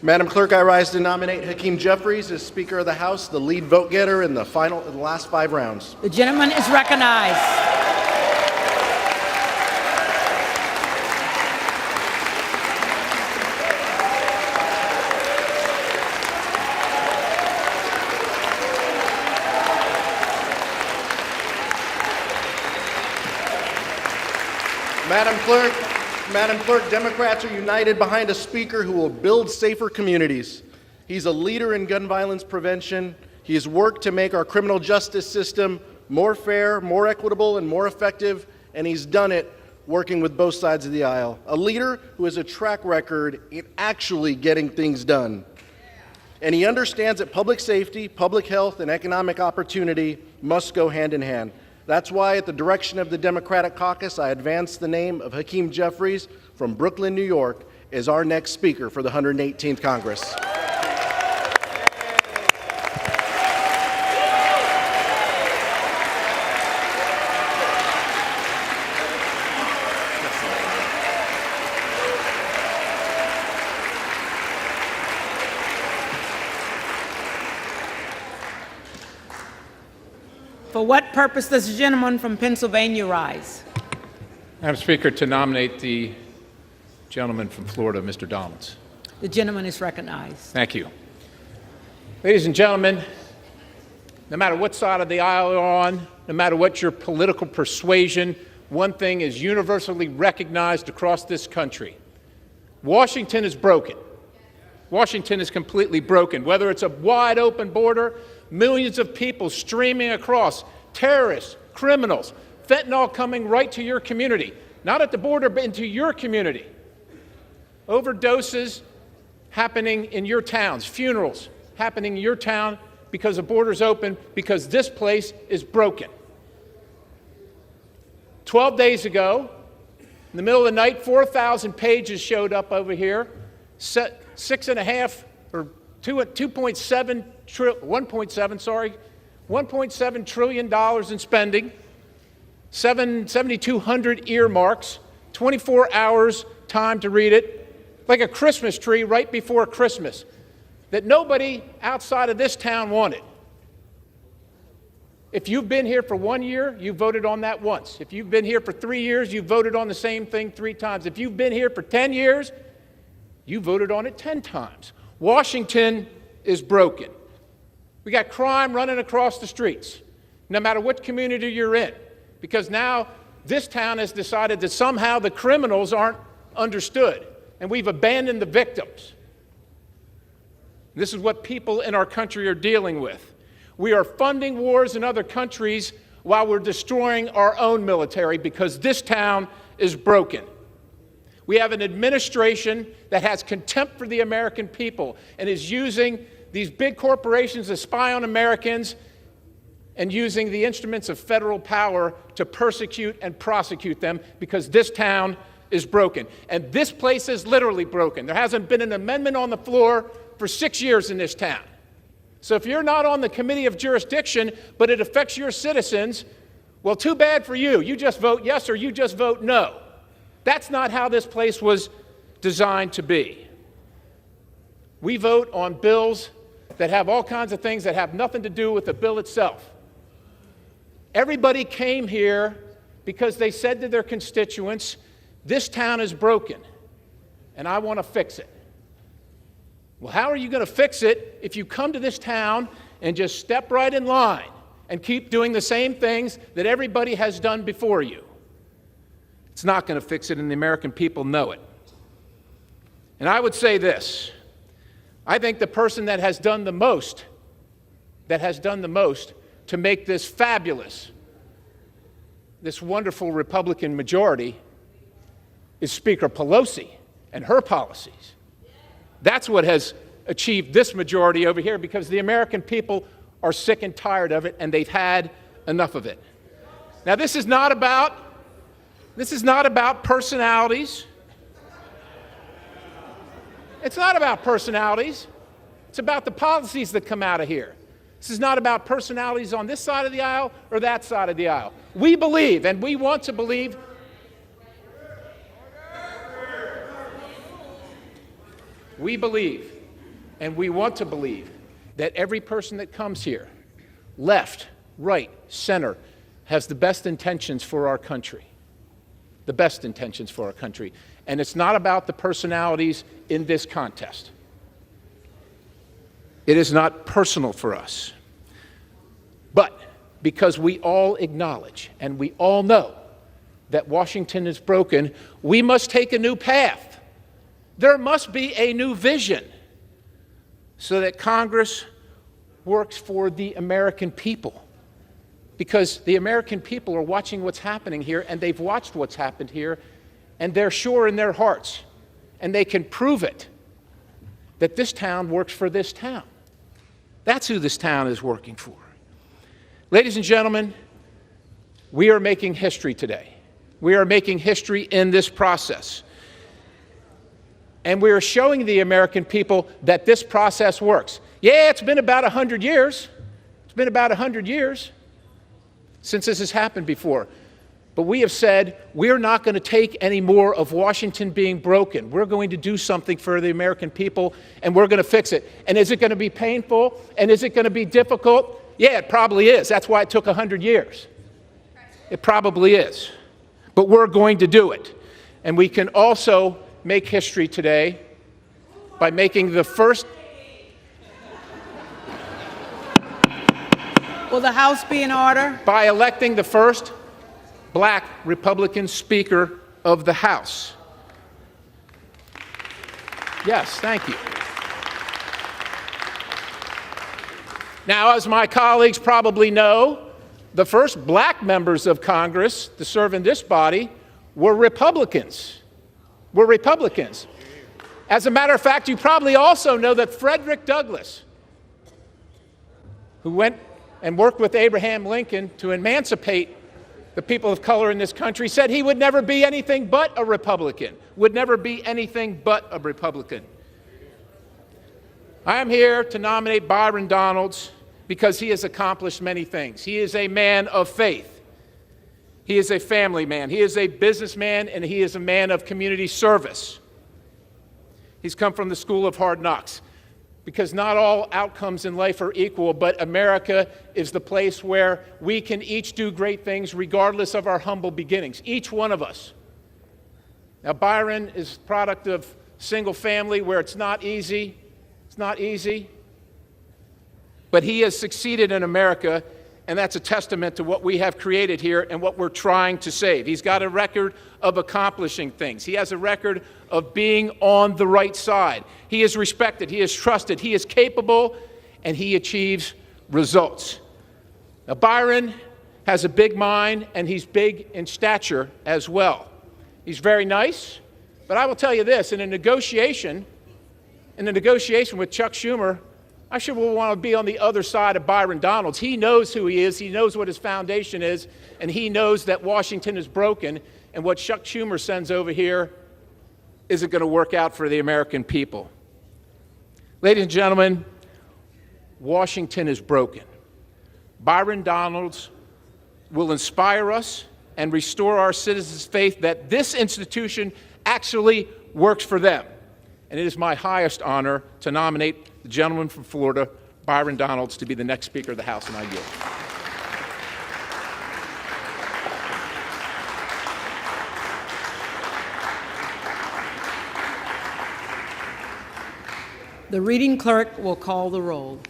Madam Clerk, I rise to nominate Hakeem Jeffries as Speaker of the House, the lead vote getter in the last 5 rounds. The gentleman is recognized. Madam Clerk, Democrats are united behind a speaker who will build safer communities. He's a leader in gun violence prevention. He has worked to make our criminal justice system more fair, more equitable, and more effective, and he's done it working with both sides of the aisle. A leader who has a track record in actually getting things done. And he understands that public safety, public health, and economic opportunity must go hand in hand. That's why, at the direction of the Democratic caucus, I advance the name of Hakeem Jeffries from Brooklyn, New York, as our next Speaker for the 118th Congress. For what purpose does the gentleman from Pennsylvania rise? Madam Speaker, to nominate the gentleman from Florida, Mr. Donalds. The gentleman is recognized. Thank you. Ladies and gentlemen, no matter what side of the aisle you're on, no matter what your political persuasion, one thing is universally recognized across this country. Washington is broken. Washington is completely broken. Whether it's a wide open border, millions of people streaming across, terrorists, criminals, fentanyl coming right to your community, not at the border, but into your community. Overdoses happening in your towns, funerals happening in your town because the border's open, because this place is broken. 12 days ago, in the middle of the night, 4,000 pages showed up over here, 1.7 trillion dollars in spending, 7,200 earmarks, 24 hours time to read it, like a Christmas tree right before Christmas, that nobody outside of this town wanted. If you've been here for 1 year, you voted on that once. If you've been here for 3 years, you voted on the same thing 3 times. If you've been here for 10 years, you voted on it 10 times. Washington is broken. We got crime running across the streets, no matter what community you're in, because now this town has decided that somehow the criminals aren't understood, and we've abandoned the victims. This is what people in our country are dealing with. We are funding wars in other countries while we're destroying our own military because this town is broken. We have an administration that has contempt for the American people and is using these big corporations to spy on Americans and using the instruments of federal power to persecute and prosecute them because this town is broken. And this place is literally broken. There hasn't been an amendment on the floor for 6 years in this town. So if you're not on the committee of jurisdiction, but it affects your citizens, well, too bad for you. You just vote yes or you just vote no. That's not how this place was designed to be. We vote on bills that have all kinds of things that have nothing to do with the bill itself. Everybody came here because they said to their constituents, this town is broken, and I want to fix it. Well, how are you going to fix it if you come to this town and just step right in line and keep doing the same things that everybody has done before you? It's not going to fix it, and the American people know it. And I would say this. I think the person that has done the most to make this fabulous, this wonderful Republican majority is Speaker Pelosi and her policies. That's what has achieved this majority over here because the American people are sick and tired of it and they've had enough of it. Now, this is not about personalities. It's not about personalities. It's about the policies that come out of here. This is not about personalities on this side of the aisle or that side of the aisle. We believe, and we want to believe, and we want to believe that every person that comes here, left, right, center, has the best intentions for our country. The best intentions for our country. And it's not about the personalities in this contest. It is not personal for us. But because we all acknowledge and we all know that Washington is broken, we must take a new path. There must be a new vision so that Congress works for the American people. Because the American people are watching what's happening here, and they've watched what's happened here, and they're sure in their hearts, and they can prove it, that this town works for this town. That's who this town is working for. Ladies and gentlemen, we are making history today. We are making history in this process. And we are showing the American people that this process works. Yeah, it's been about 100 years. It's been about 100 years since this has happened before. But we have said we're not going to take any more of Washington being broken. We're going to do something for the American people, and we're going to fix it. And is it going to be painful? And is it going to be difficult? Yeah, it probably is. That's why it took 100 years. It probably is. But we're going to do it. And we can also make history today by making the first... Will the House be in order? By electing the first Black Republican Speaker of the House. Yes, thank you. Now, as my colleagues probably know, the first Black members of Congress to serve in this body were Republicans. As a matter of fact, you probably also know that Frederick Douglass, who went and worked with Abraham Lincoln to emancipate the people of color in this country, said he would never be anything but a Republican, I am here to nominate Byron Donalds because he has accomplished many things. He is a man of faith. He is a family man. He is a businessman, and he is a man of community service. He's come from the school of hard knocks. Because not all outcomes in life are equal, but America is the place where we can each do great things regardless of our humble beginnings, each one of us. Now, Byron is a product of single family where it's not easy. But he has succeeded in America, and that's a testament to what we have created here and what we're trying to save. He's got a record of accomplishing things. He has a record of being on the right side. He is respected, he is trusted, he is capable, and he achieves results. Now, Byron has a big mind, and he's big in stature as well. He's very nice, but I will tell you this, in the negotiation with Chuck Schumer, I should want to be on the other side of Byron Donalds. He knows who he is, he knows what his foundation is, and he knows that Washington is broken, and what Chuck Schumer sends over here isn't going to work out for the American people. Ladies and gentlemen, Washington is broken. Byron Donalds will inspire us and restore our citizens' faith that this institution actually works for them. And it is my highest honor to nominate the gentleman from Florida, Byron Donalds, to be the next Speaker of the House, and I yield. The reading clerk will call the roll.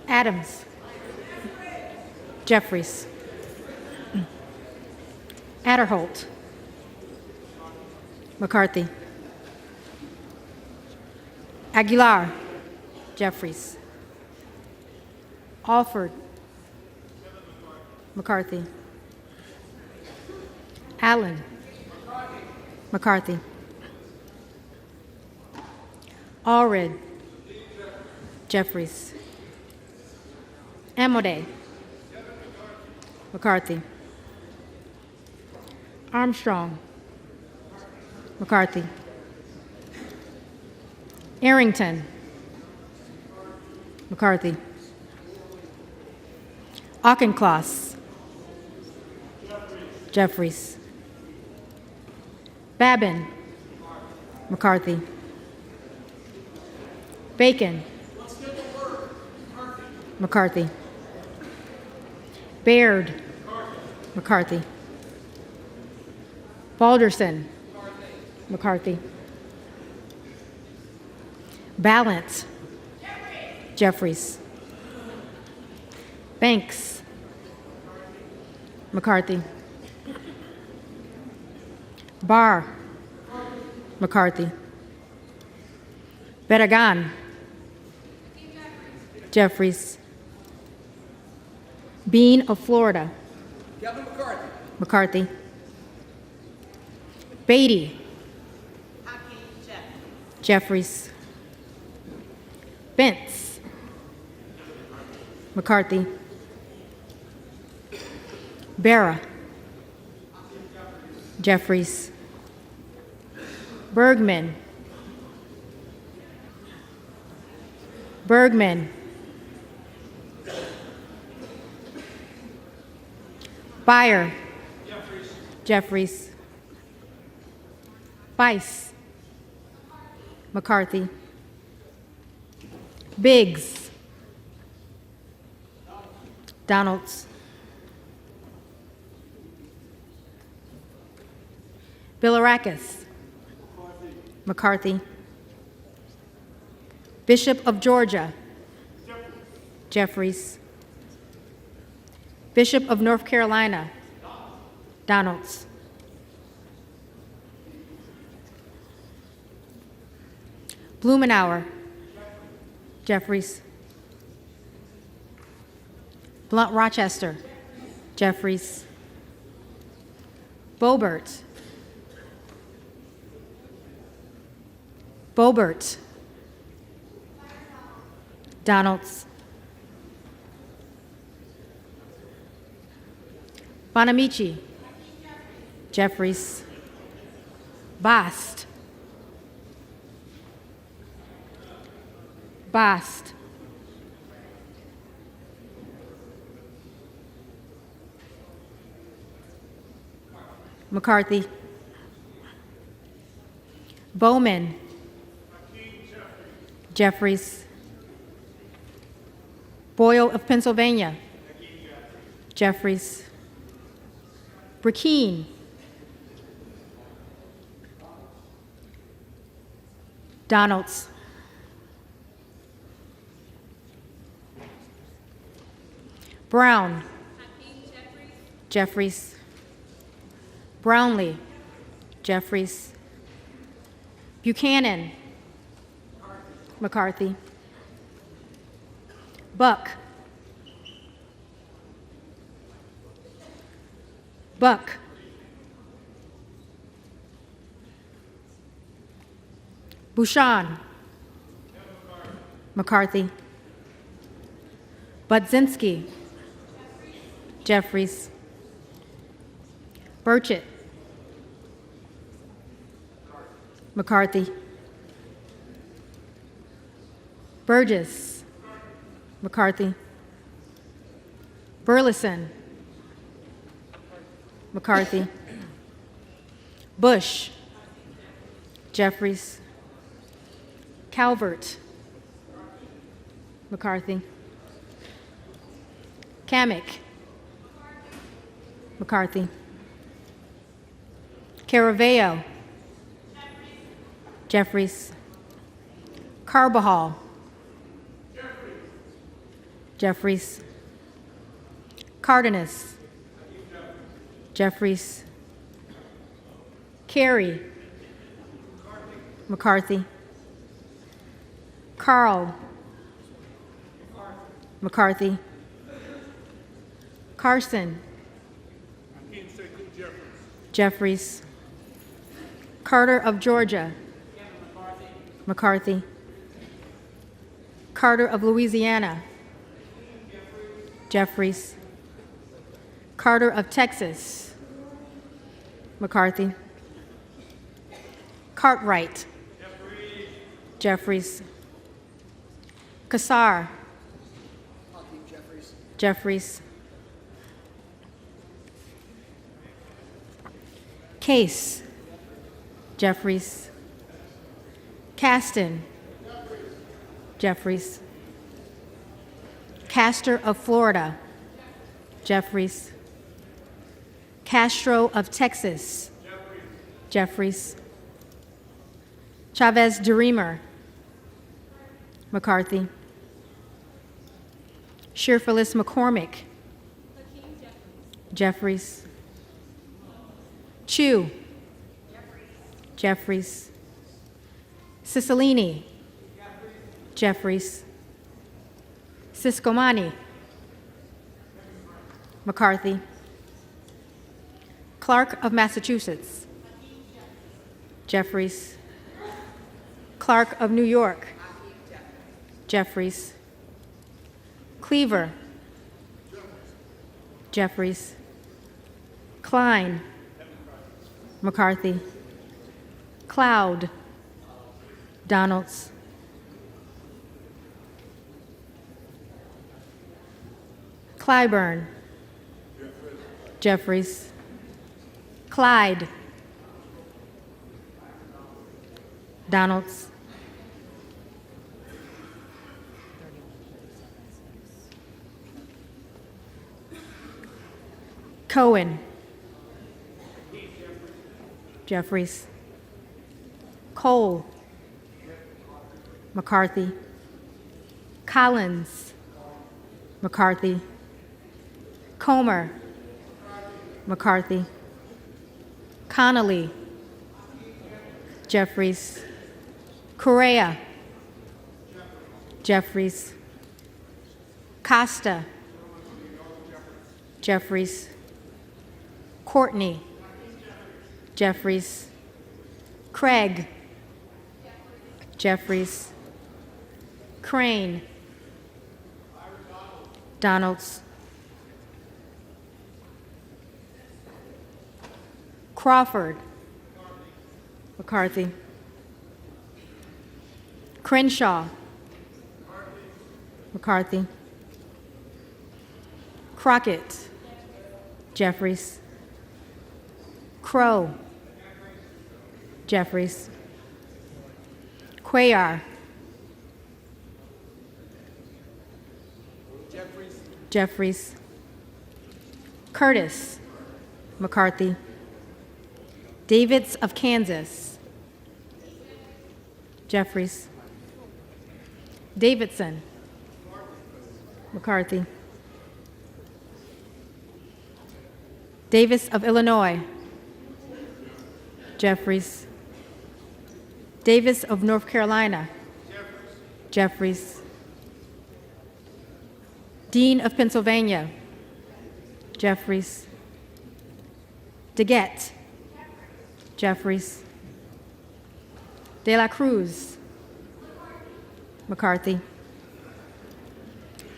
Adams. Jeffries. Adderholt. McCarthy. Aguilar. Jeffries. Alford. McCarthy. Allen. McCarthy. Allred. Jeffries. Amodei. McCarthy. Armstrong. McCarthy. Arrington. McCarthy. Auchincloss. Jeffries. Babin. McCarthy. Bacon. McCarthy. Baird. McCarthy. Balderson. McCarthy. Ballant. Jeffries. Banks. McCarthy. Barr. McCarthy. Bedagan. Jeffries. Bean of Florida. McCarthy. Beatty. Jeffries. Bentz. McCarthy. Barra. Jeffries. Bergman. Bergman. Beyer. Jeffries. Bice. McCarthy. Biggs. Donalds. Bilirakis. McCarthy. Bishop of Georgia. Jeffries. Bishop of North Carolina. Donalds. Blumenauer. Jeffries. Blunt Rochester. Jeffries. Boebert. Boebert. Donalds. Bonamici. Jeffries. Bast. Bast. McCarthy. Bowman. Jeffries. Boyle of Pennsylvania. Jeffries. Burkeen. Donalds. Brown. Jeffries. Brownlee. Jeffries. Buchanan. McCarthy. Buck. Buck. Bouchon. McCarthy. Budzinski. Jeffries. Burchett. McCarthy. Burgess. McCarthy. Burleson. McCarthy. Bush. Jeffries. Calvert. McCarthy. Kamick. McCarthy. Caraveo. Jeffries. Carbajal. Jeffries. Cardenas. Jeffries. Carey. McCarthy. Carl. McCarthy. Carson. Jeffries. Carter of Georgia. McCarthy. Carter of Louisiana. Jeffries. Carter of Texas. McCarthy. Cartwright. Jeffries. Kassar. Jeffries. Case. Jeffries. Caston. Jeffries. Castor of Florida. Jeffries. Castro of Texas. Jeffries. Chavez DeReamer. McCarthy. Shearfillis McCormick. Jeffries. Chu. Jeffries. Cicilline. Jeffries. Siscomani. McCarthy. Clark of Massachusetts. Jeffries. Clark of New York. Jeffries. Cleaver. Jeffries. Klein. McCarthy. Cloud. Donalds. Clyburn. Jeffries. Clyde. Donalds. Cohen. Jeffries. Cole. McCarthy. Collins. McCarthy. Comer. McCarthy. Connolly. Jeffries. Correa. Jeffries. Costa. Jeffries. Courtney. Jeffries. Craig. Jeffries. Crane. Donalds. Crawford. McCarthy. Crenshaw. McCarthy. Crockett. Jeffries. Crow. Jeffries. Cuellar. Jeffries. Curtis. McCarthy. Davids of Kansas. Jeffries. Davidson. McCarthy. Davis of Illinois. Jeffries. Davis of North Carolina. Jeffries. Dean of Pennsylvania. Jeffries. DeGette. Jeffries. De La Cruz. McCarthy.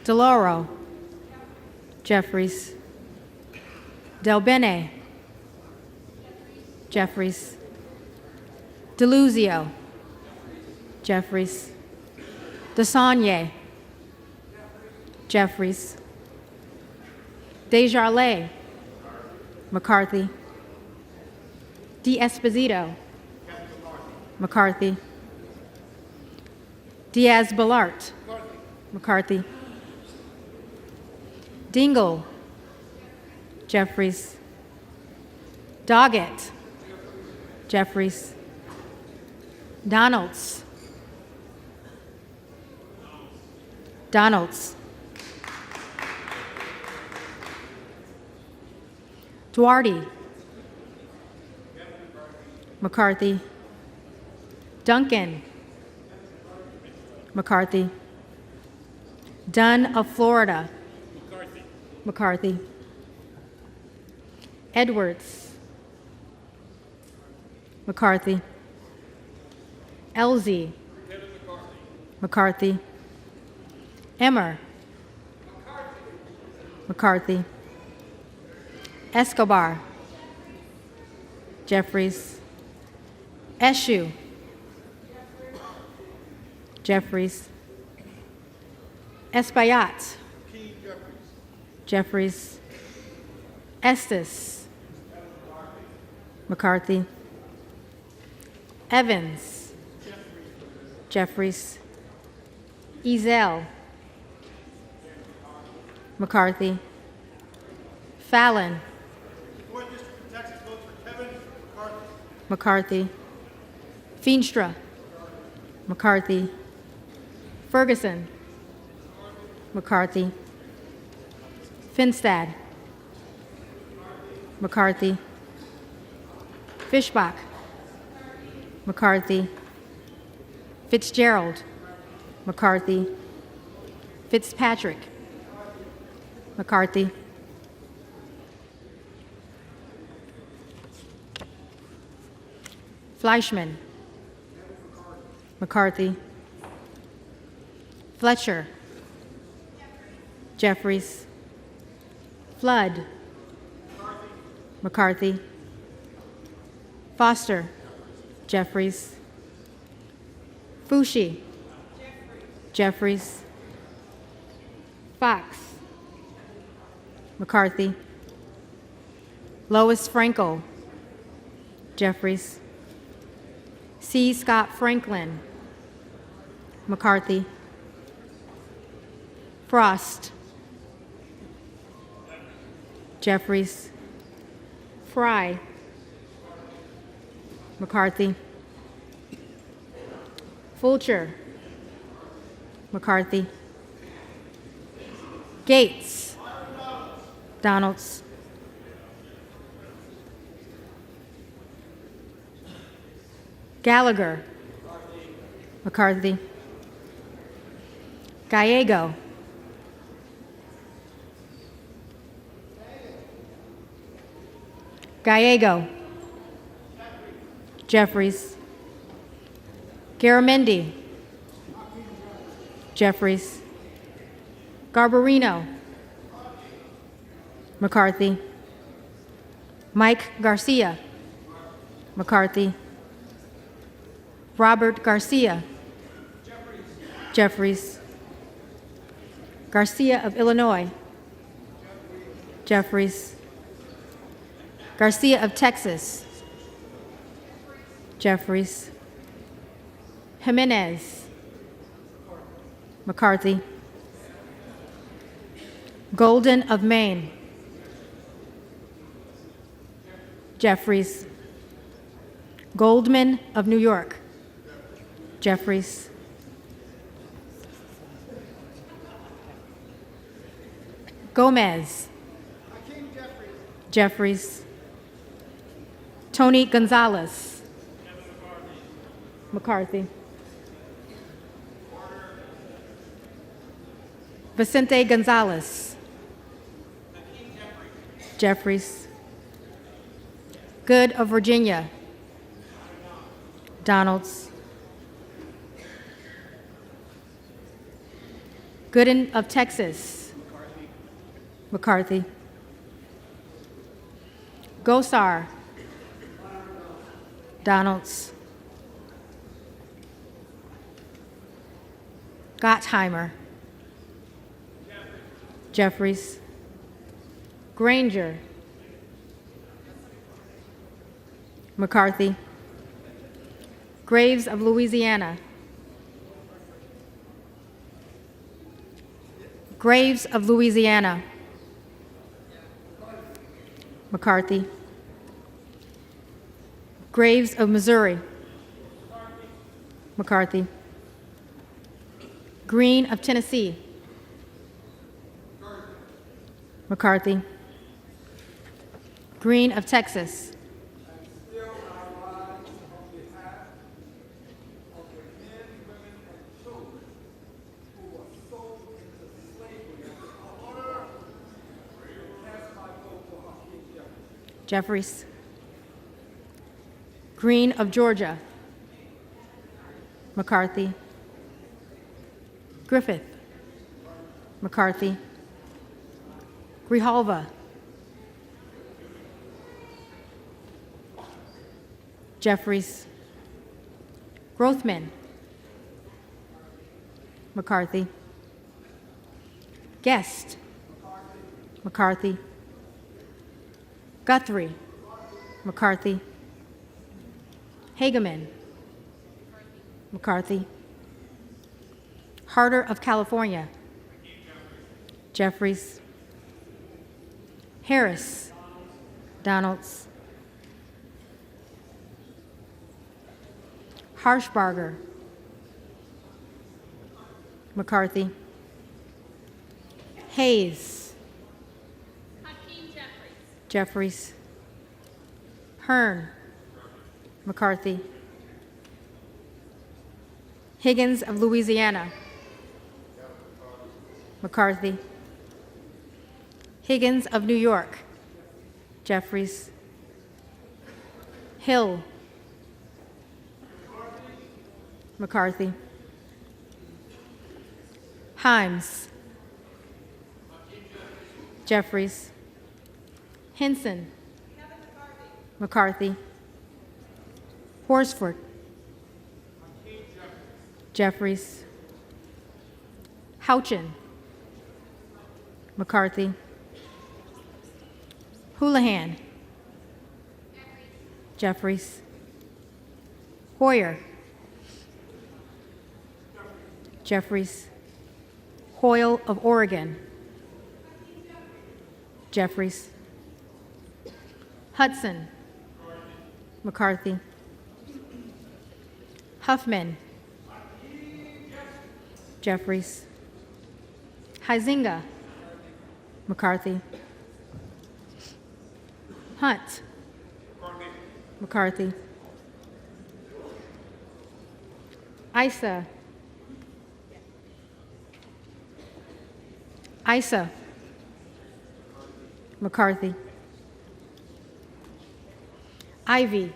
DeLauro. Jeffries. Del Bene. Jeffries. DeLuzio. Jeffries. DeSaulnier. Jeffries. Desjardins. McCarthy. D'Esposito. McCarthy. Diaz-Balart. McCarthy. Dingle. Jeffries. Doggett. Jeffries. Donalds. Donalds. Duarte. McCarthy. Duncan. McCarthy. Dunn of Florida. McCarthy. Edwards. McCarthy. Elzie. McCarthy. Emmer. McCarthy. Escobar. Jeffries. Eshue. Jeffries. Espaillat. Jeffries. Estes. McCarthy. Evans. Jeffries. Ezell. McCarthy. Fallon. McCarthy. Feenstra. McCarthy. Ferguson. McCarthy. Finstad. McCarthy. Fishbach. McCarthy. Fitzgerald. McCarthy. Fitzpatrick. McCarthy. Fleischman. McCarthy. Fletcher. Jeffries. Flood. McCarthy. Foster. Jeffries. Fushi. Jeffries. Fox. McCarthy. Lois Frankel. Jeffries. C. Scott Franklin. McCarthy. Frost. Jeffries. Fry. McCarthy. Fulcher. McCarthy. Gates. Donalds. Gallagher. McCarthy. Gallego. Gallego. Jeffries. Garamendi. Jeffries. Garbarino. McCarthy. Mike Garcia. McCarthy. Robert Garcia. Jeffries. Garcia of Illinois. Jeffries. Garcia of Texas. Jeffries. Jimenez. McCarthy. Golden of Maine. Jeffries. Goldman of New York. Jeffries. Gomez. Jeffries. Tony Gonzalez. McCarthy. Vicente Gonzalez. Jeffries. Good of Virginia. Donalds. Gooden of Texas. McCarthy. Gosar. Donalds. Gottheimer. Jeffries. Granger. McCarthy. Graves of Louisiana. Graves of Louisiana. McCarthy. Graves of Missouri. McCarthy. Green of Tennessee. McCarthy. Green of Texas. Jeffries. Green of Georgia. McCarthy. Griffith. McCarthy. Grijalva. Jeffries. Grothman. McCarthy. Guest. McCarthy. Guthrie. McCarthy. Hageman. McCarthy. Harder of California. Jeffries. Harris. Donalds. Harshbarger. McCarthy. Hayes. Jeffries. Hearn. McCarthy. Higgins of Louisiana. McCarthy. Higgins of New York. Jeffries. Hill. McCarthy. Himes. Jeffries. Henson. McCarthy. Horsford. Jeffries. Houchin. McCarthy. Houlihan. Jeffries. Hoyer. Jeffries. Hoyle of Oregon. Jeffries. Hudson. McCarthy. Huffman. Jeffries. Huizinga. McCarthy. Hunt. McCarthy. Isa. Isa. McCarthy. Ivy.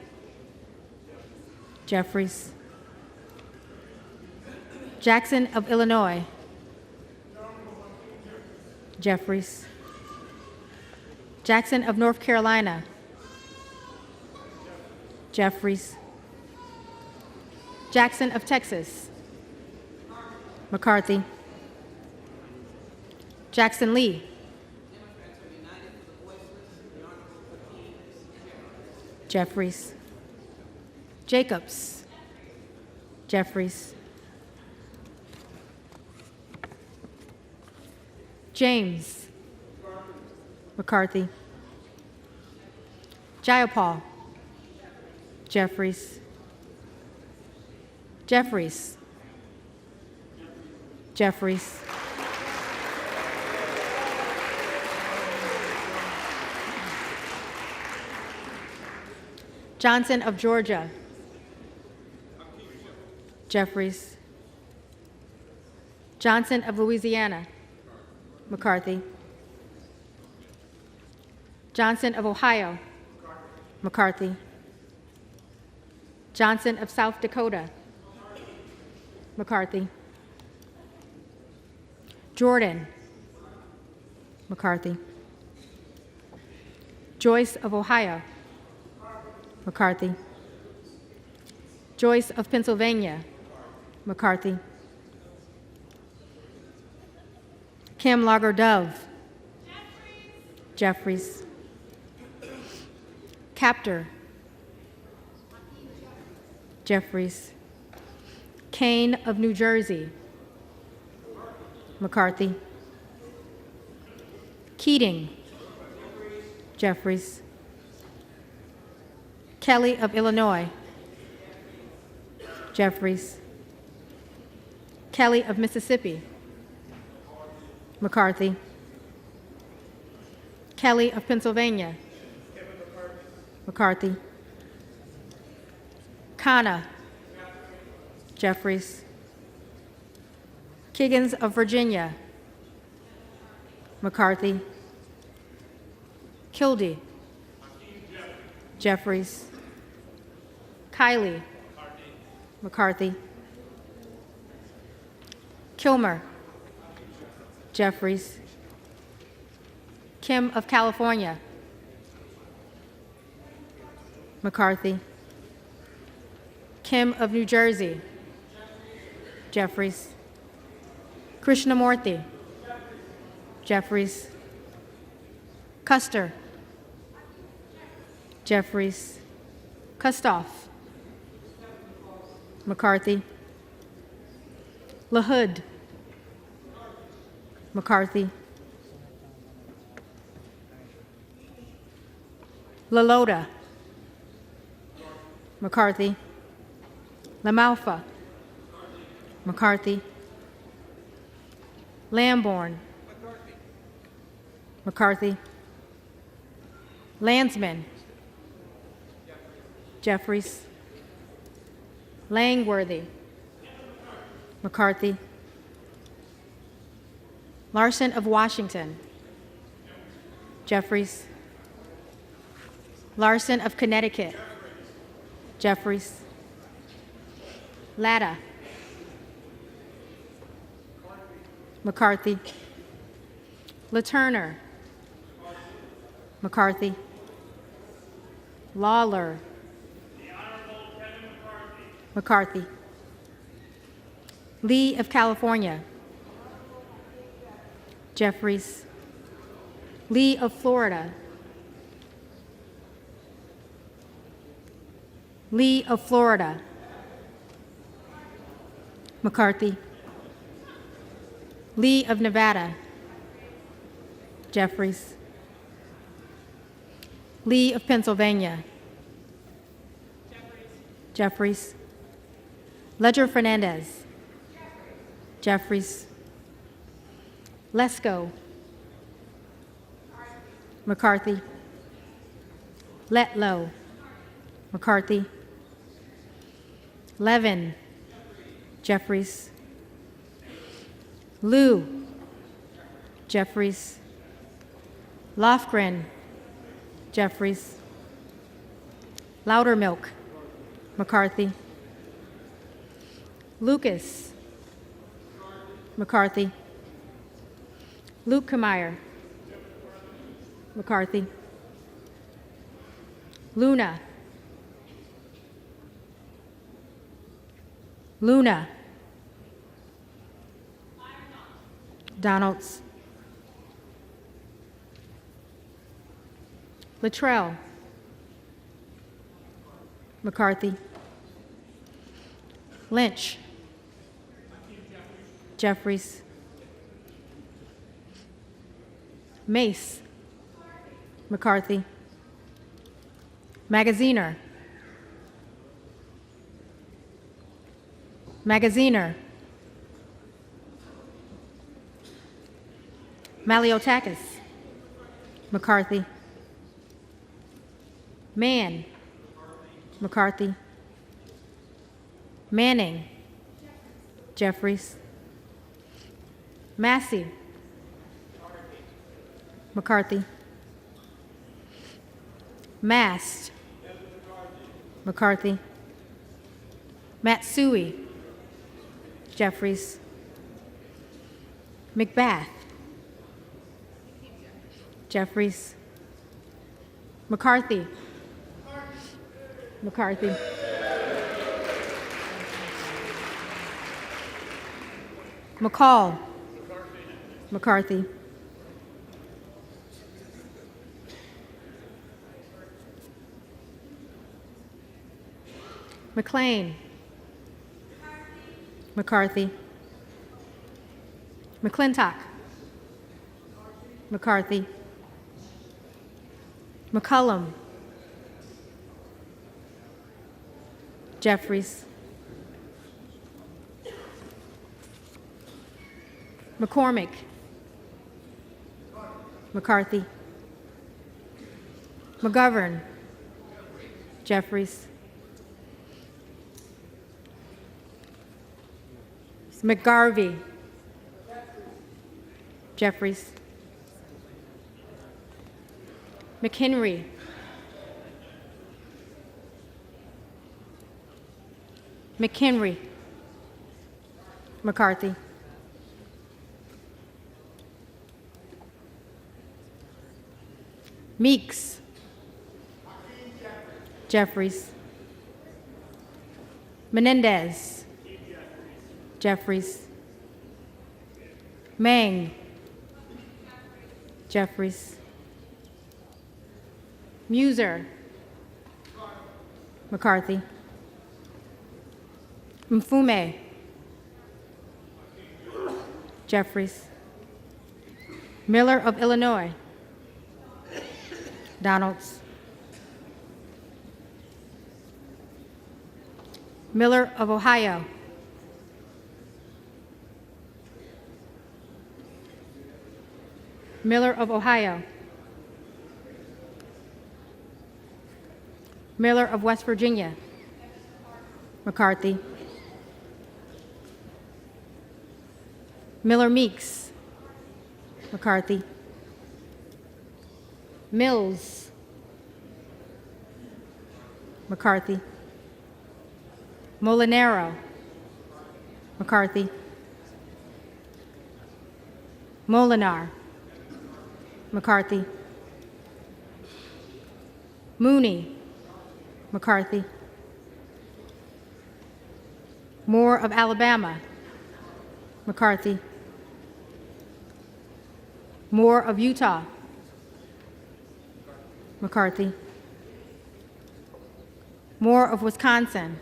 Jeffries. Jackson of Illinois. Jeffries. Jackson of North Carolina. Jeffries. Jackson of Texas. McCarthy. Jackson Lee. Jeffries. Jacobs. Jeffries. James. McCarthy. Jayapal. Jeffries. Jeffries. Jeffries. Johnson of Georgia. Jeffries. Johnson of Louisiana. McCarthy. Johnson of Ohio. McCarthy. Johnson of South Dakota. McCarthy. Jordan. McCarthy. Joyce of Ohio. McCarthy. Joyce of Pennsylvania. McCarthy. Kim Lager-Dove. Jeffries. Captor. Jeffries. Kane of New Jersey. McCarthy. Keating. Jeffries. Kelly of Illinois. Jeffries. Kelly of Mississippi. McCarthy. Kelly of Pennsylvania. McCarthy. Khanna. Jeffries. Kiggins of Virginia. McCarthy. Kildee. Jeffries. Kiley. McCarthy. Kilmer. Jeffries. Kim of California. McCarthy. Kim of New Jersey. Jeffries. Krishnamurthy. Jeffries. Custer. Jeffries. Kustoff. McCarthy. LaHood. McCarthy. LaLota. McCarthy. LaMalfa. McCarthy. Lamborn. McCarthy. Landsman. Jeffries. Langworthy. McCarthy. Larson of Washington. Jeffries. Larson of Connecticut. Jeffries. Latta. McCarthy. LaTurner. McCarthy. Lawler. McCarthy. Lee of California. Jeffries. Lee of Florida. Lee of Florida. McCarthy. Lee of Nevada. Jeffries. Lee of Pennsylvania. Jeffries. Ledger Fernandez. Jeffries. Lesko. McCarthy. Letlow. McCarthy. Levin. Jeffries. Liu. Jeffries. Lofgren. Jeffries. Loudermilk. McCarthy. Lucas. McCarthy. Lukemeyer. McCarthy. Luna. Luna. Donalds. Luttrell. McCarthy. Lynch. Jeffries. Mace. McCarthy. Magaziner. Magaziner. Maliotakis. McCarthy. Mann. McCarthy. Manning. Jeffries. Massey. McCarthy. Mast. McCarthy. Matsui. Jeffries. McBath. Jeffries. McCarthy. McCarthy. McCall. McCarthy. McLean. McCarthy. McClintock. McCarthy. McCullum. Jeffries. McCormick. McCarthy. McGovern. Jeffries. McGarvey. Jeffries. McHenry. McHenry. McCarthy. Meeks. Jeffries. Menendez. Jeffries. Mang. Jeffries. Muser. McCarthy. Mfume. Jeffries. Miller of Illinois. Donalds. Miller of Ohio. Miller of Ohio. Miller of West Virginia. McCarthy. Miller Meeks. McCarthy. Mills. McCarthy. Molinaro. McCarthy. Molinar. McCarthy. Mooney. McCarthy. Moore of Alabama. McCarthy. Moore of Utah. McCarthy. Moore of Wisconsin.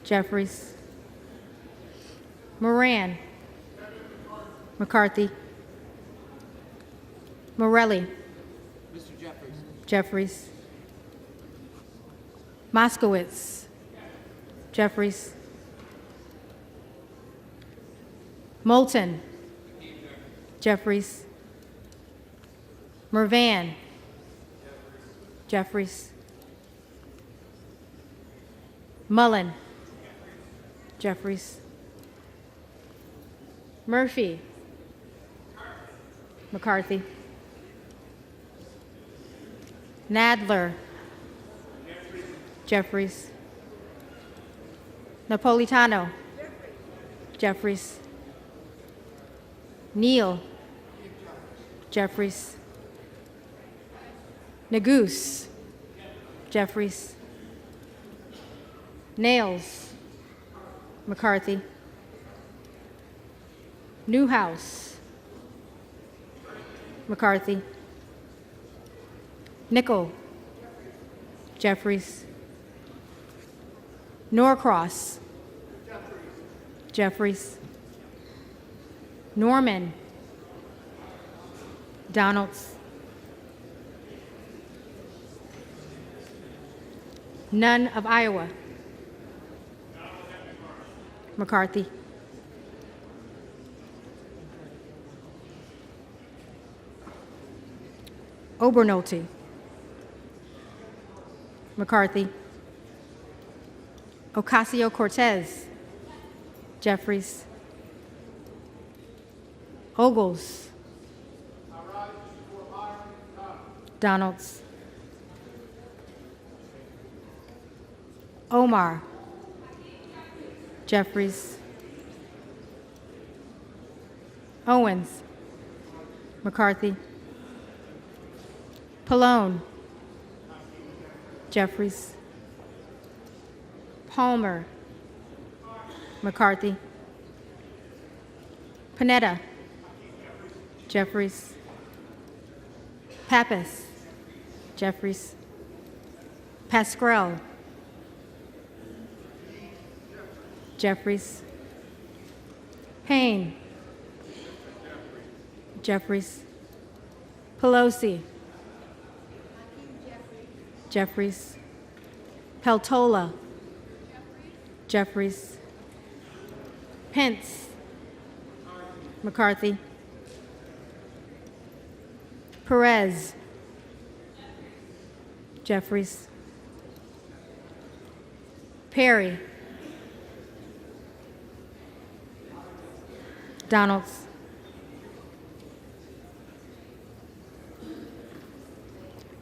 Jeffries. Moran. McCarthy. Morelli. Jeffries. Moskowitz. Jeffries. Moulton. Jeffries. Mervan. Jeffries. Mullen. Jeffries. Murphy. McCarthy. Nadler. Jeffries. Napolitano. Jeffries. Neal. Jeffries. Nagoose. Jeffries. Nails. McCarthy. Newhouse. McCarthy. Nickel. Jeffries. Norcross. Jeffries. Norman. Donalds. None of Iowa. McCarthy. Obernolte. McCarthy. Ocasio-Cortez. Jeffries. Ogles. Donalds. Omar. Jeffries. Owens. McCarthy. Pallone. Jeffries. Palmer. McCarthy. Panetta. Jeffries. Pappas. Jeffries. Pascrell. Jeffries. Payne. Jeffries. Pelosi. Jeffries. Peltola. Jeffries. Pence. McCarthy. Perez. Jeffries. Perry. Donalds.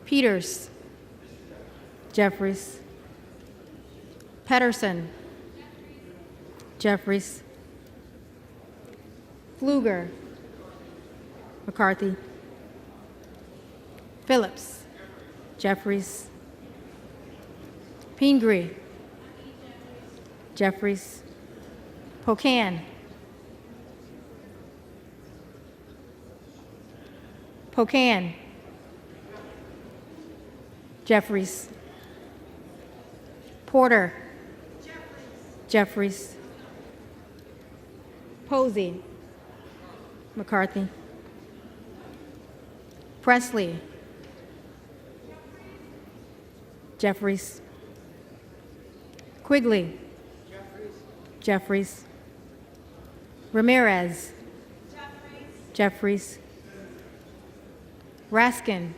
Peters. Jeffries. Pedersen. Jeffries. Pfluger. McCarthy. Phillips. Jeffries. Pingree. Jeffries. Pocan. Pocan. Jeffries. Porter. Jeffries. Posey. McCarthy. Presley. Jeffries. Quigley. Jeffries. Ramirez. Jeffries. Raskin.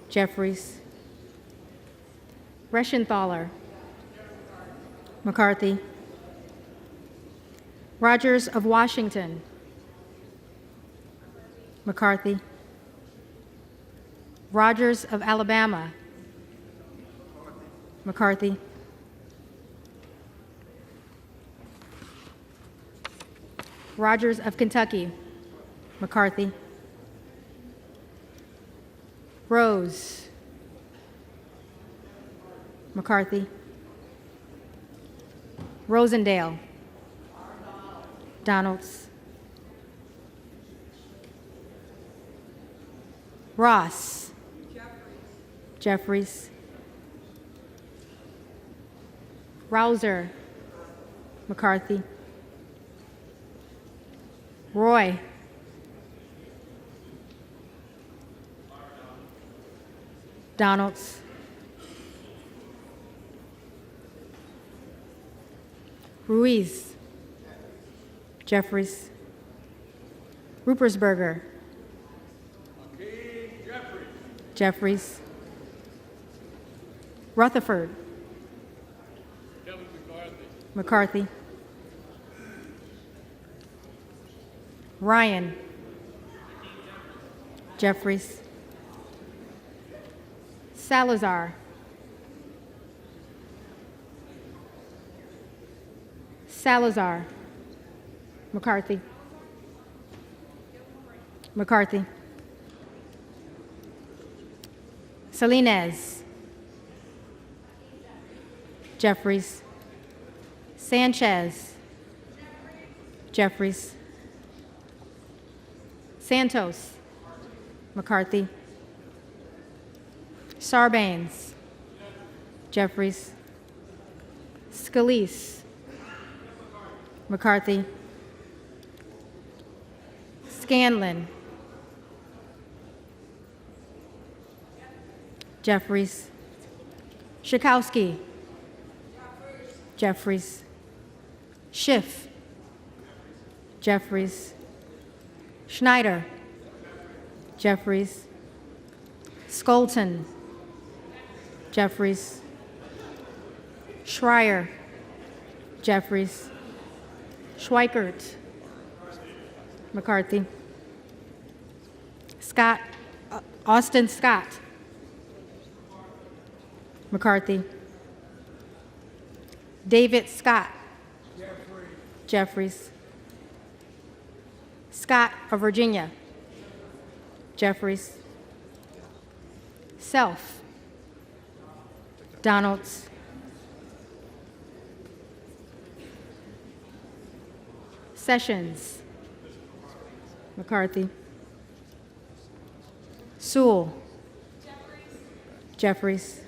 Jeffries. Reschenthaler. McCarthy. Rogers of Washington. McCarthy. Rogers of Alabama. McCarthy. Rogers of Kentucky. McCarthy. Rose. McCarthy. Rosendale. Donalds. Ross. Jeffries. Rouser. McCarthy. Roy. Donalds. Ruiz. Jeffries. Ruppersberger. Jeffries. Rutherford. McCarthy. Ryan. Jeffries. Salazar. Salazar. McCarthy. McCarthy. Salinas. Jeffries. Sanchez. Jeffries. Santos. McCarthy. Sarbanes. Jeffries. Scalise. McCarthy. Scanlon. Jeffries. Schakowsky. Jeffries. Schiff, Jeffries, Schneider, Jeffries, Skolton, Jeffries, Schreier, Jeffries, Schweikert, McCarthy, Scott, Austin Scott, McCarthy, David Scott, Jeffries, Scott of Virginia, Jeffries, Self, Donalds, Sessions, McCarthy, Sewell, Jeffries,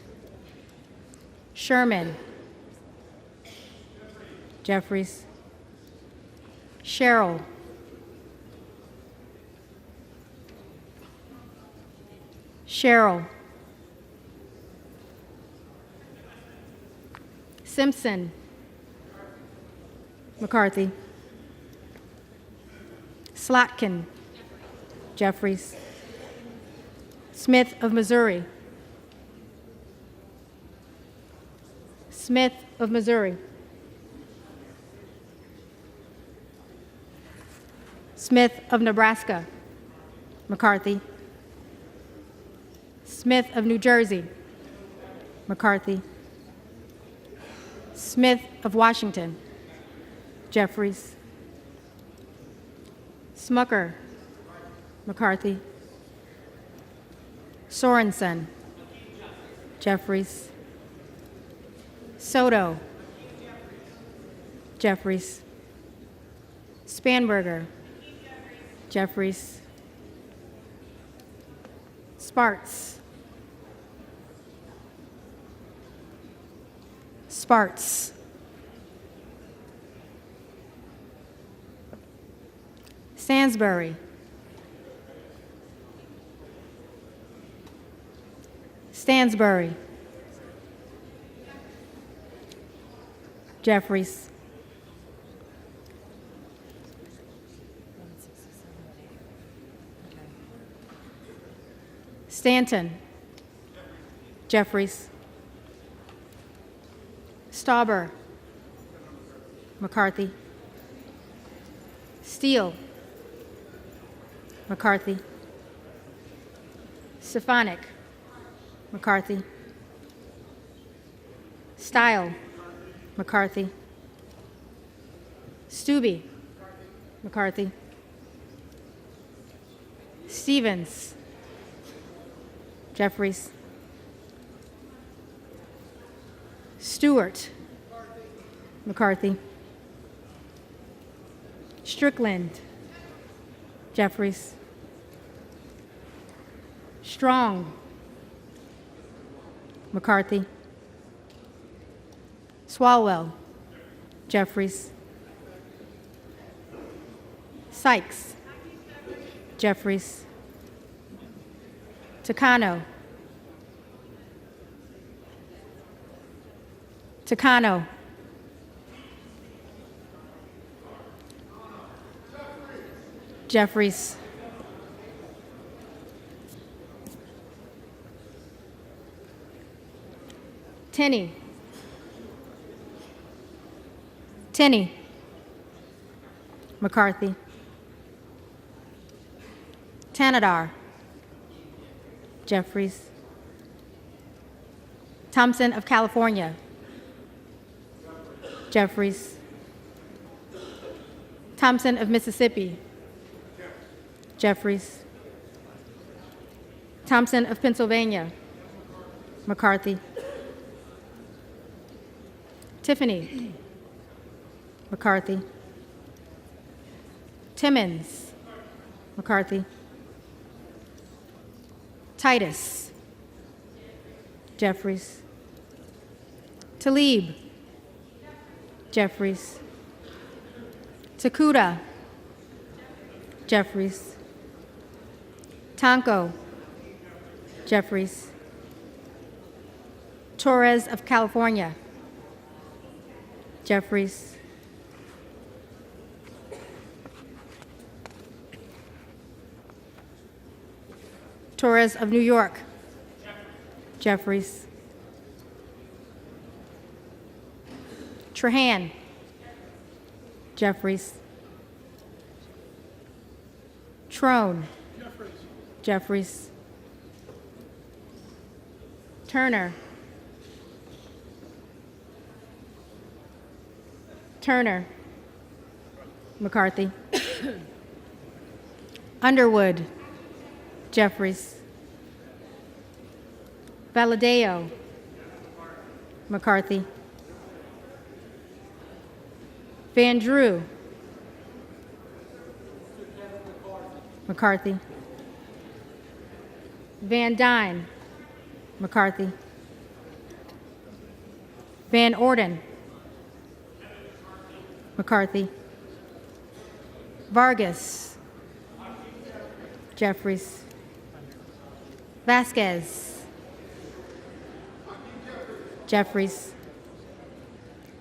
Sherman, Jeffries, Sherrill, Sherrill, Simpson, McCarthy, Slotkin, Jeffries, Smith of Missouri, Smith of Missouri, Smith of Nebraska, McCarthy, Smith of New Jersey, McCarthy, Smith of Washington, Jeffries, Smucker, McCarthy, Sorensen, Jeffries, Soto, Jeffries, Spanberger, Jeffries, Sparts, Sparts, Stansbury, Stansbury, Jeffries, Stanton, Jeffries, Stauber, McCarthy, Steele, McCarthy, Stefanik, McCarthy, Stile, McCarthy, Stubbe, McCarthy, Stevens, Jeffries, Stewart, McCarthy, Strickland, Jeffries, Strong, McCarthy, Swalwell, Jeffries, Sykes, Jeffries, Takano, Takano, Jeffries, Tenney, Tenney, McCarthy, Tanadar, Jeffries, Thompson of California, Jeffries, Thompson of Mississippi, Jeffries, Thompson of Pennsylvania, McCarthy, Tiffany, McCarthy, Timmons, McCarthy, Titus, Jeffries, Talib, Jeffries, Takuda, Jeffries, Tonko, Jeffries, Torres of California, Jeffries, Torres of New York. Jeffries. Trahan. Jeffries. Trone. Jeffries. Turner. Turner. McCarthy. Underwood. Jeffries. Valadeo. McCarthy. Van Drew. McCarthy. Van Dyne. McCarthy. Van Orden. McCarthy. Vargas. Jeffries. Vasquez. Jeffries.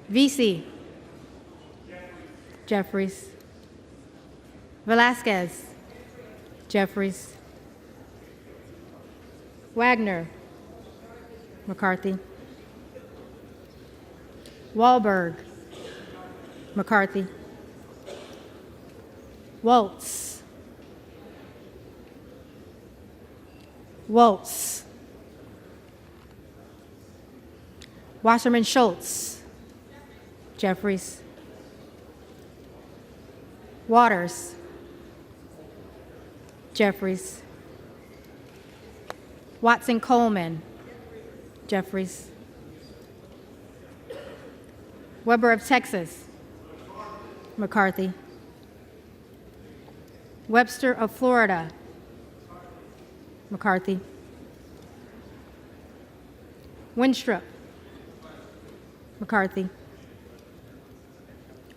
Vesey. Jeffries. Velasquez. Jeffries. Wagner. McCarthy. Wahlberg. McCarthy. Waltz. Waltz. Wasserman Schultz. Jeffries. Waters. Jeffries. Watson Coleman. Jeffries. Weber of Texas. McCarthy. Webster of Florida. McCarthy. Winstrup. McCarthy.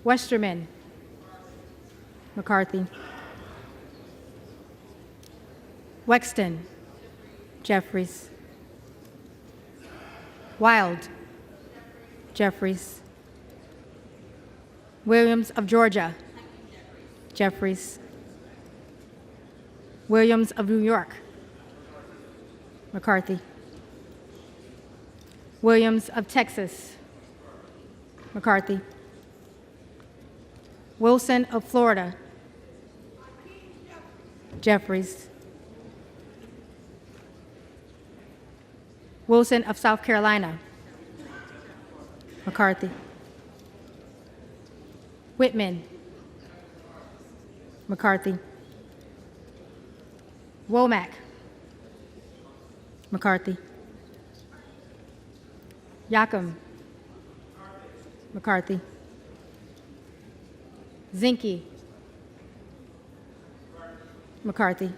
Westerman. McCarthy. Wexton. Jeffries. Wild. Jeffries. Williams of Georgia. Jeffries. Williams of New York. McCarthy. Williams of Texas. McCarthy. Wilson of Florida. Jeffries. Wilson of South Carolina. McCarthy. Whitman. McCarthy. Womack. McCarthy. Yakum. McCarthy. Zinke. McCarthy.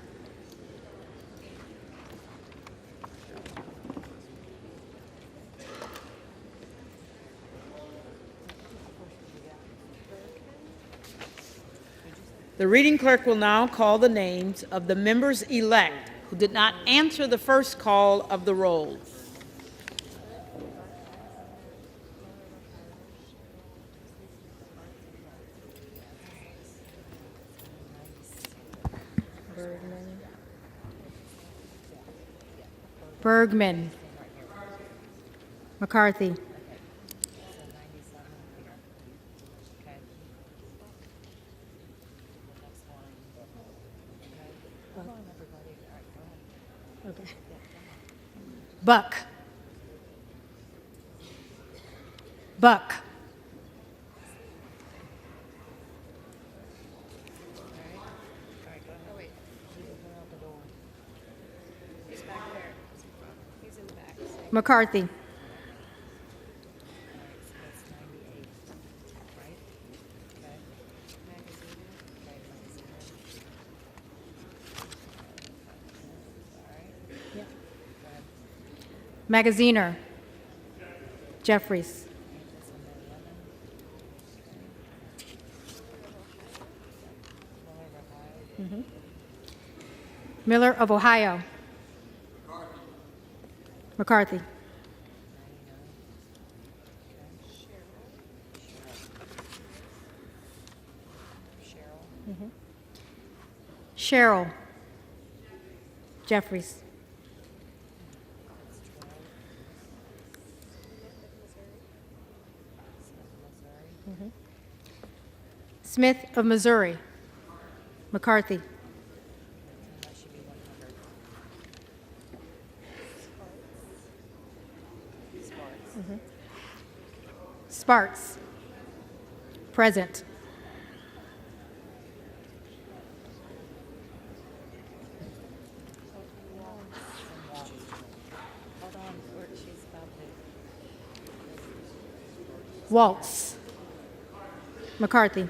The reading clerk will now call the names of the members-elect who did not answer the first call of the roll. Bergman. McCarthy. Buck. Buck. McCarthy. Magaziner. Jeffries. Miller of Ohio. McCarthy. Cheryl. Jeffries. Smith of Missouri. McCarthy. Sparks. Present. Waltz. McCarthy.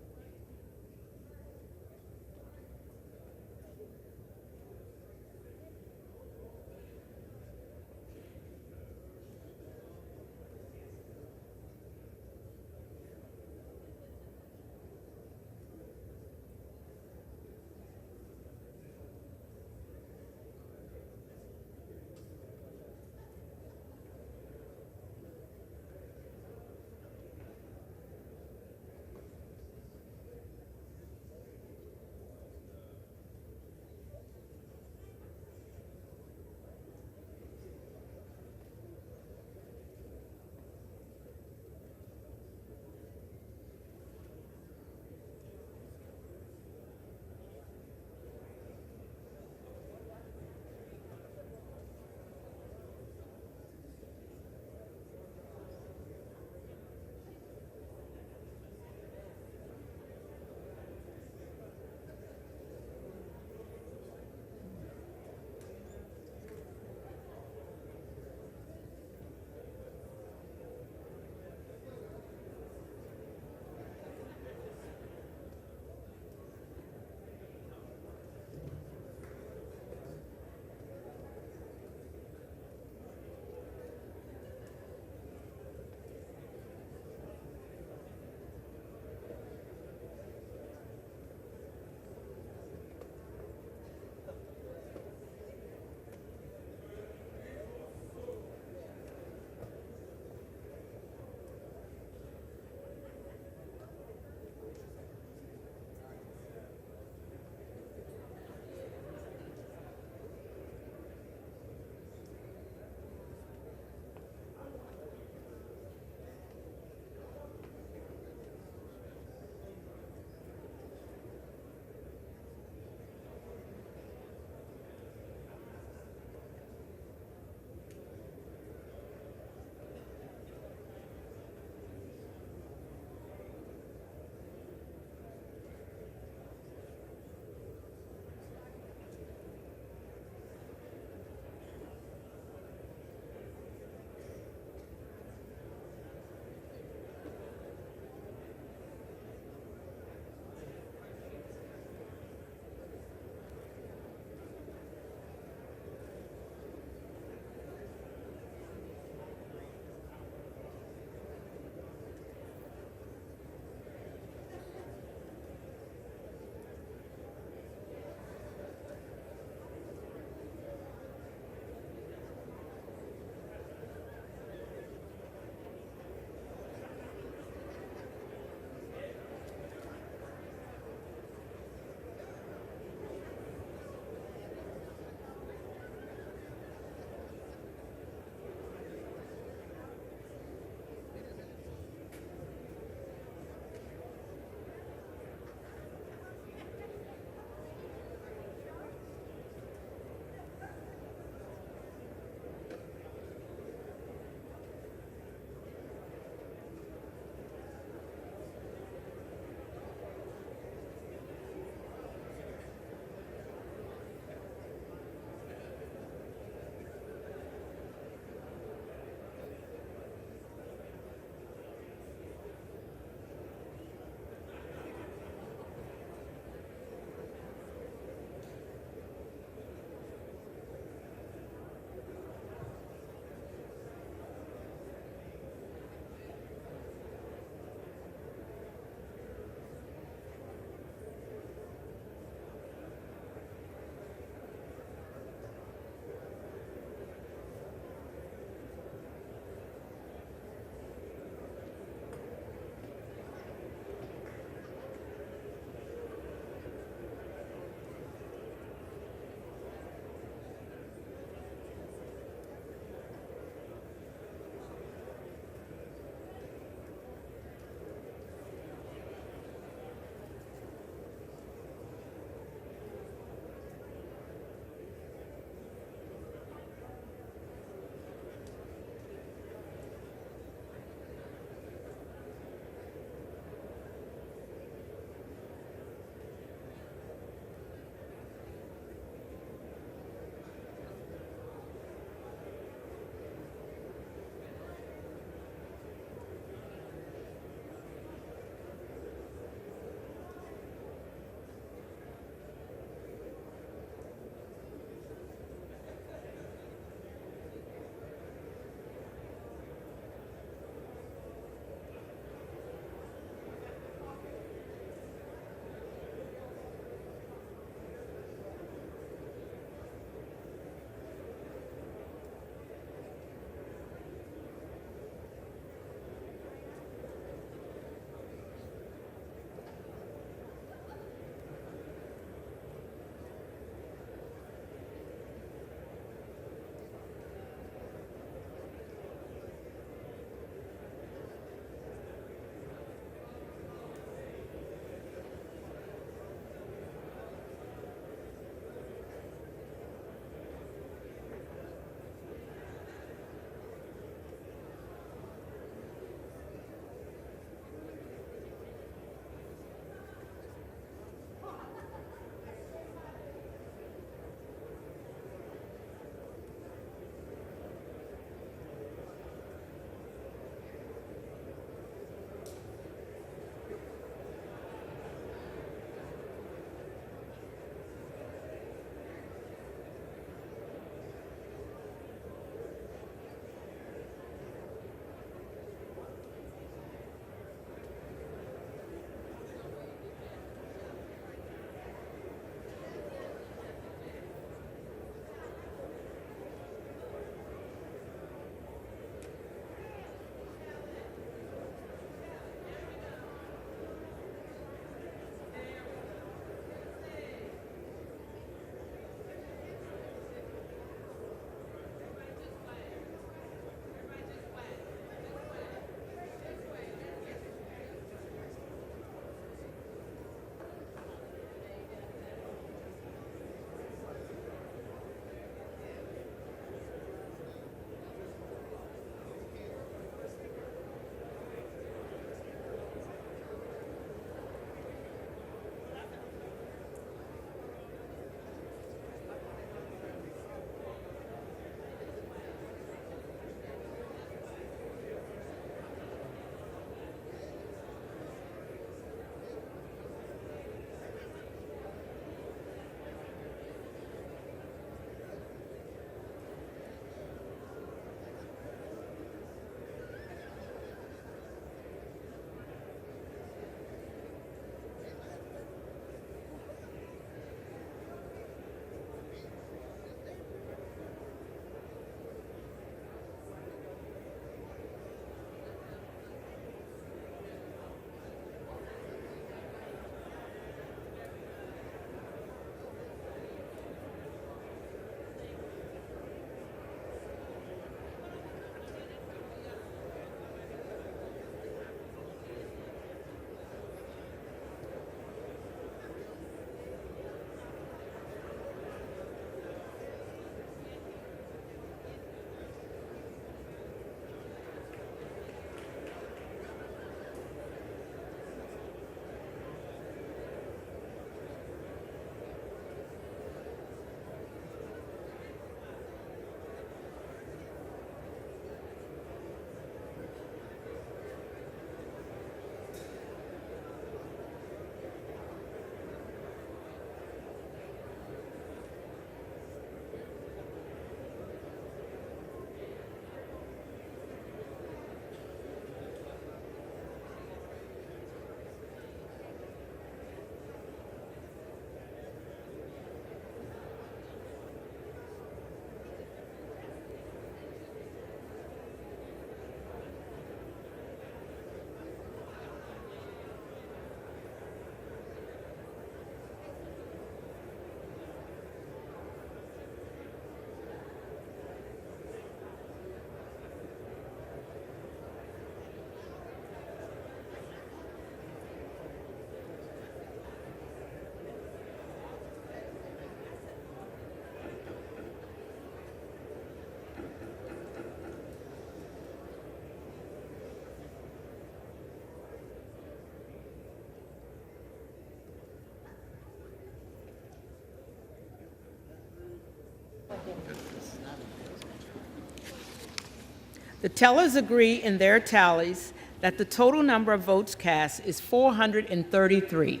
The tellers agree in their tallies that the total number of votes cast is 433,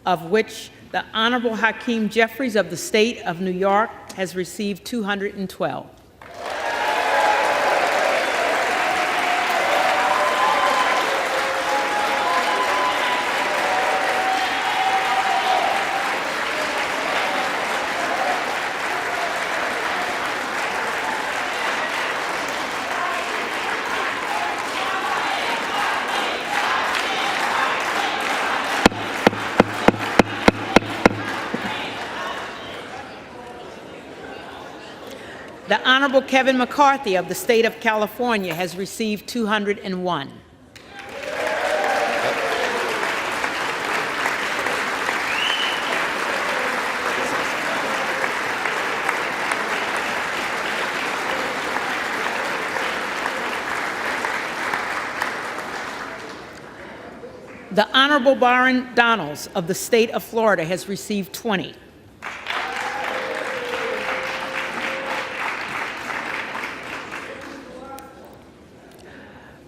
of which the Honorable Hakeem Jeffries of the State of New York has received 212. The Honorable Kevin McCarthy of the State of California has received 201. The Honorable Byron Donalds of the State of Florida has received 20.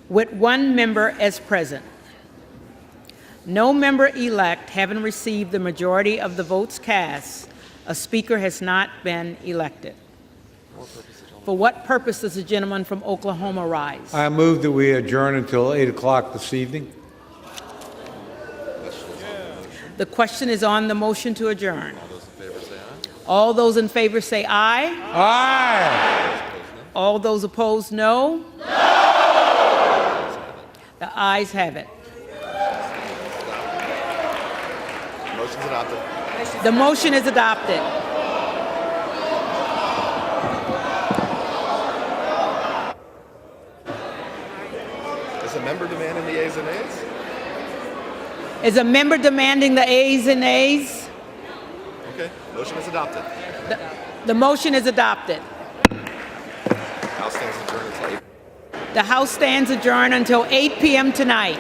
With one member as present. No member-elect having received the majority of the votes cast, a speaker has not been elected. For what purpose does the gentleman from Oklahoma rise? I move that we adjourn until 8 o'clock this evening. The question is on the motion to adjourn. All those in favor say aye. Aye. All those opposed, no. The ayes have it. Motion's adopted. The motion is adopted. Is a member demanding the ayes and nays? Is a member demanding the ayes and nays? Okay, motion is adopted. The motion is adopted. House stands adjourned until 8. The House stands adjourned until 8 p.m. tonight.